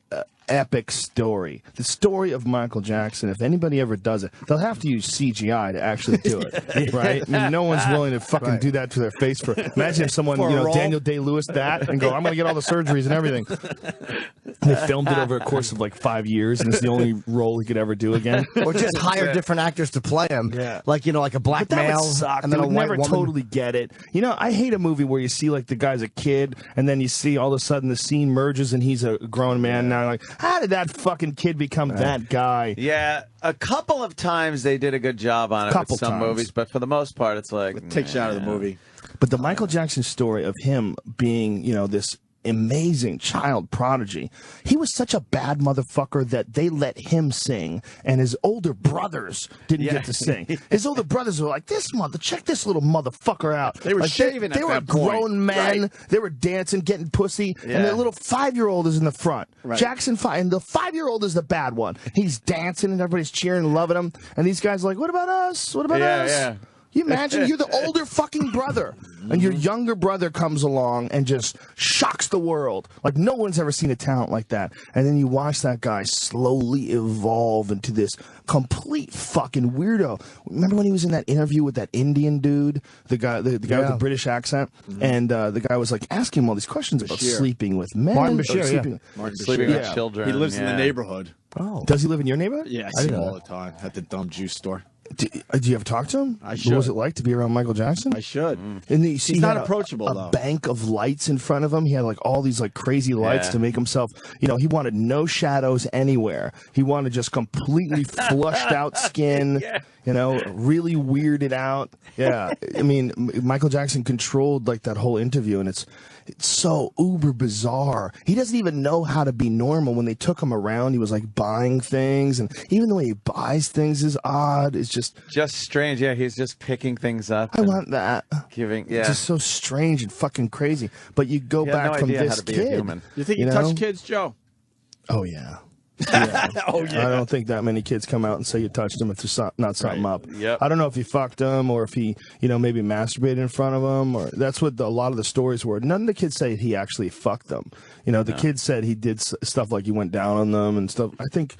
E: epic story. The story of Michael Jackson. If anybody ever does it, they'll have to use CGI to actually do it, right? I mean, no one's willing to fucking do that to their face. For imagine if someone,
C: For a role?
E: Daniel Day-Lewis that and go, I'm going to get all the surgeries and everything. They filmed it over a course of like 5 years, and it's the only role he could ever do again.
F: Or just hire different actors to play him.
E: Yeah.
F: Like, like a black
E: But that
F: male
E: would suck.
F: and then
E: They
F: a
E: would
F: white
E: never
F: woman.
E: totally get it. You know, I hate a movie where you see like the guy's a kid and then you see all of a sudden the scene merges and he's a grown man now. Like, how did that fucking kid become that guy?
D: Yeah, a couple of times they did a good job on it
E: Couple
D: with some
E: times.
D: movies, but for the most part, it's like
C: It takes you out of the movie.
E: But the Michael Jackson story of him being, this amazing child prodigy, he was such a bad motherfucker that they let him sing and his older brothers didn't get to sing. His older brothers were like, check this little motherfucker out.
C: They were
E: Like,
C: shaving
E: they
C: at
E: were
C: that point.
E: grown men.
C: Right.
E: They were dancing, getting pussy, and
D: Yeah.
E: the little 5-year-old is in the front.
C: Right.
E: Jackson 5, and the 5-year-old is the bad one. He's dancing and everybody's cheering and loving him, and these guys are like, what about us? What about us?
D: Yeah.
E: You imagine you're the older fucking brother, and your younger brother comes along and just shocks the world. Like, no one's ever seen a talent like that. And then you watch that guy slowly evolve into this complete fucking weirdo. Remember when he was in that interview with that Indian dude, the guy with the British accent, and the guy was like asking him all these questions about
C: Bashir.
E: sleeping with men,
F: Martin
E: or
F: Bashir,
E: sleeping-
D: sleeping with children.
C: He lives in the
D: yeah.
C: neighborhood.
E: Oh, does he live in your neighborhood?
C: Yeah, I
E: I
C: see
E: didn't
C: him
E: know
C: all the time at the dumb juice store.
E: Do you ever talk to him?
C: I
E: What
C: should.
E: was it like to be around Michael Jackson?
C: I should.
E: And then you see
C: He's
E: he
C: not
E: had
C: approachable,
E: a
C: though.
E: bank of lights in front of him. He had like all these like crazy lights
D: Yeah.
E: to make himself, he wanted no shadows anywhere. He wanted just completely flushed out skin, really weirded out. Yeah. I mean, Michael Jackson controlled like that whole interview, and it's so uber bizarre. He doesn't even know how to be normal. When they took him around, he was like buying things, and even the way he buys things is odd. It's just
D: strange. Yeah, he's just picking things up.
E: I want that.
D: Giving.
E: It's
D: Yeah.
E: just so strange and fucking crazy. But you go
D: He had
E: back
D: no
E: from
D: idea how
E: this
D: to be a
E: kid.
D: human.
C: You think he touched kids, Joe?
E: Oh yeah. Oh yeah. I don't think that many kids come out and say you touched them if there's not something up.
D: Yep.
E: I don't know if he fucked them or if he, maybe masturbated in front of them, or that's what a lot of the stories were. None of the kids say he actually fucked them. The kids said he did stuff like he went down on them and stuff. I think.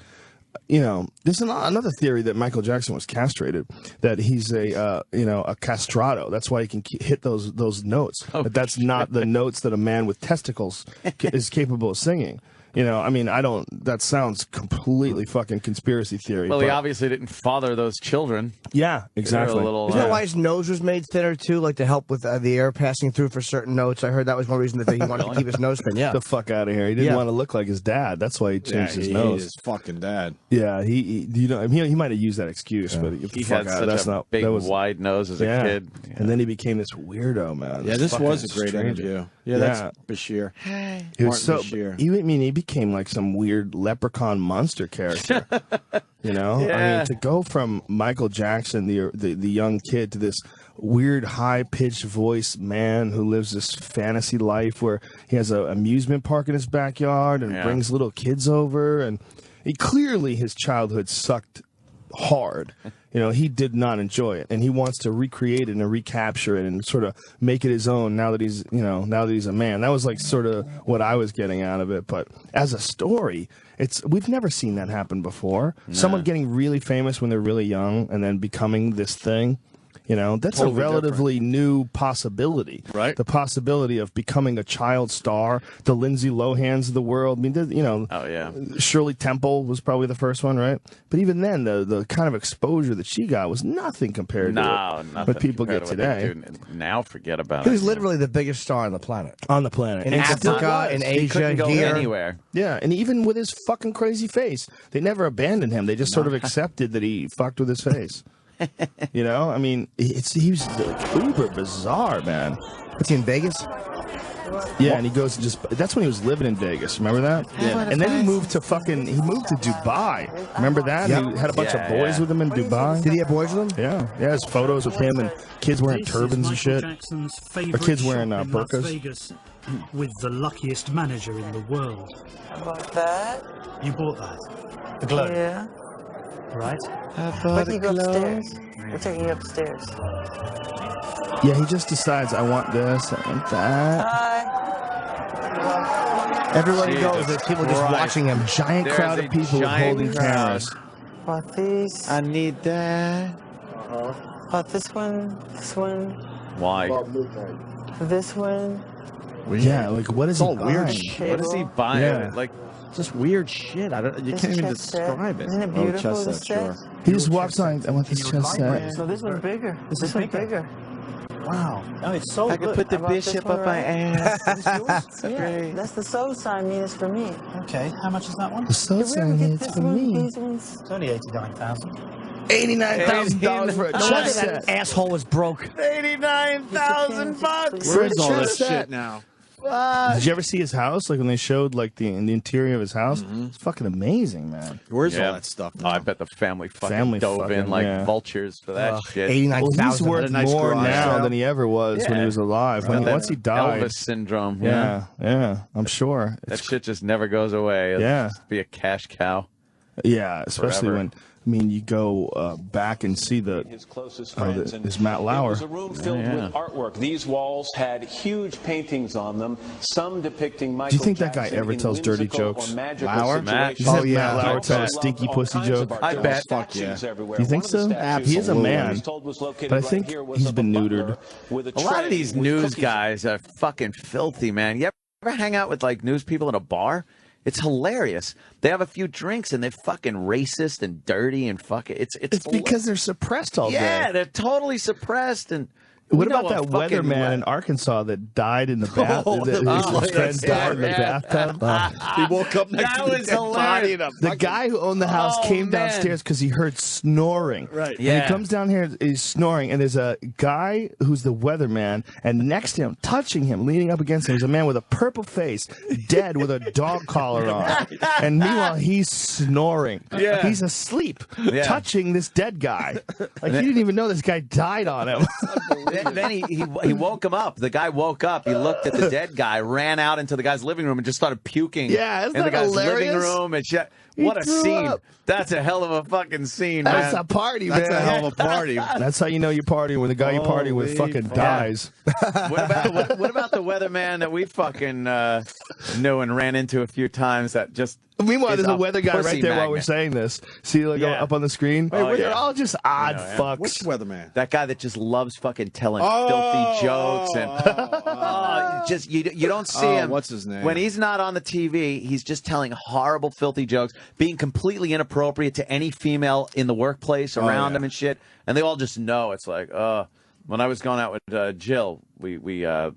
E: There's another theory that Michael Jackson was castrated, that he's a castrato. That's why he can hit those notes. But that's not the notes that a man with testicles is capable of singing. That sounds completely fucking conspiracy theory.
D: Well, he obviously didn't father those children.
E: Yeah, exactly.
F: Isn't that why his nose was made thinner, too? Like to help with the air passing through for certain notes? I heard that was one reason that he wanted to keep his nose thin. Yeah.
E: The fuck out of here. He didn't want to look like his dad. That's why he changed his nose.
C: His fucking dad.
E: Yeah, he might have used that excuse, but
D: he had such a big, wide nose as a kid.
E: Yeah. And then he became this weirdo, man.
C: Yeah, this was a great interview. Yeah, that's Bashir.
E: It was Bashir. He became like some weird leprechaun monster character. To go from Michael Jackson, the young kid, to this weird high-pitched voice man who lives this fantasy life where he has an amusement park in his backyard and brings little kids over, and clearly his childhood sucked hard. He did not enjoy it, and he wants to recreate it and recapture it and sort of make it his own now that he's a man. That was like sort of what I was getting out of it. But as a story, we've never seen that happen before. Nah. Someone getting really famous when they're really young and then becoming this thing. That's totally a relatively new possibility. Right. The possibility of becoming a child star, the Lindsay Lohans of the world. I mean, Shirley Temple was probably the first one, right? But even then, the kind of exposure that she got was nothing compared to what people get today.
D: Now forget about it.
F: He was literally the biggest star on the planet.
E: In
F: Africa, in Asia,
D: here. Anywhere.
E: Yeah, and even with his fucking crazy face, they never abandoned him. They just sort of accepted that he fucked with his face. He was like uber bizarre, man.
F: Was he in Vegas?
E: Yeah, and he goes to that's when he was living in Vegas. Remember that? Yeah. And then he moved to Dubai. Remember that?
F: Yep.
E: He had a bunch of boys with him in Dubai.
F: Did he have boys with him?
E: Yeah. Yeah, his photos with him and kids wearing turbans and shit. Or kids wearing burqas.
N: Vegas with the luckiest manager in the world.
O: I bought that.
N: You bought that? The globe?
O: Yeah.
N: Right.
O: Why can you go upstairs? We're taking you upstairs.
E: Yeah, he just decides, I want this, I want that.
O: Hi.
F: Everybody knows that people just watching him.
E: Giant crowd of people holding cameras.
O: Bought these.
D: I need that.
O: Bought this one. This one.
D: Why?
O: This one.
E: Yeah, like what is he buying?
C: Weird shit.
D: What is he buying?
E: Yeah.
D: Like
C: just weird shit. You can't even describe it.
O: Isn't it beautiful?
C: Oh, chest set, sure.
E: He just walks on. I want this chest set.
O: So this one's bigger. This one's bigger.
N: Wow. Oh, it's so
D: I could put the bishop up my ass.
O: That's great. That's the soul sign means for me.
N: Okay, how much is that one?
E: The soul sign means for me.
O: These ones?
N: It's only $89,000.
E: $89,000 for a chest set.
F: That asshole was broke.
D: $89,000.
C: Where's all this shit now?
E: Did you ever see his house? Like when they showed like the interior of his house? It's fucking amazing, man.
C: Where's all that stuff?
D: Oh, I bet the family dove in like vultures for that shit.
F: $89,000.
E: He's worth more now than he ever was when he was alive. Once he died,
D: Elvis syndrome.
E: Yeah, I'm sure.
D: That shit just never goes away. It'll just be a cash cow.
E: Yeah, especially
D: forever.
E: when you go back and see
P: his closest friends,
E: is Matt Lauer.
P: It was a room filled with artwork. These walls had huge paintings on them, some depicting Michael
E: Do you think that guy
P: Jackson
E: ever
P: in
E: tells dirty
P: whimsical
E: jokes?
P: or magical
E: Lauer?
P: situations.
E: Oh yeah, Matt Lauer tells a stinky pussy joke.
D: I bet.
E: Fuck yeah. Do you think so? He is a man, but I think he's been neutered.
D: A lot of these news guys are fucking filthy, man. You ever hang out with like news people at a bar? It's hilarious. They have a few drinks and they're fucking racist and dirty and fucking. It's
E: because they're suppressed all day.
D: Yeah, they're totally suppressed. And
E: what about that weatherman in Arkansas that died in the bath? His friend died in the bathtub.
C: He woke up next to the dead body.
E: The guy who owned the house came downstairs because he heard snoring.
C: Right.
E: Yeah. And he comes down here, he's snoring, and there's a guy who's the weatherman, and next to him, touching him, leaning up against him, is a man with a purple face, dead with a dog collar on. And meanwhile, he's snoring.
D: Yeah.
E: He's asleep, touching this dead guy. Like, he didn't even know this guy died on him.
D: then he woke him up. The guy woke up. He looked at the dead guy, ran out into the guy's living room, and just started puking.
F: Yeah, isn't
D: in the
F: that
D: guy's
F: hilarious?
D: living room. And what a
F: threw
D: scene!
F: up.
D: That's a hell of a fucking scene, man.
F: That's a party, man.
C: That's a hell of a party.
E: That's how you know you're partying when the guy you're partying with fucking dies.
D: What about the weatherman that we fucking knew and ran into a few times? That just
E: meanwhile, there's a weather guy
D: pussy
E: right there while we're
D: magnet.
E: saying this. See, like up on the screen. They're all just odd fucks.
C: Which weatherman?
D: That guy that just loves fucking telling filthy jokes and just you don't see him.
C: What's his name?
D: When he's not on the TV, he's just telling horrible, filthy jokes, being completely inappropriate to any female in the workplace around him and shit. And they all just know. It's like, when I was going out with Jill, we're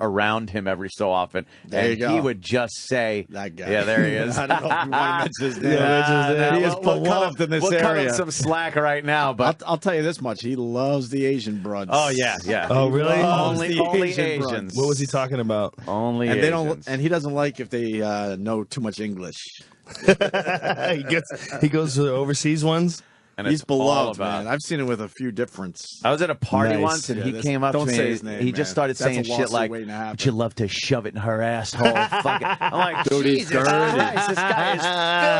D: around him every so often,
C: There
D: and
C: you go.
D: he would just say,
C: That guy.
D: "Yeah, there he is."
C: I don't know if you want to mention his name.
D: Yeah,
C: He is beloved in this
D: we'll cut
C: area.
D: him some slack right now, but
C: I'll tell you this much: he loves the Asian broads.
D: oh yeah.
E: Oh, really?
D: Only
C: broads.
D: Asians.
E: What was he talking about?
D: Only
C: And
D: Asians.
C: they don't. And he doesn't like if they know too much English.
E: He goes to the overseas ones.
D: And
C: He's
D: it's all
C: beloved,
D: about-
C: man. I've seen it with a few different.
D: I was at a party
E: Nice.
D: once, and
C: Yeah,
D: he
C: this-
D: came up to
C: don't
D: me.
C: say his name,
D: he just
C: man.
D: started
C: That's a
D: saying shit
C: lawsuit
D: like,
C: waiting to happen.
D: "Would you love to shove it in her asshole?" Fuck it. I'm like,
C: Dude, he's
D: Jesus
C: dirty.
D: Christ, this guy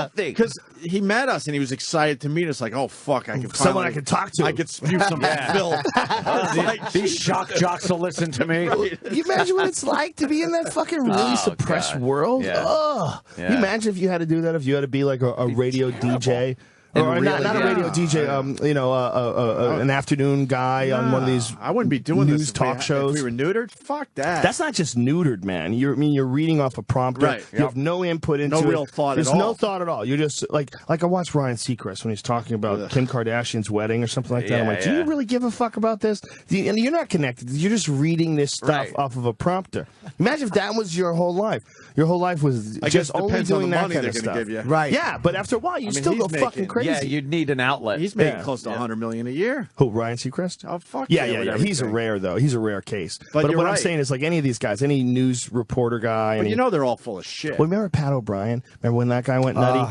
D: is filthy.
C: Because he met us and he was excited to meet us. Like, oh fuck, I can
E: Someone
C: finally-
E: I can talk to.
C: I could spew some filth.
D: These shock jocks will listen to me.
E: You imagine what it's like to be in that fucking really suppressed
D: God.
E: world?
D: Yeah.
E: Ugh.
D: Yeah.
E: You imagine if you had to do that, if you had to be like a radio DJ. Or
D: And
E: not
D: really,
E: a radio DJ, an afternoon guy on one of these
C: I wouldn't be doing
E: news
C: this if
E: talk shows.
C: If we were neutered, fuck that.
E: That's not just neutered, man. You're reading off a prompter.
C: Right.
E: You have no input into it.
C: No real thought at
E: There's
C: all.
E: no thought at all. You're just like I watched Ryan Seacrest when he's talking about Kim Kardashian's wedding or something like that. I'm
D: Yeah,
E: like, do you really give a fuck about this? And you're not connected. You're just reading this stuff
D: Right.
E: off of a prompter. Imagine if that was your whole life. Your whole life was
C: I
E: just
C: guess it
E: only
C: depends on
E: doing
C: the
E: that
C: money
E: kind
C: they're
E: of
C: gonna
E: stuff.
C: give you.
F: Right.
E: Yeah, but after a while, you
C: I mean,
E: still
C: he's
E: go fucking
C: making-
E: crazy.
D: Yeah, you'd need an outlet.
C: He's making
E: Yeah.
C: close to $100 million a year.
E: Who, Ryan Seacrest?
C: Oh fuck
E: Yeah.
C: with
E: He's a
C: everything.
E: rare though. He's a rare case.
C: But
E: But
C: you're
E: what I'm
C: right.
E: saying is, like any of these guys, any news reporter guy.
C: But you know they're all full of shit.
E: Well, remember Pat O'Brien? Remember when that guy went nutty?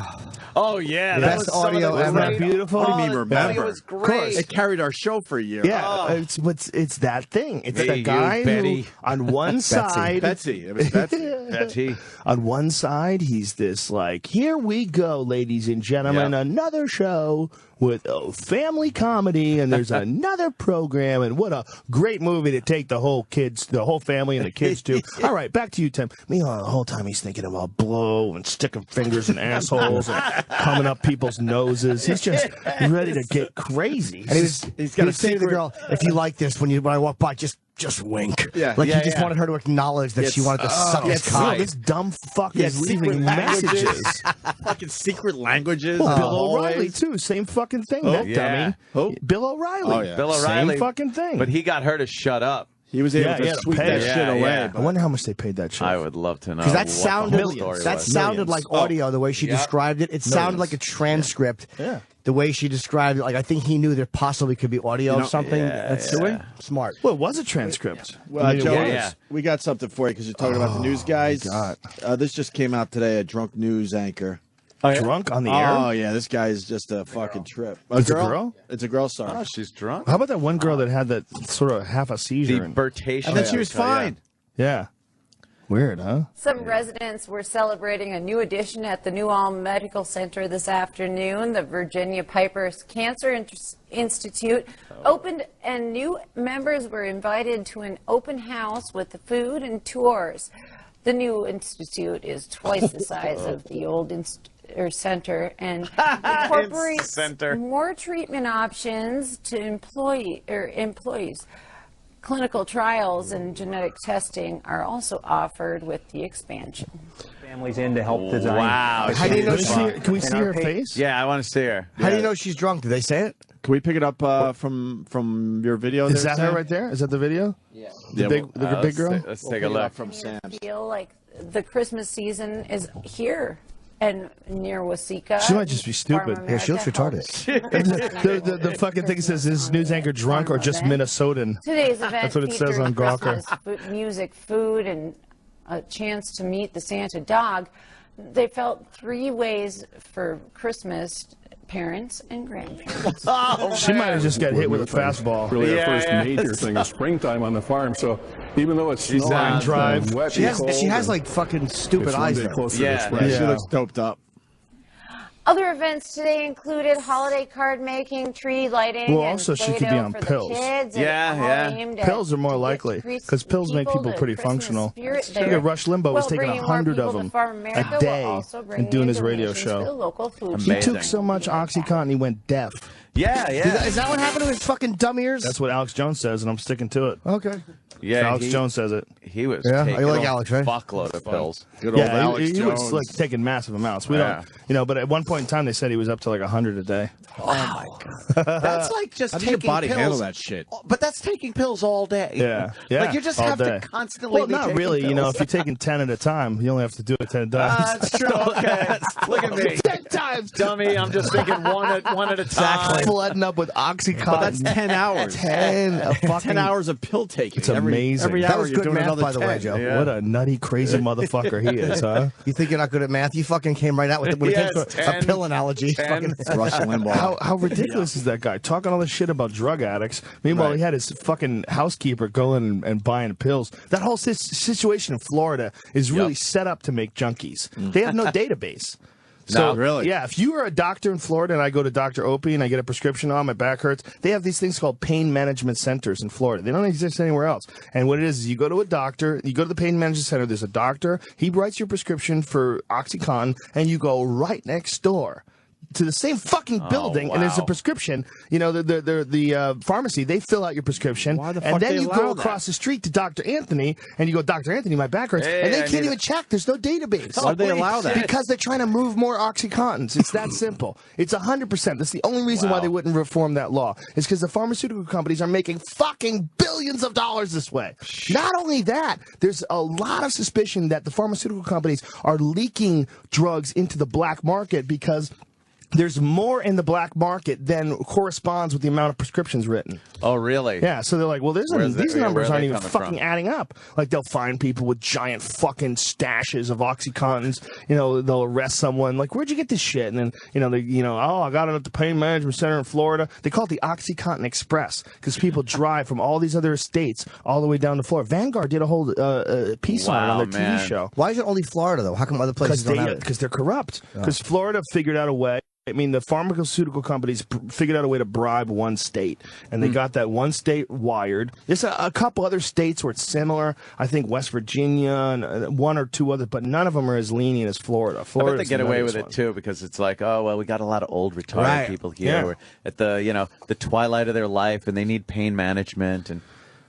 D: Oh yeah,
F: Best
D: that was some of
F: audio
D: the
F: ever.
D: great-
E: Isn't that beautiful?
C: What do you mean
D: Oh,
C: remember?
D: It was great.
C: It carried our show for a year.
E: Yeah, it's that thing. It's
D: Hey,
E: the
D: you,
E: guy who,
D: Betty.
E: on one side,
C: Betsy. It was Betsy.
D: Betty.
E: on one side, he's this like, here we go, ladies and gentlemen,
D: Yeah.
E: another show with a family comedy, and there's another program, and what a great movie to take the whole family and the kids to. All right, back to you, Tim. Meanwhile, the whole time he's thinking about blow and sticking fingers in assholes and coming up people's noses. He's just ready to get crazy.
F: And he's got to say to the
C: secret-
F: girl, if you like this, when I walk by, just wink.
C: Yeah.
F: Like
D: Yeah,
F: he just
D: yeah.
F: wanted her to acknowledge that she wanted to suck his
E: God,
F: cock.
E: this dumb fuck
C: Yeah,
E: is
C: secret
E: leaving
C: languages.
E: messages.
C: Fucking secret languages.
E: Well,
C: in the
E: Bill O'Reilly
C: hallways.
E: too, same fucking thing. That
D: Yeah.
E: dummy. Bill O'Reilly.
C: Oh, yeah.
D: Bill O'Reilly.
E: Same fucking thing.
D: But he got her to shut up.
C: He was able
E: Yeah,
C: to
E: yeah, to
C: sweep
E: pay
C: that
E: it.
C: shit
D: Yeah,
C: away.
D: yeah.
E: I wonder how much they paid that shit.
D: I would love to know.
F: Because that
D: what
F: sounded
D: the whole story
F: that
D: was.
F: sounded
E: Millions.
F: like audio the way she
D: Yeah.
F: described it. It sounded like a transcript.
E: Yeah.
F: The way she described it, like I think he knew there possibly could be audio of something.
D: yeah,
F: That's
D: yeah.
F: smart.
E: Well, it was a transcript.
C: Well,
E: I mean, it
C: Joe,
E: was.
D: yeah.
C: we got something for you because you're talking about the news guys.
E: God.
C: This just came out today. A drunk news anchor.
E: Drunk on the
C: Oh
E: air?
C: yeah, this guy is just a fucking trip.
E: It's a girl?
C: It's a girl. Sorry.
D: Oh, she's drunk.
E: How about that one girl that had that sort of half a seizure?
D: The Bertation.
C: And then she was fine.
E: Yeah. Weird, huh?
Q: Some residents were celebrating a new addition at the New Ulm Medical Center this afternoon. The Virginia Piper's Cancer Institute opened, and new members were invited to an open house with food and tours. The new institute is twice the size of the old center and incorporates
D: Center.
Q: more treatment options to employees. Clinical trials and genetic testing are also offered with the expansion.
R: Families in to help design.
D: Wow.
F: How do you know
E: Can we see her face?
D: Yeah, I want to see her.
F: How do you know she's drunk? Did they say it?
C: Can we pick it up from your video?
E: Is
C: there,
E: that her
C: Sam?
E: right there? Is that the video?
Q: Yeah.
E: The big
D: let's
E: girl?
D: Let's take a look.
C: From Sam.
Q: I feel like the Christmas season is here and near Wasika.
E: She might just be stupid.
Q: Farm
F: Yeah, she looks
Q: America
F: retarded.
E: The fucking thing says, is news anchor drunk or just Minnesotan?
Q: Today's event
E: That's what it says
Q: features
E: on Gawker.
Q: Christmas music, food, and a chance to meet the Santa dog. They felt 3 ways for Christmas parents and grandparents.
E: She might have just got hit with a fastball.
S: Really, our first major thing is springtime on the farm. So even though it's snowing,
F: drive.
S: wet,
F: She
S: and cold,
F: has like fucking stupid
S: it's one
F: eyes.
S: day
F: Though.
S: closer to spring.
C: She looks doped up.
Q: Other events today included holiday card making, tree lighting,
E: Well,
Q: and
E: also she could be
Q: Play-Doh
E: on
Q: for
E: pills.
Q: the kids.
D: Yeah,
Q: and all
D: yeah.
Q: aimed at
E: Pills are more likely because pills make people
Q: to
E: pretty
Q: Christmas
E: functional.
Q: spirit
E: Look
Q: there.
E: at Rush Limbaugh was
Q: Well,
E: taking
Q: bringing more
E: 100 of
Q: people to
E: them
Q: Farm America
E: a
Q: will
E: day
Q: also bring
E: and doing
Q: in
E: his radio
Q: donations for the
E: show.
Q: local food
E: He
D: Amazing.
E: took so much OxyContin he went deaf.
D: Yeah, yeah.
F: Is that what happened to his fucking dumb ears?
E: That's what Alex Jones says, and I'm sticking to it.
F: Okay.
D: Yeah,
E: Alex Jones says it.
D: He was
F: Yeah,
D: taking
F: you like
D: a
F: Alex, right?
D: fuckload of pills.
C: Good old
E: Yeah,
C: Alex
E: he
C: Jones.
E: was like taking massive amounts. We
D: Yeah.
E: don't, but at one point in time they said he was up to like 100 a day.
D: Oh my god, that's like just
C: How does
D: taking
C: your body
D: pills.
C: handle that shit?
D: But that's taking pills all day.
E: Yeah,
D: like you just
E: all
D: have
E: day.
D: to constantly.
E: Well,
D: be
E: not
D: taking
E: really.
D: Pills.
E: If you're taking 10 at a time, you only have to do it 10 times.
D: That's true. Okay, look at me.
E: 10 times,
D: dummy. I'm just thinking one at a time.
E: Flooding up with OxyContin.
C: But that's 10 hours. 10 hours of pill taking.
E: It's amazing.
C: Every
F: That
C: hour
F: was
C: you're
F: good
C: doing
F: math,
C: another
F: by the
C: 10.
F: way, Joe.
E: What a nutty, crazy motherfucker he is, huh?
F: You think you're not good at math? You fucking came right out with when it came to a pill analogy. Fucking
C: Rush Limbaugh.
E: How ridiculous is that guy talking all this shit about drug addicts? Meanwhile, he had his fucking housekeeper going and buying pills. That whole situation in Florida is really set up to make junkies. They have no database. So,
C: really?
E: Yeah, if you are a doctor in Florida and I go to Dr. Opie and I get a prescription on, my back hurts, they have these things called pain management centers in Florida. They don't exist anywhere else. And what it is you go to a doctor, you go to the pain management center, there's a doctor, he writes your prescription for OxyContin, and you go right next door to the same fucking building, and there's a prescription. The pharmacy, they fill out your prescription,
C: Why the
E: and
C: fuck
E: then
C: they
E: you
C: allow
E: go
C: that?
E: across the street to Dr. Anthony, and you go, Dr. Anthony, my back hurts,
D: Hey,
E: and they
D: I
E: can't
D: need
E: even check. There's no database.
C: Why'd they allow that?
E: Because they're trying to move more OxyContins. It's that simple. It's 100%. That's the only reason why they wouldn't reform that law. Is because the pharmaceutical companies are making fucking billions of dollars this way. Not only that, there's a lot of suspicion that the pharmaceutical companies are leaking drugs into the black market because there's more in the black market than corresponds with the amount of prescriptions written.
D: Oh, really?
E: Yeah, so they're like, well, these
D: Where
E: numbers
D: are
E: aren't
D: they
E: even
D: coming
E: fucking
D: from?
E: adding up. Like, they'll find people with giant fucking stashes of OxyContins. They'll arrest someone. Like, where'd you get this shit? And then, I got it at the pain management center in Florida. They call it the OxyContin Express because people drive from all these other states all the way down to Florida. Vanguard did a whole piece on it on their TV show.
F: Why is it only Florida, though? How come other places don't have it?
E: Because they're corrupt. Because Florida figured out a way. I mean, the pharmaceutical companies figured out a way to bribe one state, and they got that one state wired. There's a couple other states where it's similar. I think West Virginia and one or two others, but none of them are as lenient as Florida.
D: I bet
E: Florida
D: they get away with it too because it's like, oh well, we got a lot of old retired people here who are at the twilight of their life, and they need pain management and.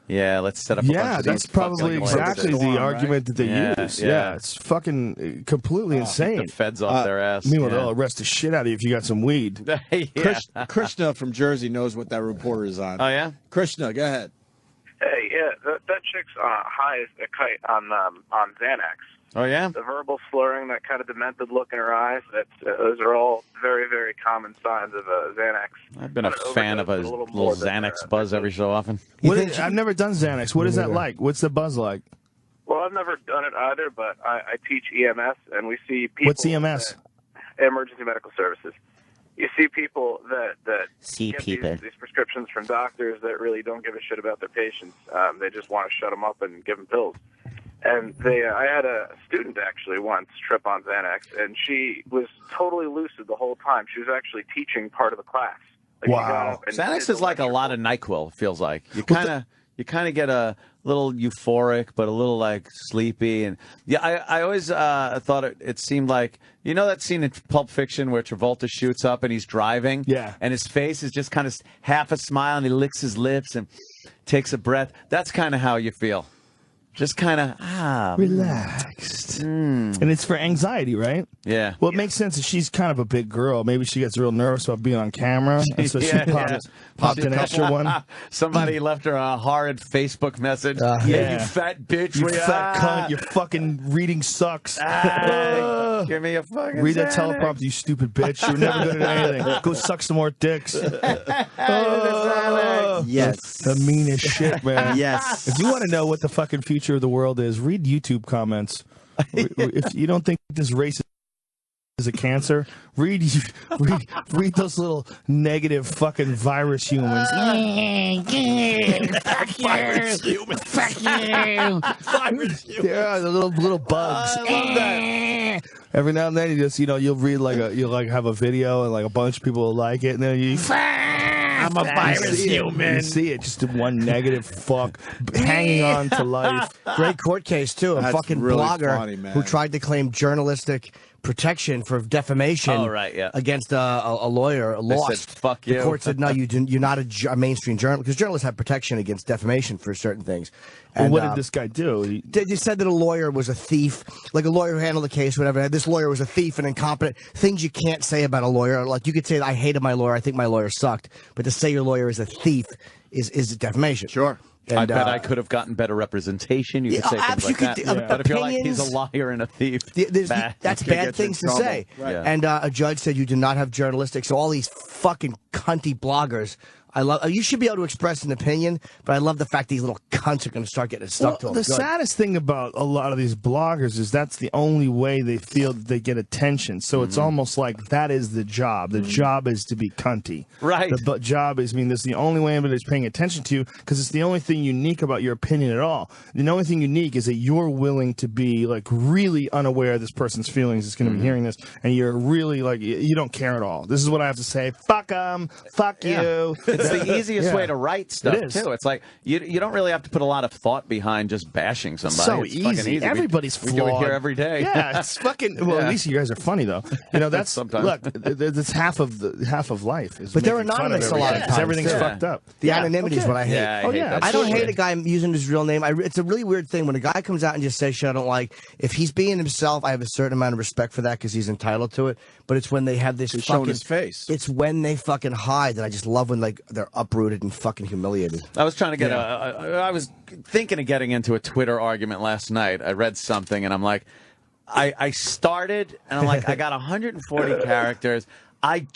D: Yeah, let's set up a bunch of
E: that's
D: these
E: probably
D: fucking
E: exactly
D: places.
E: the argument that they use. Yeah, it's fucking completely insane.
D: The feds off their ass.
E: Meanwhile, they'll arrest the shit out of you if you got some weed.
C: Krishna from Jersey knows what that reporter is on.
D: Oh, yeah?
C: Krishna, go ahead.
T: Hey, yeah, that chick's high as a kite on Xanax.
D: Oh, yeah?
T: The verbal slurring, that kind of demented look in her eyes, those are all very, very common signs of Xanax.
D: I've been a fan of a little Xanax buzz every so often.
E: I've never done Xanax. What is that like? What's the buzz like?
T: Well, I've never done it either, but I teach EMS, and we see people...
E: What's EMS?
T: Emergency Medical Services. You see people that get these prescriptions from doctors that really don't give a shit about their patients. They just want to shut them up and give them pills. And I had a student actually once trip on Xanax, and she was totally lucid the whole time. She was actually teaching part of the class. Like,
D: Wow. Xanax is like a lot of NyQuil, it feels like. You kind of get a little euphoric, but a little like sleepy. And yeah, I always thought it seemed like, you know that scene in Pulp Fiction where Travolta shoots up and he's driving?
E: Yeah.
D: And his face is just kind of half a smile and he licks his lips and takes a breath. That's kind of how you feel. Just kind of,
E: relaxed. And it's for anxiety, right?
D: Yeah.
E: Well, it makes sense that she's kind of a big girl. Maybe she gets real nervous about being on camera, and so she popped an extra one.
D: Somebody left her a horrid Facebook message.
E: Yeah.
D: You fat bitch.
E: You fat cunt. Your fucking reading sucks.
D: Give me a fucking
E: Read that
D: Xanax.
E: teleprompter, you stupid bitch. You're never good at anything. Go suck some more dicks.
F: Yes.
E: The meanest shit, man.
F: Yes.
E: If you want to know what the fucking future of the world is, read YouTube comments. If you don't think this racist is a cancer. Read those little negative fucking virus humans.
C: Fuck you.
E: Fuck you.
C: Virus human.
E: Yeah, the little bugs.
C: I love that.
E: Every now and then you just you'll read you'll have a video and like a bunch of people will like it and then you
C: I'm a virus human.
E: You see it, just one negative fuck hanging on to life.
F: Great court case too. A
C: That's
F: fucking
C: really
F: blogger
C: funny, man.
F: who tried to claim journalistic protection for defamation against a lawyer, lost.
D: Said, fuck you.
F: The court said, no, you're not a mainstream journalist, because journalists have protection against defamation for certain things.
E: And what did this guy do?
F: They said that a lawyer was a thief, like a lawyer who handled the case, whatever. This lawyer was a thief and incompetent. Things you can't say about a lawyer. Like you could say, I hated my lawyer, I think my lawyer sucked. But to say your lawyer is a thief is defamation.
C: Sure.
D: And, I bet I could have gotten better representation. You could say things like that. But if you're like, he's a liar and a thief,
F: that's bad things to say.
D: Right. Yeah.
F: And a judge said you do not have journalistic. So all these fucking cunty bloggers, you should be able to express an opinion, but I love the fact these little cunts are going to start getting stuck to them.
E: The saddest thing about a lot of these bloggers is that's the only way they feel that they get attention. So it's almost like that is the job. The job is to be cunty.
D: Right.
E: The job is, this is the only way anybody's paying attention to you because it's the only thing unique about your opinion at all. The only thing unique is that you're willing to be like really unaware of this person's feelings is going to be hearing this, and you're really like, you don't care at all. This is what I have to say. Fuck them. Fuck you.
D: It's the easiest way to write stuff, too. It's like, you don't really have to put a lot of thought behind just bashing somebody.
E: So
D: it's fucking easy.
E: Everybody's flawed.
D: We do it here every day.
E: Yeah, it's fucking. Well, at least you guys are funny, though. That's
D: sometimes.
E: Look, that's half of life. Is
F: but they're
E: making fun of
F: anonymous a lot of times.
E: Everything's fucked up.
F: The anonymity is what I hate.
D: I
F: don't hate a guy using his real name. It's a really weird thing when a guy comes out and just says shit I don't like. If he's being himself, I have a certain amount of respect for that because he's entitled to it. But it's when they have this
C: showing his face.
F: It's when they fucking hide that I just love when they're uprooted and fucking humiliated.
D: I was trying to get I was thinking of getting into a Twitter argument last night. I read something and I'm like, I started and I'm like, I got 140 characters. I'm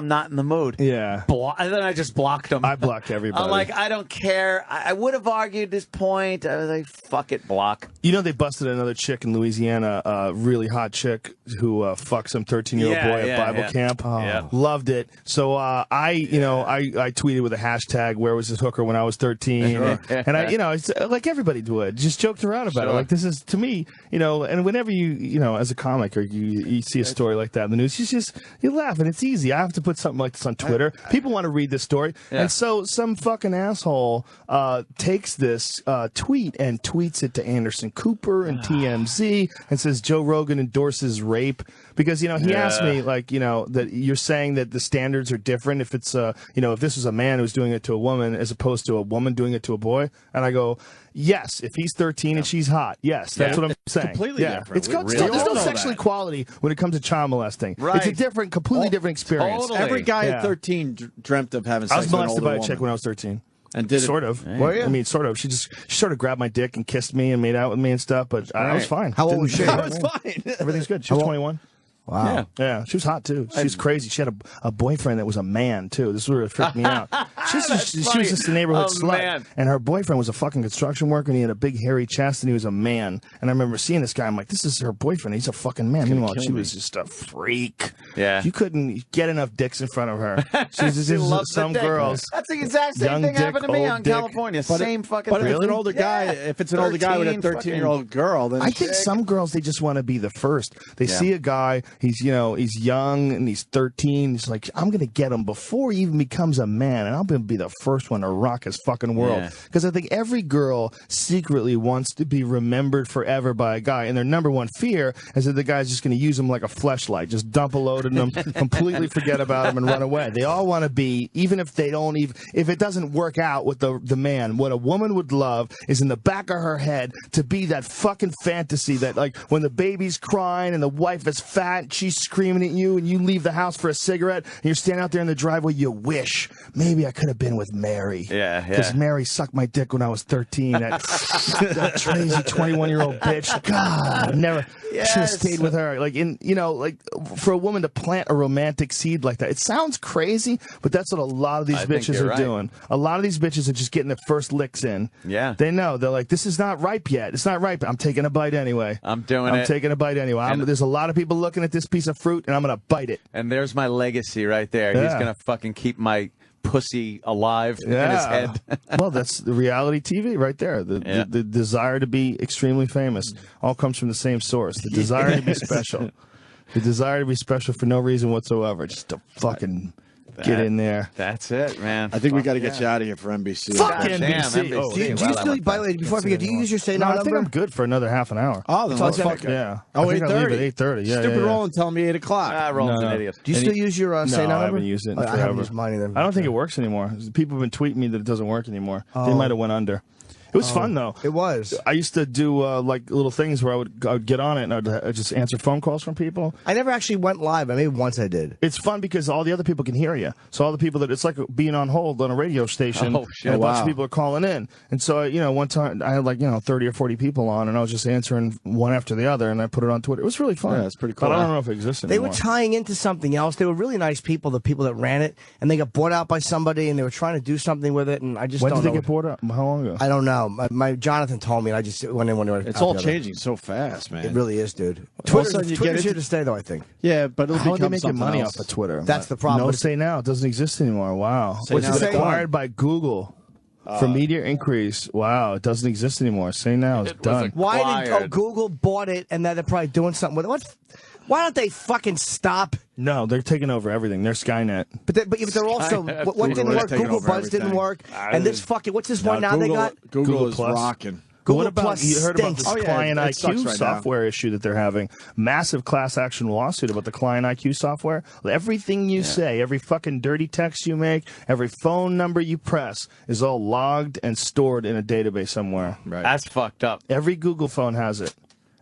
D: not in the mood.
E: Yeah.
D: And then I just blocked them.
E: I blocked everybody.
D: I'm like, I don't care. I would have argued this point. I was like, fuck it, block.
E: You know, they busted another chick in Louisiana, a really hot chick who fucked some 13-year-old boy at Bible camp. Loved it. So I tweeted with a hashtag, where was this hooker when I was 13? And I, it's like everybody would. Just joked around about it. Like, this is, to me, and whenever you as a comic or you see a story like that in the news, you laugh. And it's easy. I have to put something like this on Twitter. People want to read this story. And so some fucking asshole takes this tweet and tweets it to Anderson Cooper and TMZ and says Joe Rogan endorses rape. Because, he asked me, like, that you're saying that the standards are different if it's, if this was a man who's doing it to a woman as opposed to a woman doing it to a boy. And I go, yes, if he's 13 and she's hot. Yes, that's what I'm saying.
C: Completely different.
E: There's no sexual equality when it comes to child molesting.
C: Right.
E: It's a completely different experience.
C: Totally. Every guy at 13 dreamt of having sex with an older
E: molested by a
C: woman.
E: chick when I was 13.
C: And did
E: sort of.
C: Were you?
E: I mean, sort of. She sort of grabbed my dick and kissed me and made out with me and stuff, but I was fine.
F: How old was she?
C: I was fine.
E: Everything's good. She was 21.
F: Wow.
E: Yeah, she was hot, too. She was crazy. She had a boyfriend that was a man, too. This really freaked me out. She was just a neighborhood slut.
D: Man.
E: And her boyfriend was a fucking construction worker, and he had a big hairy chest, and he was a man. And I remember seeing this guy. I'm like, this is her boyfriend. He's a fucking man. Meanwhile, she was just a freak.
D: Yeah.
E: You couldn't get enough dicks in front of her. She was just some girls.
D: That's the exact same thing happened to me on California. Same fucking thing.
C: But if it's an older guy, with a 13-year-old girl, then
E: I think some girls, they just want to be the first. They see a guy, he's young and he's 13. He's like, I'm going to get him before he even becomes a man, and I'm going to be the first one to rock his fucking world. Because I think every girl secretly wants to be remembered forever by a guy, and their number one fear is that the guy's just going to use them like a fleshlight, just dump a load in them, completely forget about him, and run away. They all want to be, even if if it doesn't work out with the man, what a woman would love is in the back of her head to be that fucking fantasy that, like, when the baby's crying and the wife is fat and she's screaming at you and you leave the house for a cigarette and you're standing out there in the driveway, you wish maybe I could could have been with Mary.
D: Yeah,
E: Because Mary sucked my dick when I was 13. That crazy 21-year-old bitch. God, I never should have stayed with her. Like for a woman to plant a romantic seed like that, it sounds crazy, but that's what a lot of these bitches are doing. A lot of these bitches are just getting their first licks in.
D: Yeah,
E: they know. They're like, this is not ripe yet. It's not ripe. I'm taking a bite anyway.
D: I'm taking
E: a bite anyway. There's a lot of people looking at this piece of fruit, and I'm gonna bite it.
D: And there's my legacy right there.
E: Yeah.
D: He's gonna fucking keep my pussy alive in his head.
E: Well, that's the reality TV right there. The desire to be extremely famous all comes from the same source. The desire to be special. The desire to be special for no reason whatsoever. Just to fucking get in there.
D: That's it, man.
C: I think we got to get you out of here for NBC.
E: Fuck NBC.
F: Do you still, by the way, before I forget, do you use your say now
E: I
F: number?
E: think I'm good for another half an hour.
C: Oh, then let's fuck it.
E: Yeah.
C: Oh,
E: I think I'll leave
C: 8:30.
E: at 8:30. Yeah,
C: Stupid
E: yeah.
C: Roland telling me 8 o'clock.
D: Roland's an idiot.
F: Do you still use your say now number?
E: I haven't used it in
F: I
E: forever.
F: haven't used mine either.
E: I don't think it works anymore. People have been tweeting me that it doesn't work anymore. They might have went under. It was fun, though.
F: It was.
E: I used to do like little things where I would get on it and I'd just answer phone calls from people.
F: I never actually went live. Maybe once I did.
E: It's fun because all the other people can hear you. So all the people it's like being on hold on a radio station.
D: Oh, shit.
E: And a bunch of people are calling in. And so, one time I had 30 or 40 people on and I was just answering one after the other and I put it on Twitter. It was really fun.
C: Yeah, it's pretty cool.
E: But I don't know if it exists
F: They
E: anymore.
F: were tying into something else. They were really nice people, the people that ran it, and they got bought out by somebody and they were trying to do something with it. And I just
E: When
F: don't
E: did
F: know.
E: they get bought out? How long ago?
F: I don't know. My Jonathan told me, and I just went in.
C: It's all changing so fast, man.
F: It really is, dude.
C: All of a sudden
F: Twitter's here to stay, though, I think.
C: Yeah, but it'll
E: How are they
C: become
E: making
C: something
E: money
C: else.
E: off of Twitter?
F: That's the problem.
E: No
F: But
E: Say Now. It doesn't exist anymore. Wow.
C: Say
E: Which
C: Now
E: is
C: is
E: acquired by Google for media increase. Wow. It doesn't exist anymore. Say Now is done.
F: Why did Google bought it, and now they're probably doing something with it? Why don't they fucking stop?
E: No, they're taking over everything. They're Skynet.
F: But they're also what didn't work. Google Buzz didn't work, and this fucking what's this one now they got?
C: Google is
E: Plus.
C: rocking.
F: Google
E: what about
F: Plus
E: you heard about
F: stinks.
E: this Client
C: it sucks
E: IQ
C: right
E: software issue that they're having? Massive class action lawsuit about the Client IQ software. Everything you say, every fucking dirty text you make, every phone number you press is all logged and stored in a database somewhere.
C: Right.
D: That's fucked up.
E: Every Google phone has it.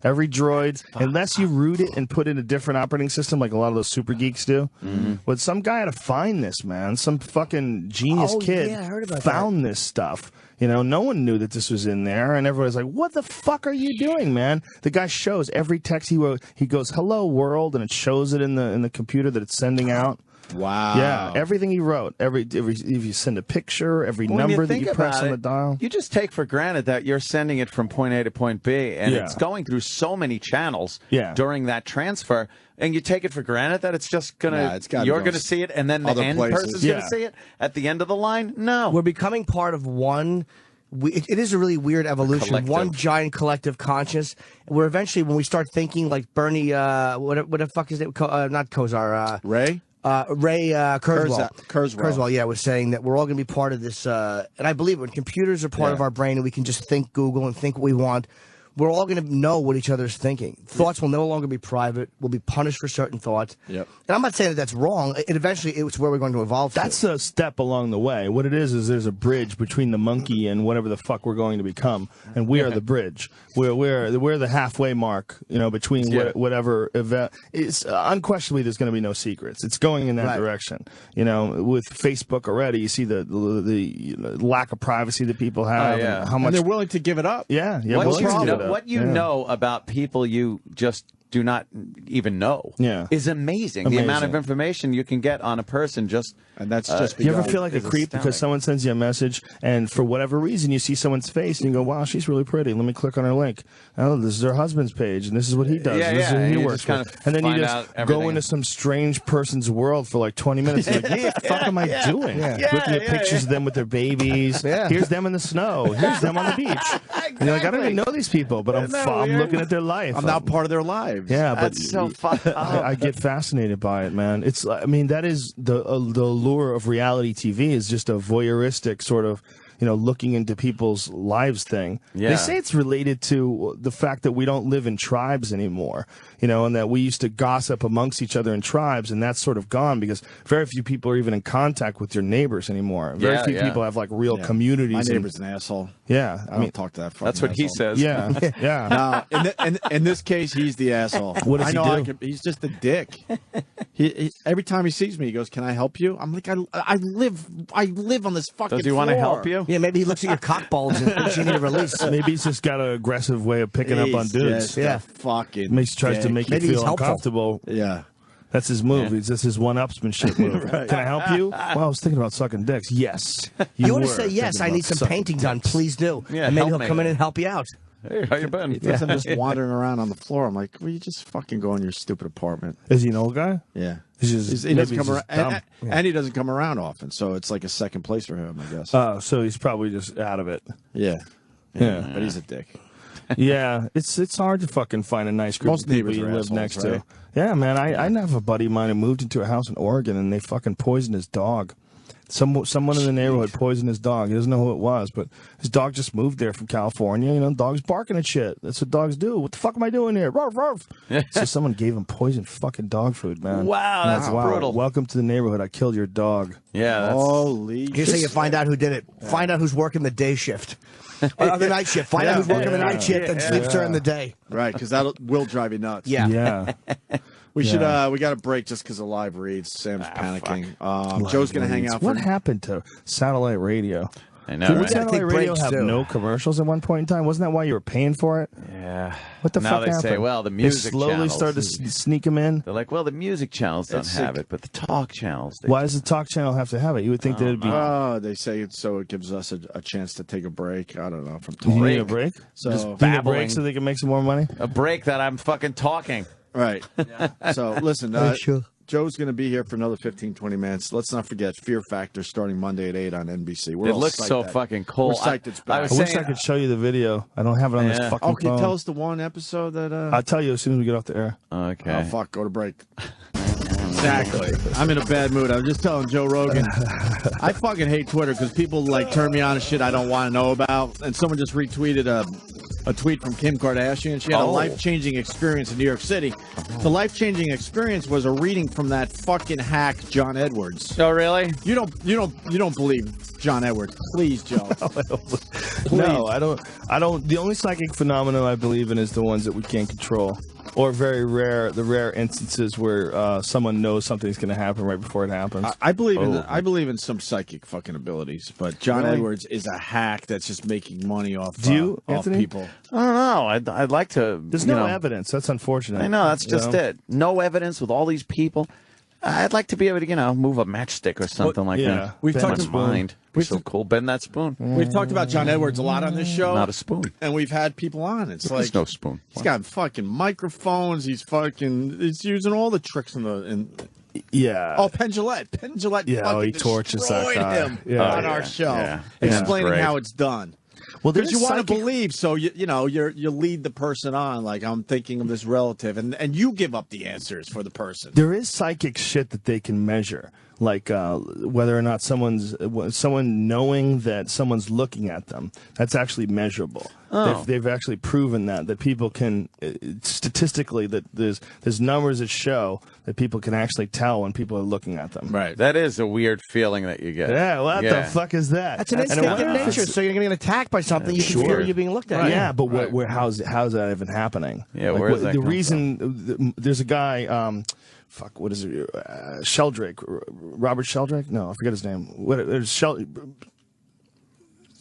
E: Every Droid, unless you root it and put in a different operating system like a lot of those super geeks do. But some guy had to find this, man. Some fucking genius kid
F: yeah, I heard about
E: found this stuff. No one knew that this was in there, and everybody's like, what the fuck are you doing, man? The guy shows every text he wrote. He goes, hello, world, and it shows it in the computer that it's sending out.
C: Wow.
E: Yeah, everything he wrote. Every if you send a picture, every
D: When
E: number
D: you
E: that
D: think
E: you press
D: about
E: on the
D: it,
E: dial.
D: You just take for granted that you're sending it from point A to point B, and
E: Yeah.
D: it's going through so many channels
E: Yeah.
D: during that transfer, and you take it for granted that it's just
C: Nah, it's gotta
D: you're
C: go
D: going to see it, and then the
C: other
D: end
C: places.
D: person's going
E: Yeah.
D: to see it at the end of the line. No,
F: We're becoming part of one. It is a really weird evolution.
D: Collective.
F: One giant collective conscious. Where eventually, when we start thinking like Bernie, what the fuck is it? Not Kozar.
C: Ray?
F: Ray Kurzweil.
C: Kurzweil.
F: Was saying that we're all going to be part of this. And I believe when computers are part of our brain and we can just think Google and think what we want, we're all going to know what each other's thinking. Thoughts will no longer be private. We'll be punished for certain thoughts.
C: Yep.
F: And I'm not saying that that's wrong. It's where we're going to evolve.
E: That's a step along the way. What it is there's a bridge between the monkey and whatever the fuck we're going to become, and we are the bridge. We're the halfway mark, between whatever event. It's unquestionably there's going to be no secrets. It's going in that direction. With Facebook already, you see the lack of privacy that people have. And how much
C: and they're willing to give it up.
E: Yeah.
D: What you know about people you just do not even know is amazing. The amount of information you can get on a person
C: and that's just
E: you ever feel like a creep because someone sends you a message and for whatever reason you see someone's face and you go, wow, she's really pretty, let me click on her link. Oh, this is her husband's page and this is what he does. This is who he works with. And then you just go into some strange person's world for like 20 minutes and like, what the fuck am I doing? Looking at pictures of them with their babies. Here's them in the snow. Here's them on the beach. And you're like, I don't even know these people, but I'm looking at their life.
C: I'm not part of their lives.
E: Yeah, but
D: that's so fucked up.
E: I get fascinated by it, man. That is the allure of reality TV is just a voyeuristic sort of, looking into people's lives thing.
D: Yeah.
E: They say it's related to the fact that we don't live in tribes anymore, and that we used to gossip amongst each other in tribes, and that's sort of gone because very few people are even in contact with your neighbors anymore. Very few people have like real communities.
C: My neighbor's an asshole.
E: Yeah,
C: I don't talk to that fucking
D: That's what he
C: asshole.
D: says.
E: Yeah, yeah.
C: No, in this case, he's the asshole.
E: What does he do?
C: He's just a dick. He every time he sees me, he goes, "Can I help you?" I'm like, I live on this fucking.
D: Does he want to help you?
F: Yeah, maybe he looks at your cock bulge and thinks you need a release.
E: Maybe he's just got an aggressive way of picking up on dudes.
C: Yeah, fucking.
E: Tries to make you feel uncomfortable.
C: Yeah.
E: That's his move. It's just his one-upsmanship move.
C: Right.
E: Can I help you? Well, I was thinking about sucking dicks. Yes.
F: You want to
E: were
F: say yes?
E: thinking
F: I
E: about
F: need some
E: sucking
F: painting done.
E: dicks.
F: Please do.
D: Yeah,
F: and maybe
D: help
F: he'll
D: me.
F: come in and help you out.
D: Hey, how you been?
C: He thinks I'm just wandering around on the floor. I'm like, well, you just fucking go in your stupid apartment.
E: Is he an old guy?
C: Yeah.
E: He
C: doesn't come around, and he doesn't come around often, so it's like a second place for him, I guess.
E: Oh, so he's probably just out of it.
C: Yeah.
E: Yeah.
C: But he's a dick.
E: Yeah, it's hard to fucking find a nice group
C: Most
E: of people
C: neighbors
E: you
C: are
E: live
C: assholes,
E: next
C: right?
E: to. Yeah, man, I have a buddy of mine who moved into a house in Oregon, and they fucking poisoned his dog. Someone in the neighborhood poisoned his dog. He doesn't know who it was, but his dog just moved there from California. Dog's barking at shit. That's what dogs do. What the fuck am I doing here? Ruff, ruff. So someone gave him poisoned fucking dog food, man.
D: Wow, that's brutal.
E: Welcome to the neighborhood. I killed your dog.
D: Yeah. That's...
C: Holy
F: Here's how you find out who did it. Find out who's working the day shift. Or the night shift. Find out who's working the night shift and sleeps during the day.
C: Right, because that will drive you nuts.
F: Yeah.
E: Yeah.
C: We should. We got a break just because of live reads. Sam's panicking. Joe's gonna hang out.
E: What happened to satellite radio?
D: I know.
E: Didn't
D: Right?
E: satellite radio have no commercials at one point in time? Wasn't that why you were paying for it?
D: Yeah.
E: What the
D: now
E: fuck
D: they
E: happened?
D: say, well, the music
E: They slowly
D: channels.
E: started to sneak them in.
D: They're like, well, the music channels don't have it, but the talk channels.
E: Why does the talk channel have to have it? You would think that it'd be.
C: Oh, they say it so it gives us a chance to take a break. I don't know from
E: Do you
C: talking.
E: need a break?
C: So
E: Just need a break so they can make some more money.
D: A break that I'm fucking talking.
C: Right. So listen,
F: Sure.
C: Joe's going to be here for another 15, 20 minutes. Let's not forget Fear Factor starting Monday at 8 on NBC. We're
D: It
C: all
D: looks
C: psyched
D: so
C: that-
D: fucking cool.
C: We're psyched it's back.
E: I wish I could show you the video. I don't have it on this fucking
C: Oh, can you
E: phone.
C: tell us the one episode that...
E: I'll tell you as soon as we get off the air.
D: Okay.
C: Oh, fuck. Go to break. Exactly. I'm in a bad mood. I was just telling Joe Rogan. I fucking hate Twitter because people turn me on to shit I don't want to know about. And someone just retweeted a tweet from Kim Kardashian. She had a life-changing experience in New York City. The life-changing experience was a reading from that fucking hack John Edwards.
D: Oh, really?
C: You don't believe John Edwards? Please, Joe.
E: No, I don't. The only psychic phenomenon I believe in is the ones that we can't control, or the rare instances where someone knows something's going to happen right before it happens.
C: I believe in some psychic fucking abilities, but John Edwards is a hack that's just making money off.
E: Do you,
C: off
E: Anthony?
C: people?
D: I don't know. I'd like to.
E: There's no evidence. That's unfortunate.
D: I know. That's just it. No evidence with all these people. I'd like to be able to, move a matchstick or something like that.
C: We've talked
D: about mind. So cool. Bend that spoon.
C: We've talked about John Edwards a lot on this show.
D: Not a spoon.
C: And we've had people on. It's like
D: There's no spoon.
C: He's got fucking microphones. He's using all the tricks
E: Yeah.
C: Oh, Penn Jillette.
E: Yeah, he torches that
C: destroyed
E: guy.
C: him
E: Yeah.
C: on our show,
D: Yeah.
C: explaining
D: That's
C: how it's done.
E: Well,
C: because
E: there's
C: you want to
E: psychic-
C: believe, so you lead the person on. Like, I'm thinking of this relative, and you give up the answers for the person.
E: There is psychic shit that they can measure, like whether or not someone knowing that someone's looking at them. That's actually measurable.
D: Oh.
E: They've actually proven that people can statistically that there's numbers that show that people can actually tell when people are looking at them.
C: Right.
D: That is a weird feeling that you get.
E: Yeah. What the fuck is that?
F: That's an instinct in nature. So you're going to get attacked by something. You can feel you're being looked at.
E: Right. Yeah, but how's that even happening?
D: Yeah, where is that
E: the
D: come
E: reason? There's a guy. Fuck, what is it? Sheldrake, Robert Sheldrake? No, I forget his name.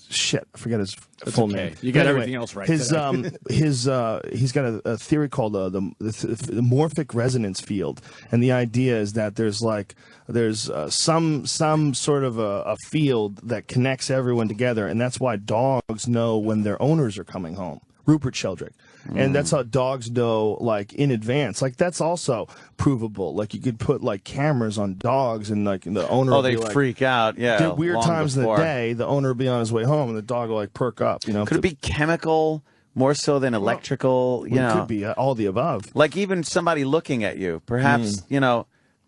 E: Shit, I forget his full name.
C: You got
E: But
C: everything else right.
E: He's got a theory called the morphic resonance field, and the idea is that there's some sort of a field that connects everyone together, and that's why dogs know when their owners are coming home. Rupert Sheldrake. And that's how dogs know, in advance. That's also provable. You could put, cameras on dogs, and, the owner
D: Oh,
E: will
D: they
E: be
D: freak out, yeah.
E: There are weird
D: long
E: times
D: before.
E: in the day, the owner will be on his way home, and the dog will, perk up,
D: Could it be chemical more so than electrical?
E: It could be all the above.
D: Like even somebody looking at you. Perhaps,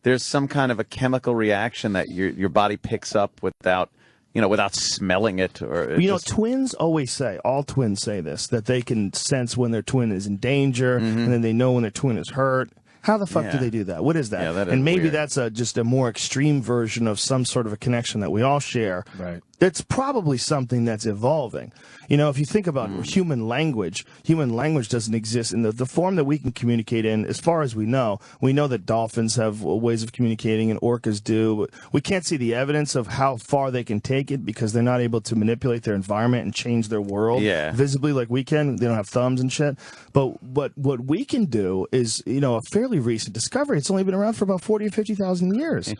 D: there's some kind of a chemical reaction that your body picks up without without smelling it or.
E: Twins always say, all twins say this, that they can sense when their twin is in danger, and then they know when their twin is hurt. How the fuck do they do that? What is that?
D: Yeah, that is
E: and maybe
D: weird.
E: that's just a more extreme version of some sort of a connection that we all share.
C: Right.
E: It's probably something that's evolving. If you think about human language doesn't exist in the form that we can communicate in, as far as we know that dolphins have ways of communicating and orcas do. We can't see the evidence of how far they can take it because they're not able to manipulate their environment and change their world visibly like we can. They don't have thumbs and shit. But what we can do is, a fairly recent discovery. It's only been around for about 40 or 50,000 years.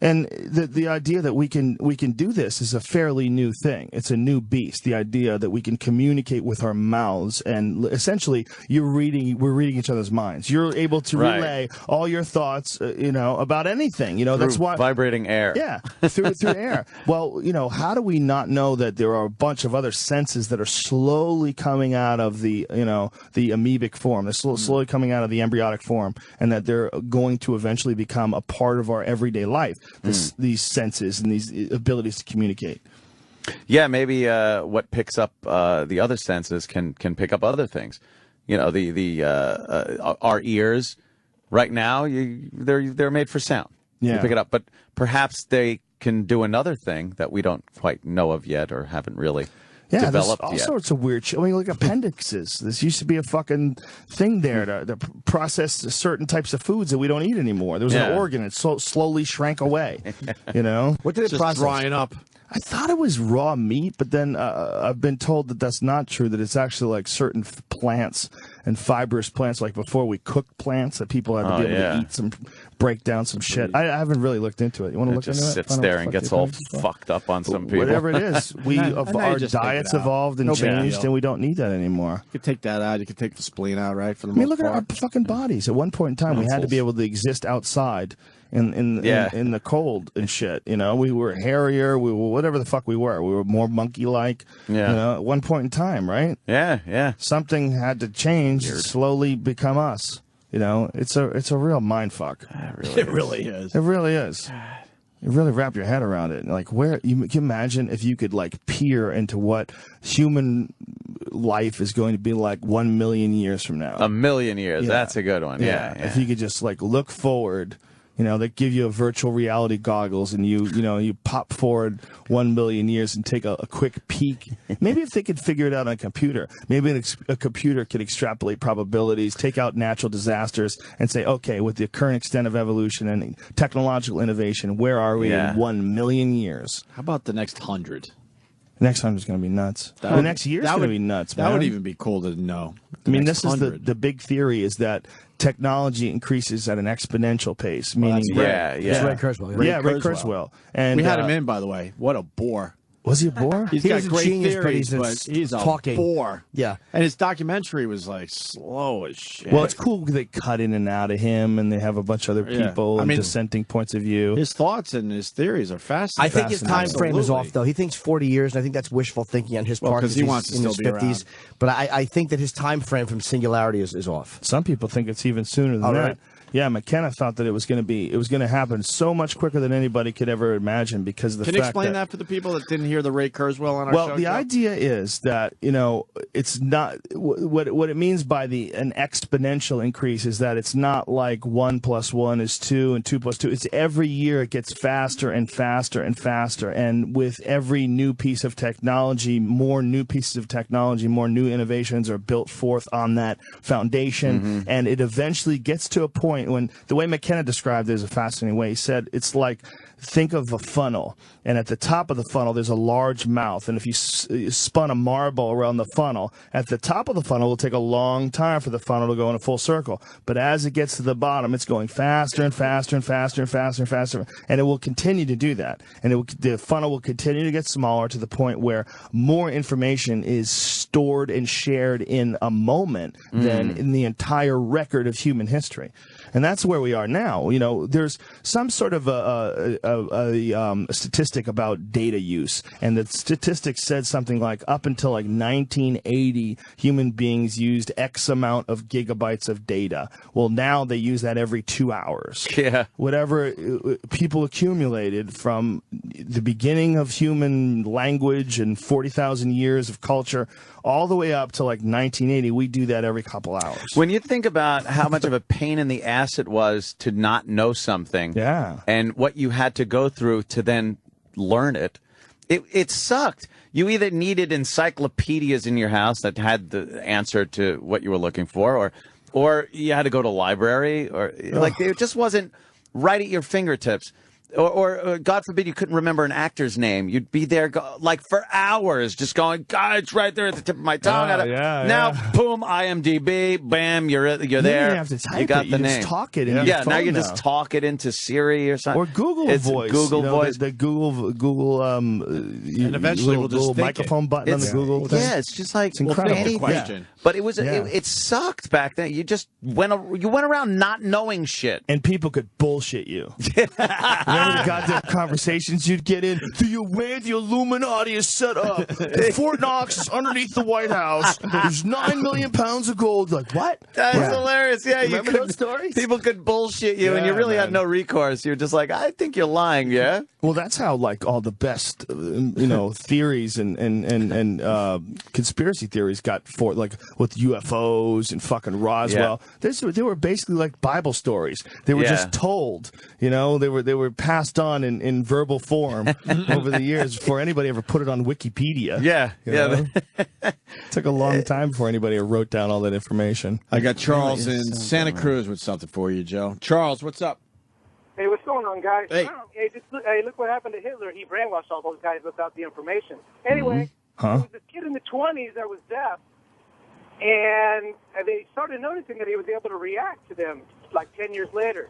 E: And the idea that we can do this is a fairly new thing. It's a new beast. The idea that we can communicate with our mouths, and essentially we're reading each other's minds. You're able to relay all your thoughts, about anything. That's why
D: vibrating air.
E: Yeah, through air. Well, how do we not know that there are a bunch of other senses that are slowly coming out of the amoebic form, they're slowly coming out of the embryonic form, and that they're going to eventually become a part of our everyday life. These senses and these abilities to communicate.
D: Yeah, maybe what picks up the other senses can pick up other things. Our ears right now they're made for sound.
E: Yeah.
D: You pick it up, but perhaps they can do another thing that we don't quite know of yet or haven't really developed
E: there's all
D: yet.
E: sorts of weird shit. Like appendixes. This used to be a fucking thing there to process certain types of foods that we don't eat anymore. There was an organ. It slowly shrank away.
F: What did it process?
C: Drying up.
E: I thought it was raw meat, but then I've been told that that's not true, that it's actually like certain plants and fibrous plants, like before we cooked plants, that people had to be able to break down some shit. I haven't really looked into it. You want to look into it?
D: It just sits there and gets all fucked up on some people.
E: Whatever it is. Our diets evolved and changed, and we don't need that anymore.
C: You could take that out. You could take the spleen out, right? For the
E: look at our fucking bodies. At one point in time, we had to be able to exist outside in the cold and shit. We were hairier. We were whatever the fuck we were. We were more monkey-like. At one point in time, right?
D: Yeah.
E: Something had to change, slowly become us. It's a real mind fuck.
C: It really is.
E: It really is. You really wrap your head around it. Like, where you can imagine if you could peer into what human life is going to be like 1 million years from now.
D: 1 million years. That's a good one. Yeah.
E: If you could just look forward. They give you a virtual reality goggles, and you pop forward 1 million years and take a quick peek. Maybe if they could figure it out on a computer, maybe a computer could extrapolate probabilities, take out natural disasters, and say, okay, with the current extent of evolution and technological innovation, where are we in 1 million years?
C: How about the next 100?
E: The next 100 is going to be nuts. The next year is going to be nuts, man.
C: That would even be cool to know.
E: This is the big theory, is that technology increases at an exponential pace. Meaning,
F: It's Ray Kurzweil.
E: Ray Kurzweil. And
C: we had him in, by the way. What a bore.
E: Was he a bore?
C: He's got great theories, but he's a bore.
F: Yeah.
C: And his documentary was slow as shit.
E: Well, it's cool because they cut in and out of him, and they have a bunch of other people and dissenting points of view.
C: His thoughts and his theories are fascinating.
F: I think his time frame is off, though. He thinks 40 years, and I think that's wishful thinking on his part.
C: Because he wants to still be 50s. Around.
F: But I think that his time frame from singularity is off.
E: Some people think it's even sooner than that. Right. Yeah, McKenna thought that it was going to happen so much quicker than anybody could ever imagine because of the fact that...
C: Can you explain that for the people that didn't hear the Ray Kurzweil on our show?
E: Well, the idea is that, it's not... What it means by an exponential increase is that it's not like 1 + 1 is 2 and 2 + 2. It's every year it gets faster and faster and faster. And with every new piece of technology, more new pieces of technology, more new innovations are built forth on that foundation. And it eventually gets to a point when the way McKenna described it is a fascinating way. He said it's like, think of a funnel, and at the top of the funnel there's a large mouth, and if you spun a marble around the funnel, at the top of the funnel it will take a long time for the funnel to go in a full circle, but as it gets to the bottom it's going faster and faster and faster and faster and faster, and it will continue to do that, and the funnel will continue to get smaller to the point where more information is stored and shared in a moment than in the entire record of human history. And that's where we are now. There's some sort of a a statistic about data use, and the statistic said something like up until like 1980, human beings used X amount of gigabytes of data. Well, now they use that every 2 hours.
D: Yeah.
E: Whatever people accumulated from the beginning of human language and 40,000 years of culture all the way up to like 1980, we do that every couple hours.
D: When you think about how much of a pain in the ass it was to not know something,
E: yeah,
D: and what you had to go through to then learn it, it sucked. You either needed encyclopedias in your house that had the answer to what you were looking for, or you had to go to a library, or like it just wasn't right at your fingertips. Or God forbid you couldn't remember an actor's name. You'd be there like for hours just going, God, it's right there at the tip of my tongue. Now, boom, IMDb, bam, you're there.
E: You didn't have to type
D: you got
E: it.
D: the
E: You
D: name.
E: just talk it in your
D: Yeah, now
E: phone
D: you just talk it into Siri or something.
E: Or Google
D: It's
E: Voice.
D: Google
E: Voice.
D: Voice.
E: The Google
C: and eventually we'll just
E: little
C: think
E: microphone button on the Google thing.
D: Yeah, it's just like
E: It's incredible.
D: anything.
C: Question.
D: But it sucked back then. You just went around not knowing shit.
E: And people could bullshit you. Remember the goddamn conversations you'd get in? Do you where the Illuminati is set up? Fort Knox is underneath the White House. There's 9 million pounds of gold. Like, what?
D: That's hilarious. Yeah,
E: Remember
D: you
E: those stories?
D: People could bullshit you, and you really had no recourse. You're just like, I think you're lying, yeah?
E: Well, that's how, like, all the best, theories and conspiracy theories got for, like, with UFOs and fucking Roswell.
D: Yeah.
E: They were basically like Bible stories. They were just told, they were passed on in verbal form over the years before anybody ever put it on Wikipedia.
D: Yeah,
E: It took a long time before anybody wrote down all that information.
C: I got Charles in Santa Cruz with something for you, Joe. Charles, what's up?
U: Hey, what's going on, guys?
C: Hey.
U: Look what happened to Hitler. He brainwashed all those guys without the information. Anyway,
E: Huh?
U: there was this kid in the 20s that was deaf, and they started noticing that he was able to react to them like 10 years later.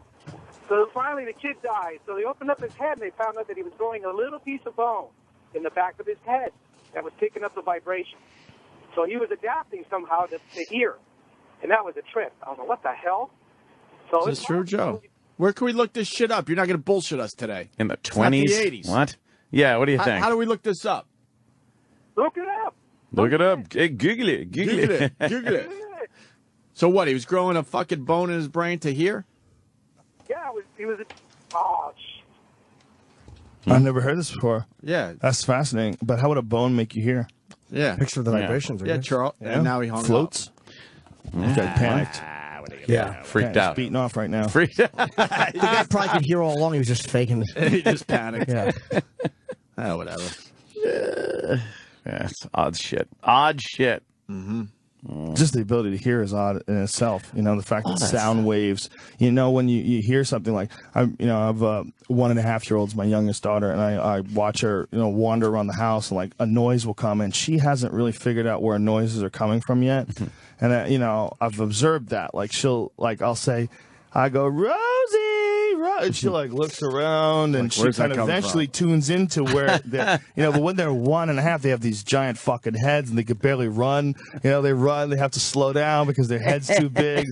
U: So finally the kid died. So they opened up his head, and they found out that he was growing a little piece of bone in the back of his head that was picking up the vibration. So he was adapting somehow to hear, and that was a trip. I was like, what the hell? So
C: Is this true, Joe? Where can we look this shit up? You're not going to bullshit us today.
D: In the
C: It's not
D: 20s?
C: the 80s.
D: What? Yeah, what do you think?
C: How do we look this up?
U: Look it up.
D: Look it up. Hey, Google it. Google it.
C: Google it. So what? He was growing a fucking bone in his brain to hear?
U: Yeah, he was. Oh,
E: I've never heard this before.
C: Yeah.
E: That's fascinating. But how would a bone make you hear?
C: Yeah.
F: Picture of the vibrations. I
C: Yeah,
F: guess.
C: Charles.
E: Yeah.
C: And now he hung
E: Floats. This guy panicked.
F: Yeah.
D: Freaked
E: He's
D: out.
E: beating off right now.
D: Freaked out.
F: The guy probably could hear all along. He was just faking it.
C: He just panicked.
F: Yeah.
C: Oh, whatever.
D: Yeah, it's odd shit. Odd shit.
E: Just the ability to hear is odd in itself. The fact that sound waves. When you hear something like, I've 1.5-year-old's my youngest daughter, and I watch her, wander around the house, and like a noise will come, and she hasn't really figured out where noises are coming from yet. And I've observed that. Like I'll say, I go, Rosie, and she like looks around, and she kind of eventually tunes into where but when they're 1.5, they have these giant fucking heads, and they could barely run. They run, they have to slow down because their head's too big.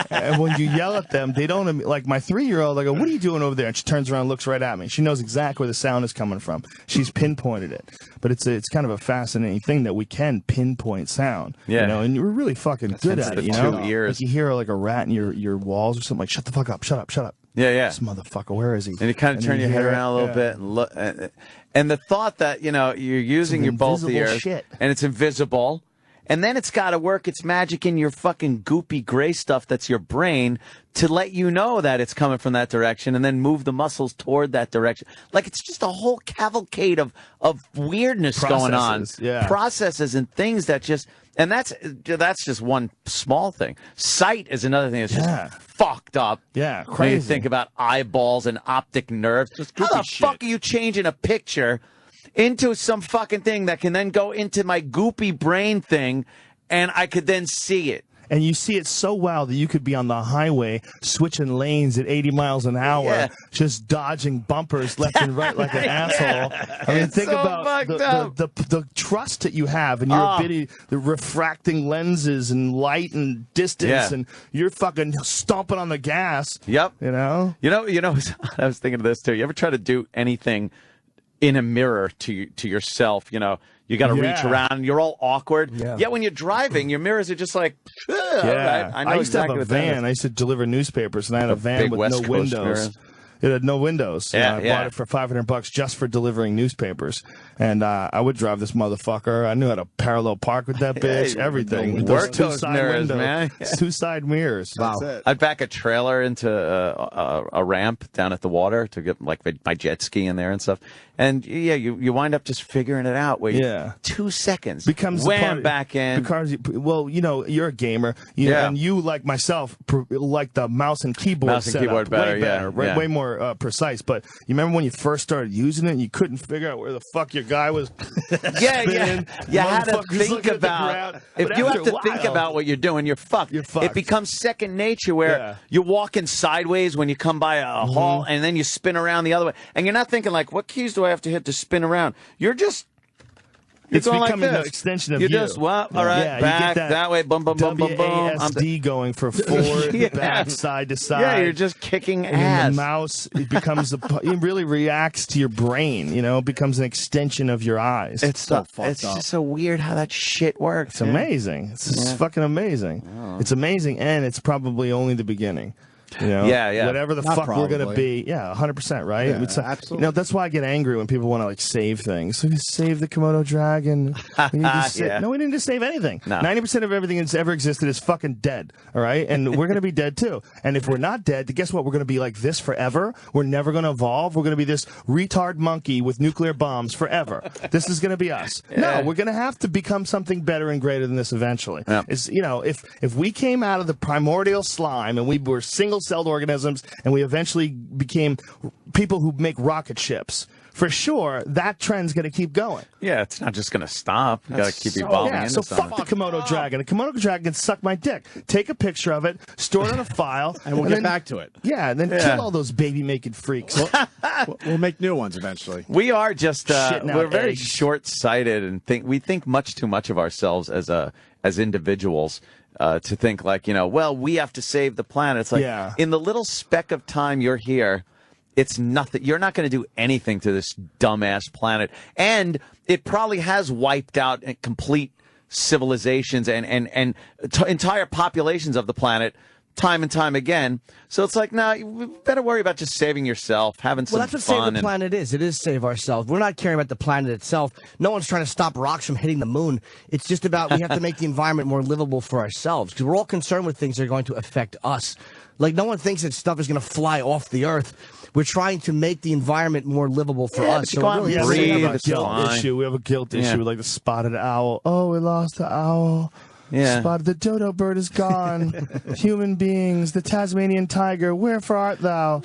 E: And when you yell at them, they don't, like my 3-year-old, I go, what are you doing over there? And she turns around and looks right at me. She knows exactly where the sound is coming from. She's pinpointed it. But it's kind of a fascinating thing that we can pinpoint sound.
D: Yeah.
E: And we're really fucking good at it.
D: the 2 ears.
E: Like you hear like a rat in your walls or something, like, shut the fuck up, shut up, shut up.
D: Yeah, yeah.
E: This motherfucker, where is he?
D: And you kind of turn your head around a little bit and look. And the thought that, you're using your both ears
E: shit.
D: and it's invisible. And then it's got to work its magic in your fucking goopy gray stuff that's your brain to let you know that it's coming from that direction and then move the muscles toward that direction. Like it's just a whole cavalcade of weirdness going on.
E: Yeah.
D: Processes and things that just, and that's just one small thing. Sight is another thing that's just fucked up.
E: Yeah,
D: When you
E: crazy.
D: think about eyeballs and optic nerves. How the fuck are you changing a picture into some fucking thing that can then go into my goopy brain thing and I could then see it?
E: and you see it so well that you could be on the highway switching lanes at 80 miles an hour, just dodging bumpers left and right like an asshole. I mean, think about the trust that you have and your ability, the refracting lenses and light and distance, and you're fucking stomping on the gas.
D: Yep.
E: You know.
D: I was thinking of this too. You ever try to do anything in a mirror to yourself? You know, you got to reach around and you're all awkward. Yet when you're driving, your mirrors are just like, all right. I know
E: used
D: exactly
E: to have a
D: what that
E: van.
D: is.
E: I used to deliver newspapers, and I had a van
D: big
E: with
D: West
E: no
D: Coast
E: windows.
D: mirror.
E: It had no windows.
D: Yeah,
E: I bought it for $500 just for delivering newspapers. And I would drive this motherfucker. I knew how to parallel park with that bitch, everything.
D: Work
E: those
D: those mirrors, man.
E: Two side mirrors.
C: Wow.
D: I'd back a trailer into a ramp down at the water to get like my jet ski in there and stuff. And you wind up just figuring it out. Where 2 seconds
E: becomes
D: wham back in.
E: Because you're a gamer. And you like myself like the mouse and keyboard setup.
D: Better,
E: way better, way more precise. But you remember when you first started using it, and you couldn't figure out where the fuck your guy was. You
D: had to think about. If you have to think about what you're doing, you're fucked. It becomes second nature where you're walking sideways when you come by a hall, and then you spin around the other way, and you're not thinking like, what keys do I have to hit to spin around? You're just.
E: It's
D: going
E: becoming
D: like
E: an extension of
D: you.
E: you.
D: Just, all right, back, that way, boom, boom, boom, boom, boom.
E: WASD going for forward, back, side to side.
D: Yeah, you're just kicking
E: and
D: ass.
E: The mouse, it becomes, it really reacts to your brain, It becomes an extension of your eyes.
D: It's so fucked up. It's just so weird how that shit works.
E: It's amazing. It's fucking amazing. Oh. It's amazing, and it's probably only the beginning. Whatever the fuck we're gonna be, 100%, right?
C: Yeah,
E: absolutely. That's why I get angry when people want to like save things. So we save the Komodo dragon. We need to No, we didn't just save anything. 90% of everything that's ever existed is fucking dead. All right, and we're gonna be dead too. And if we're not dead, guess what? We're gonna be like this forever. We're never gonna evolve. We're gonna be this retard monkey with nuclear bombs forever. This is gonna be us. No, we're gonna have to become something better and greater than this eventually. It's if we came out of the primordial slime and we were single-celled organisms and we eventually became people who make rocket ships, for sure that trend's going to keep going.
D: Yeah, it's not just going to stop. You got to keep evolving into something.
E: Fuck the Komodo dragon. A Komodo dragon can suck my dick. Take a picture of it, store it on a file,
C: and we'll get back to it.
E: Yeah, and then kill all those baby-making freaks.
C: We'll make new ones eventually.
D: We are just we're very short-sighted and we think much too much of ourselves as individuals. To think like, we have to save the planet. It's like, in the little speck of time you're here, it's nothing. You're not going to do anything to this dumbass planet. And it probably has wiped out complete civilizations and entire populations of the planet time and time again. So it's like, you better worry about just saving yourself, having some fun.
F: Well, that's what Save the Planet is. It is save ourselves. We're not caring about the planet itself. No one's trying to stop rocks from hitting the moon. It's just about we have to make the environment more livable for ourselves because we're all concerned with things that are going to affect us. Like, no one thinks that stuff is going to fly off the earth. We're trying to make the environment more livable for us.
D: So really
E: we have a guilt issue. We have a guilt issue, like the spotted owl. Oh, we lost the owl.
D: Yeah.
E: Spotted the dodo bird is gone. Human beings, the Tasmanian tiger, wherefore art thou?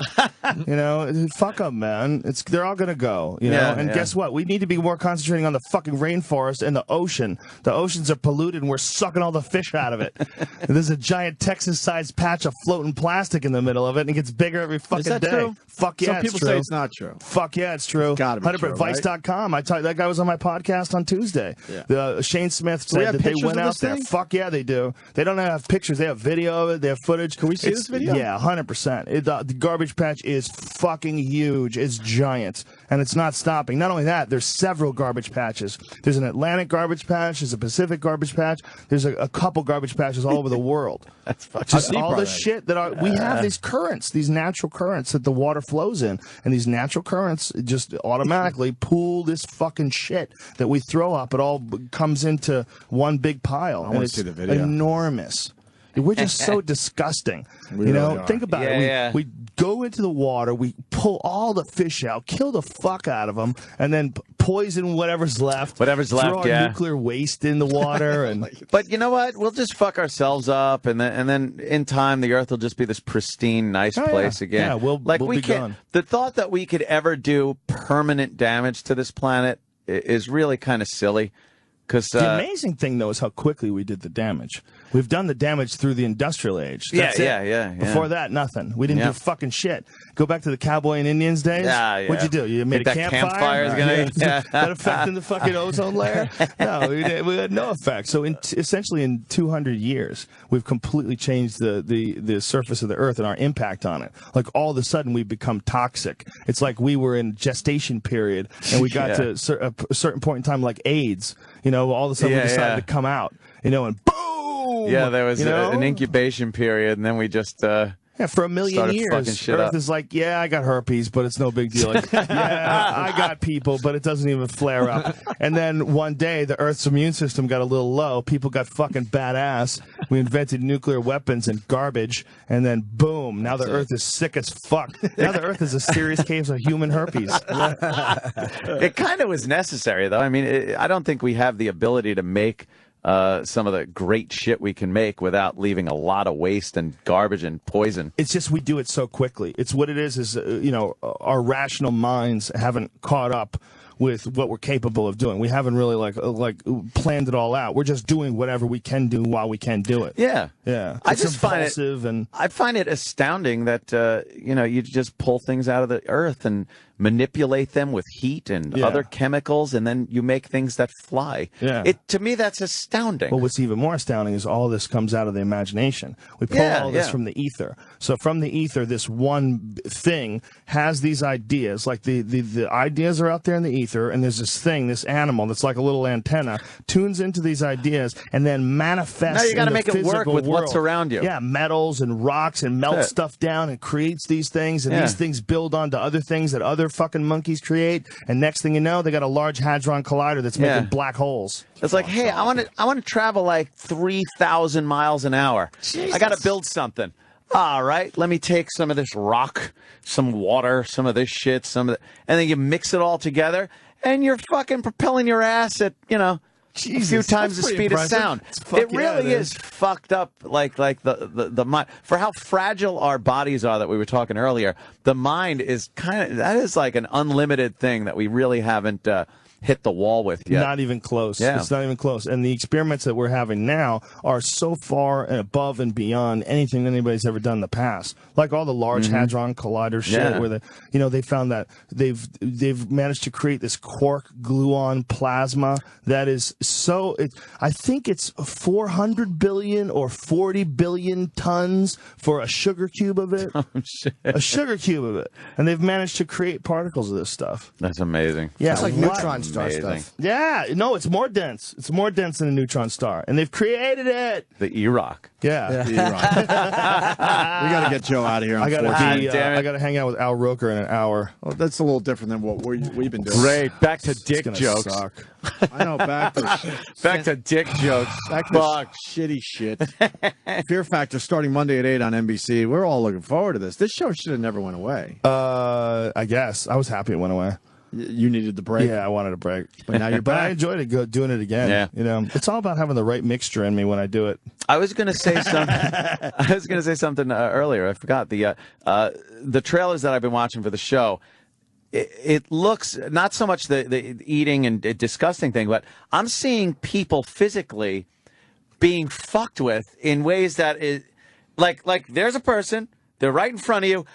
E: Fuck them, man. They're all gonna go. And guess what? We need to be more concentrating on the fucking rainforest and the ocean. The oceans are polluted, and we're sucking all the fish out of it. And there's a giant Texas-sized patch of floating plastic in the middle of it, and it gets bigger every fucking day.
C: True?
E: Fuck yeah,
C: Some people
E: it's true.
C: say it's not true.
E: Fuck yeah, it's true.
C: It's gotta be true,
E: Vice.com. That guy was on my podcast on Tuesday.
C: Yeah.
E: Shane Smith said that they went out there. Fuck yeah, they do. They don't have pictures. They have video of it. They have footage.
C: Can we see this video?
E: Yeah, 100%. The garbage patch is fucking huge. It's giant. And it's not stopping. Not only that, there's several garbage patches. There's an Atlantic garbage patch. There's a Pacific garbage patch. There's a couple garbage patches all over the world.
D: That's fucking
E: just all the shit that we have these currents, these natural currents that the water flows in. And these natural currents just automatically pool this fucking shit that we throw up. It all comes into one big pile.
C: I want to see the video.
E: Enormous. We're just so disgusting.
C: We really are.
E: Think about it. We go into the water, we pull all the fish out, kill the fuck out of them, and then poison whatever's left. Throw our nuclear waste in the water, and
D: but you know what? We'll just fuck ourselves up, and then in time, the Earth will just be this pristine, nice place again.
E: Yeah, we'll be gone.
D: The thought that we could ever do permanent damage to this planet is really kind of silly. Because
E: the amazing thing, though, is how quickly we did the damage. We've done the damage through the industrial age. That's it.
D: Yeah.
E: Before that, nothing. We didn't do fucking shit. Go back to the cowboy and Indians days.
D: Yeah.
E: What'd you do? You made a campfire? That affecting the fucking ozone layer? No, we had no effect. So essentially in 200 years, we've completely changed the surface of the Earth and our impact on it. Like all of a sudden, we've become toxic. It's like we were in gestation period and we got to a certain point in time, like AIDS. All of a sudden we decided to come out, and boom!
D: Yeah, there was an incubation period, and then we just
E: for a million years, Earth is like, I got herpes, but it's no big deal. Like, I got people, but it doesn't even flare up. And then one day, the Earth's immune system got a little low. People got fucking badass. We invented nuclear weapons and garbage, and then boom! Now the Earth is sick as fuck. Now the Earth is a serious case of human herpes.
D: It kind of was necessary, though. I mean, I don't think we have the ability to make some of the great shit we can make without leaving a lot of waste and garbage and poison.
E: It's just we do it so quickly. It's what it is our rational minds haven't caught up with what we're capable of doing. We haven't really like planned it all out. We're just doing whatever we can do while we can do it.
D: Yeah.
E: I just find it
D: astounding that you just pull things out of the earth and manipulate them with heat and other chemicals, and then you make things that fly. To me, that's astounding.
E: Well, what's even more astounding is all this comes out of the imagination. We pull all this from the ether. So from the ether, this one thing has these ideas. Like the ideas are out there in the ether, and there's this thing, this animal that's like a little antenna, tunes into these ideas, and then manifests.
D: Now you got to make it work with
E: world.
D: what's around you.
E: Yeah, metals and rocks, and melt stuff down and creates these things, and these things build onto other things that other fucking monkeys create, and next thing you know, they got a large hadron collider that's making black holes.
D: It's like, hey, I want to travel like 3,000 miles an hour. Jesus. I got to build something. All right, let me take some of this rock, some water, some of this shit, and then you mix it all together, and you're fucking propelling your ass at
E: Jesus,
D: a few times the speed of sound. It really is fucked up, like the mind. For how fragile our bodies are that we were talking earlier, the mind is that is like an unlimited thing that we really haven't hit the wall with yet.
E: Not even close.
D: Yeah.
E: It's not even close. And the experiments that we're having now are so far and above and beyond anything anybody's ever done in the past. Like all the large hadron collider shit, where they found that they've managed to create this quark gluon plasma that is so. I think it's 400 billion or 40 billion tons for a sugar cube of it.
D: Oh, shit.
E: A sugar cube of it, and they've managed to create particles of this stuff.
D: That's amazing.
E: Yeah,
F: it's like neutron star stuff.
E: Yeah, no, it's more dense. It's more dense than a neutron star, and they've created it.
D: The E-Rock.
E: Yeah.
C: We got to get Joe out of here.
E: I got to hang out with Al Roker in an hour.
C: Well, that's a little different than what we've been doing.
D: Great. Back to dick jokes.
E: Suck.
C: I know. Back
D: to dick jokes.
C: Back to shitty shit. Fear Factor starting Monday at 8 on NBC. We're all looking forward to this. This show should have never went away.
E: I guess I was happy it went away.
C: You needed the break.
E: Yeah, I wanted a break.
C: But now you're back.
E: But I enjoyed it doing it again.
D: Yeah.
E: It's all about having the right mixture in me when I do it.
D: I was going to say something. Earlier. I forgot the trailers that I've been watching for the show. It looks not so much the eating and disgusting thing, but I'm seeing people physically being fucked with in ways that is like there's a person, they're right in front of you.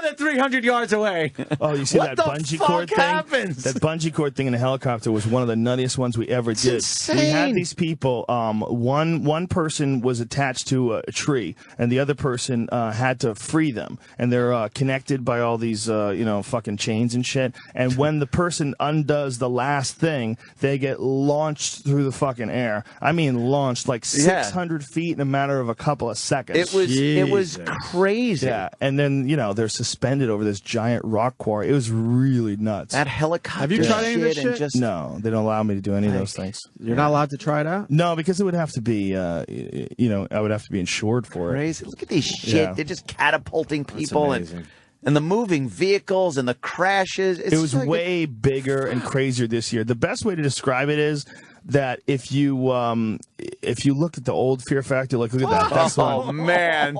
D: They're 300 yards away.
E: Oh, you see
D: what
E: that bungee cord thing?
D: Happens?
E: That bungee cord thing in a helicopter was one of the nuttiest ones we ever did.
D: Insane.
E: We had these people. One person was attached to a tree, and the other person had to free them. And they're connected by all these, fucking chains and shit. And when the person undoes the last thing, they get launched through the fucking air. I mean, launched like 600 feet in a matter of a couple of seconds.
D: It was crazy.
E: Yeah, and then they're suspended over this giant rock quarry. It was really nuts.
D: That helicopter.
C: Have you tried any of this shit?
E: No, they don't allow me to do any of those things.
C: You're not allowed to try it out?
E: No, because it would have to be, I would have to be insured for it.
D: Crazy. Look at these shit.
E: Yeah.
D: They're just catapulting people and the moving vehicles and the crashes.
E: It was way bigger and crazier this year. The best way to describe it is that if you if you look at the old Fear Factor, like look at that. That's
D: Oh man,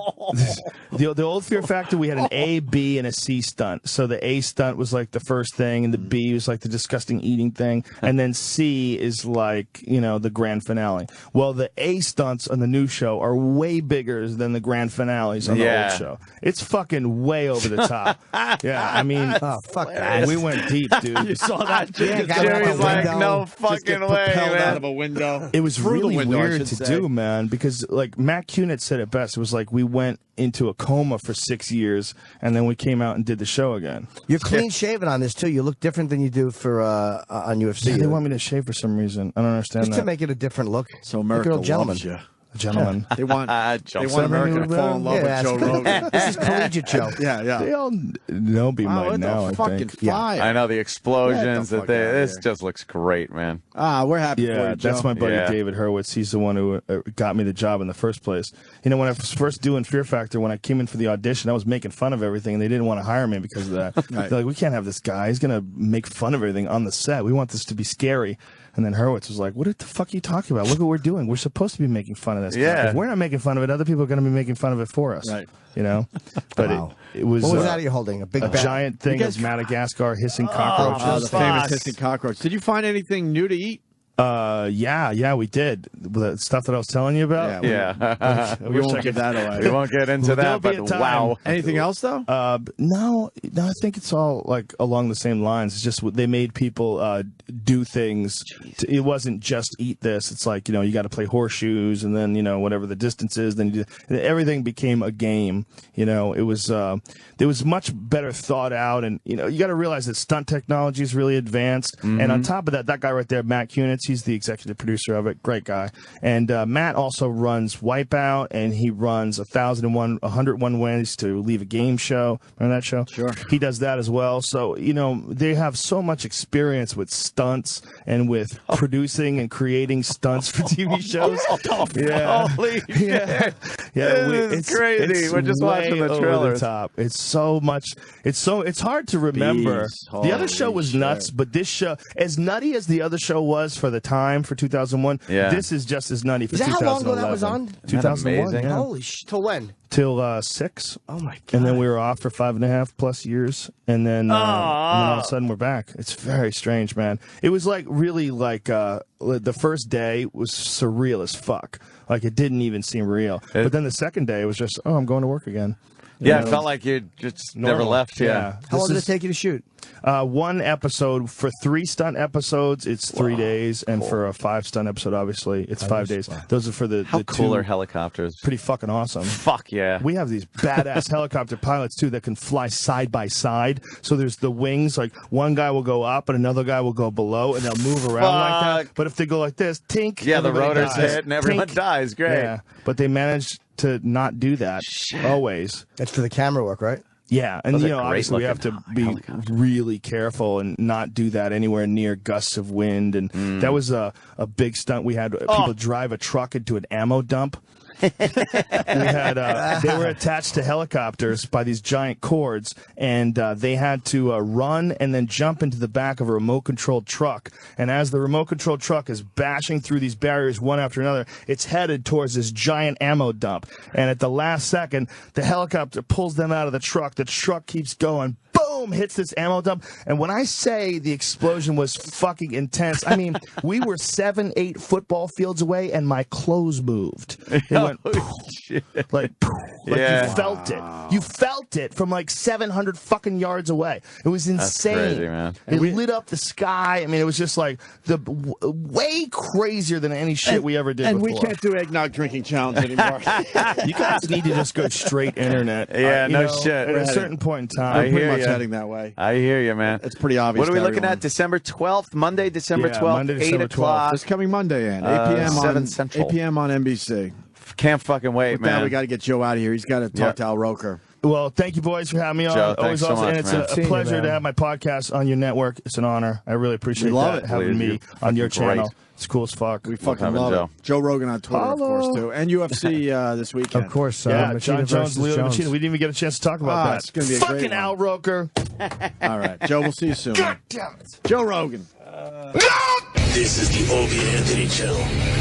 E: the old Fear Factor, we had an A, B, and a C stunt. So the A stunt was like the first thing, and the B was like the disgusting eating thing, and then C is like the grand finale. Well, the A stunts on the new show are way bigger than the grand finales on the old show. It's fucking way over the top. Yeah, I mean,
F: fuck that.
E: We went deep, dude.
C: You saw that?
D: Jerry's like, no fucking way, man.
C: Out of a window.
E: It was
C: Through
E: really
C: the window,
E: weird to do, man, because like Matt Cunett said it best. It was like we went into a coma for 6 years, and then we came out and did the show again.
F: You're clean shaven on this too. You look different than you do for on UFC.
E: Yeah, they want me to shave for some reason. I don't understand
F: Just
E: that.
F: to make it a different look.
C: So America
F: Like a gentleman.
C: loves you.
E: Gentlemen.
C: They want America to fall in love with Joe Rogan.
F: This is collegiate Joe.
C: Yeah.
E: They all know me by now, I think.
C: Fire.
D: I know the explosions
C: Get the
D: that they.
C: fuck outta
D: This
C: here.
D: just looks great, man.
C: We're happy for
E: Yeah,
C: you, Joe.
E: that's my buddy
D: Yeah.
E: David Hurwitz. He's the one who got me the job in the first place. When I was first doing Fear Factor, when I came in for the audition, I was making fun of everything, and they didn't want to hire me because of that.
C: Right.
E: They're like, we can't have this guy. He's going to make fun of everything on the set. We want this to be scary. And then Hurwitz was like, what the fuck are you talking about? Look what we're doing. We're supposed to be making fun of this.
D: Yeah.
E: If we're not making fun of it, other people are going to be making fun of it for us.
C: Right.
E: But
F: Wow.
E: it was,
F: What was that you're holding? A big bat?
E: giant thing of Madagascar hissing cockroaches.
C: The famous hissing cockroach. Did you find anything new to eat?
E: Yeah, we did. The stuff that I was telling you about.
D: Yeah.
C: We won't give that away.
D: We won't get into
E: There'll
D: that,
E: be
D: but
E: a time.
C: Wow. Anything else, though?
E: No, I think it's all like along the same lines. It's just they made people do things. It wasn't just eat this. It's like, you got to play horseshoes, and then, whatever the distance is, then you do, everything became a game. It was much better thought out, and you got to realize that stunt technology is really advanced. And on top of that guy right there, Matt Cunett, he's the executive producer of it. Great guy. And Matt also runs Wipeout, and he runs 101 Ways to Leave a Game show. Remember that show?
C: Sure.
E: He does that as well. So, they have so much experience with stunts and with producing and creating stunts for TV shows. Yeah.
D: Holy shit.
E: Yeah.
D: This is crazy. We're just watching the
E: way over
D: trailers.
E: the top. It's so much. It's hard to remember.
C: Bees.
E: The other show was
C: Holy
E: nuts,
C: shit.
E: but this show, as nutty as the other show was for the time, for 2001, this is just as nutty for
F: Is that
E: 2011.
F: how long ago that was on?
E: 2001.
D: amazing?
E: Yeah.
F: Holy shit. Till when?
E: Till 6.
F: Oh my god.
E: And then we were off for 5.5 plus years, and then all of a sudden we're back. It's very strange, man. It was like really like the first day was surreal as fuck. Like it didn't even seem real. But then the second day it was just, I'm going to work again.
D: It felt like you just never
E: Normal.
D: left. Yeah.
F: How long did it take you to shoot?
E: One episode. For 3 stunt episodes, it's 3 days, and for a 5 stunt episode, obviously, it's 5 days. Those are for the
D: How
E: the
D: cool
E: two.
D: are helicopters?
E: Pretty fucking awesome.
D: Fuck yeah.
E: We have these badass helicopter pilots too that can fly side by side. So there's the wings, like one guy will go up and another guy will go below, and they'll move around like that. But if they go like this, tink.
D: Yeah, the
E: everybody
D: rotors
E: dies.
D: hit and everyone
E: Tink.
D: dies. Great.
E: Yeah, but they managed to not do that always.
F: That's for the camera work, right?
E: Yeah, and
D: Those are
E: obviously we have to be really careful and not do that anywhere near gusts of wind. And that was a big stunt. We had people drive a truck into an ammo dump. We had they were attached to helicopters by these giant cords, and they had to run and then jump into the back of a remote-controlled truck. And as the remote-controlled truck is bashing through these barriers one after another, it's headed towards this giant ammo dump. And at the last second, the helicopter pulls them out of the truck. The truck keeps going. Boom! Hits this ammo dump. And when I say the explosion was fucking intense, I mean, we were 7-8 football fields away, and my clothes moved. It went like
D: Yeah.
E: you felt it. You felt it from like 700 fucking yards away. It was insane.
D: That's crazy, man.
E: It lit up the sky. I mean, it was just like way crazier than any shit we ever did
C: And
E: before.
C: we can't do eggnog drinking challenge anymore.
E: You guys need to just go straight internet.
D: Yeah,
E: You
D: no
E: know,
D: shit.
E: At a certain point in time.
D: I
C: We're pretty
D: hear
C: much
D: ya.
C: heading that way.
D: I hear you, man.
C: It's pretty obvious.
D: What are we
C: to
D: looking
C: everyone.
D: at? December 12th, Monday, December 12th,
E: Monday,
D: 8
E: December 12th.
D: o'clock.
C: This coming Monday, and 8 p.m.
D: 7
C: on
D: Central.
C: 8 p.m. on NBC.
D: Can't fucking wait,
C: With
D: man.
C: that, we got to get Joe out of here. He's got to talk to Al Roker.
E: Well, thank you, boys, for having me on.
D: Joe,
E: Always
D: thanks so
E: awesome.
D: much,
E: And it's
D: man.
E: a
F: Seeing you,
E: pleasure
F: man.
E: to have my podcast on your network. It's an honor. I really appreciate
C: We love
E: that,
C: it.
E: having
D: Please,
E: me
D: you're
E: on your
D: fucking great.
E: channel. It's cool as fuck.
C: We fucking
D: having
C: love
D: Joe.
C: it. Joe Rogan on Twitter, of course, too. And UFC this weekend.
F: Of course.
E: Yeah,
F: Machida
E: John Jones,
F: versus
E: Leo
F: Jones.
E: Machida. We didn't even get a chance to talk about that.
C: It's going to be a great
E: Fucking
C: one.
E: Al Roker.
C: All right. Joe, we'll see you soon.
E: God damn it.
C: Joe Rogan.
L: This is the Opie and Anthony Show.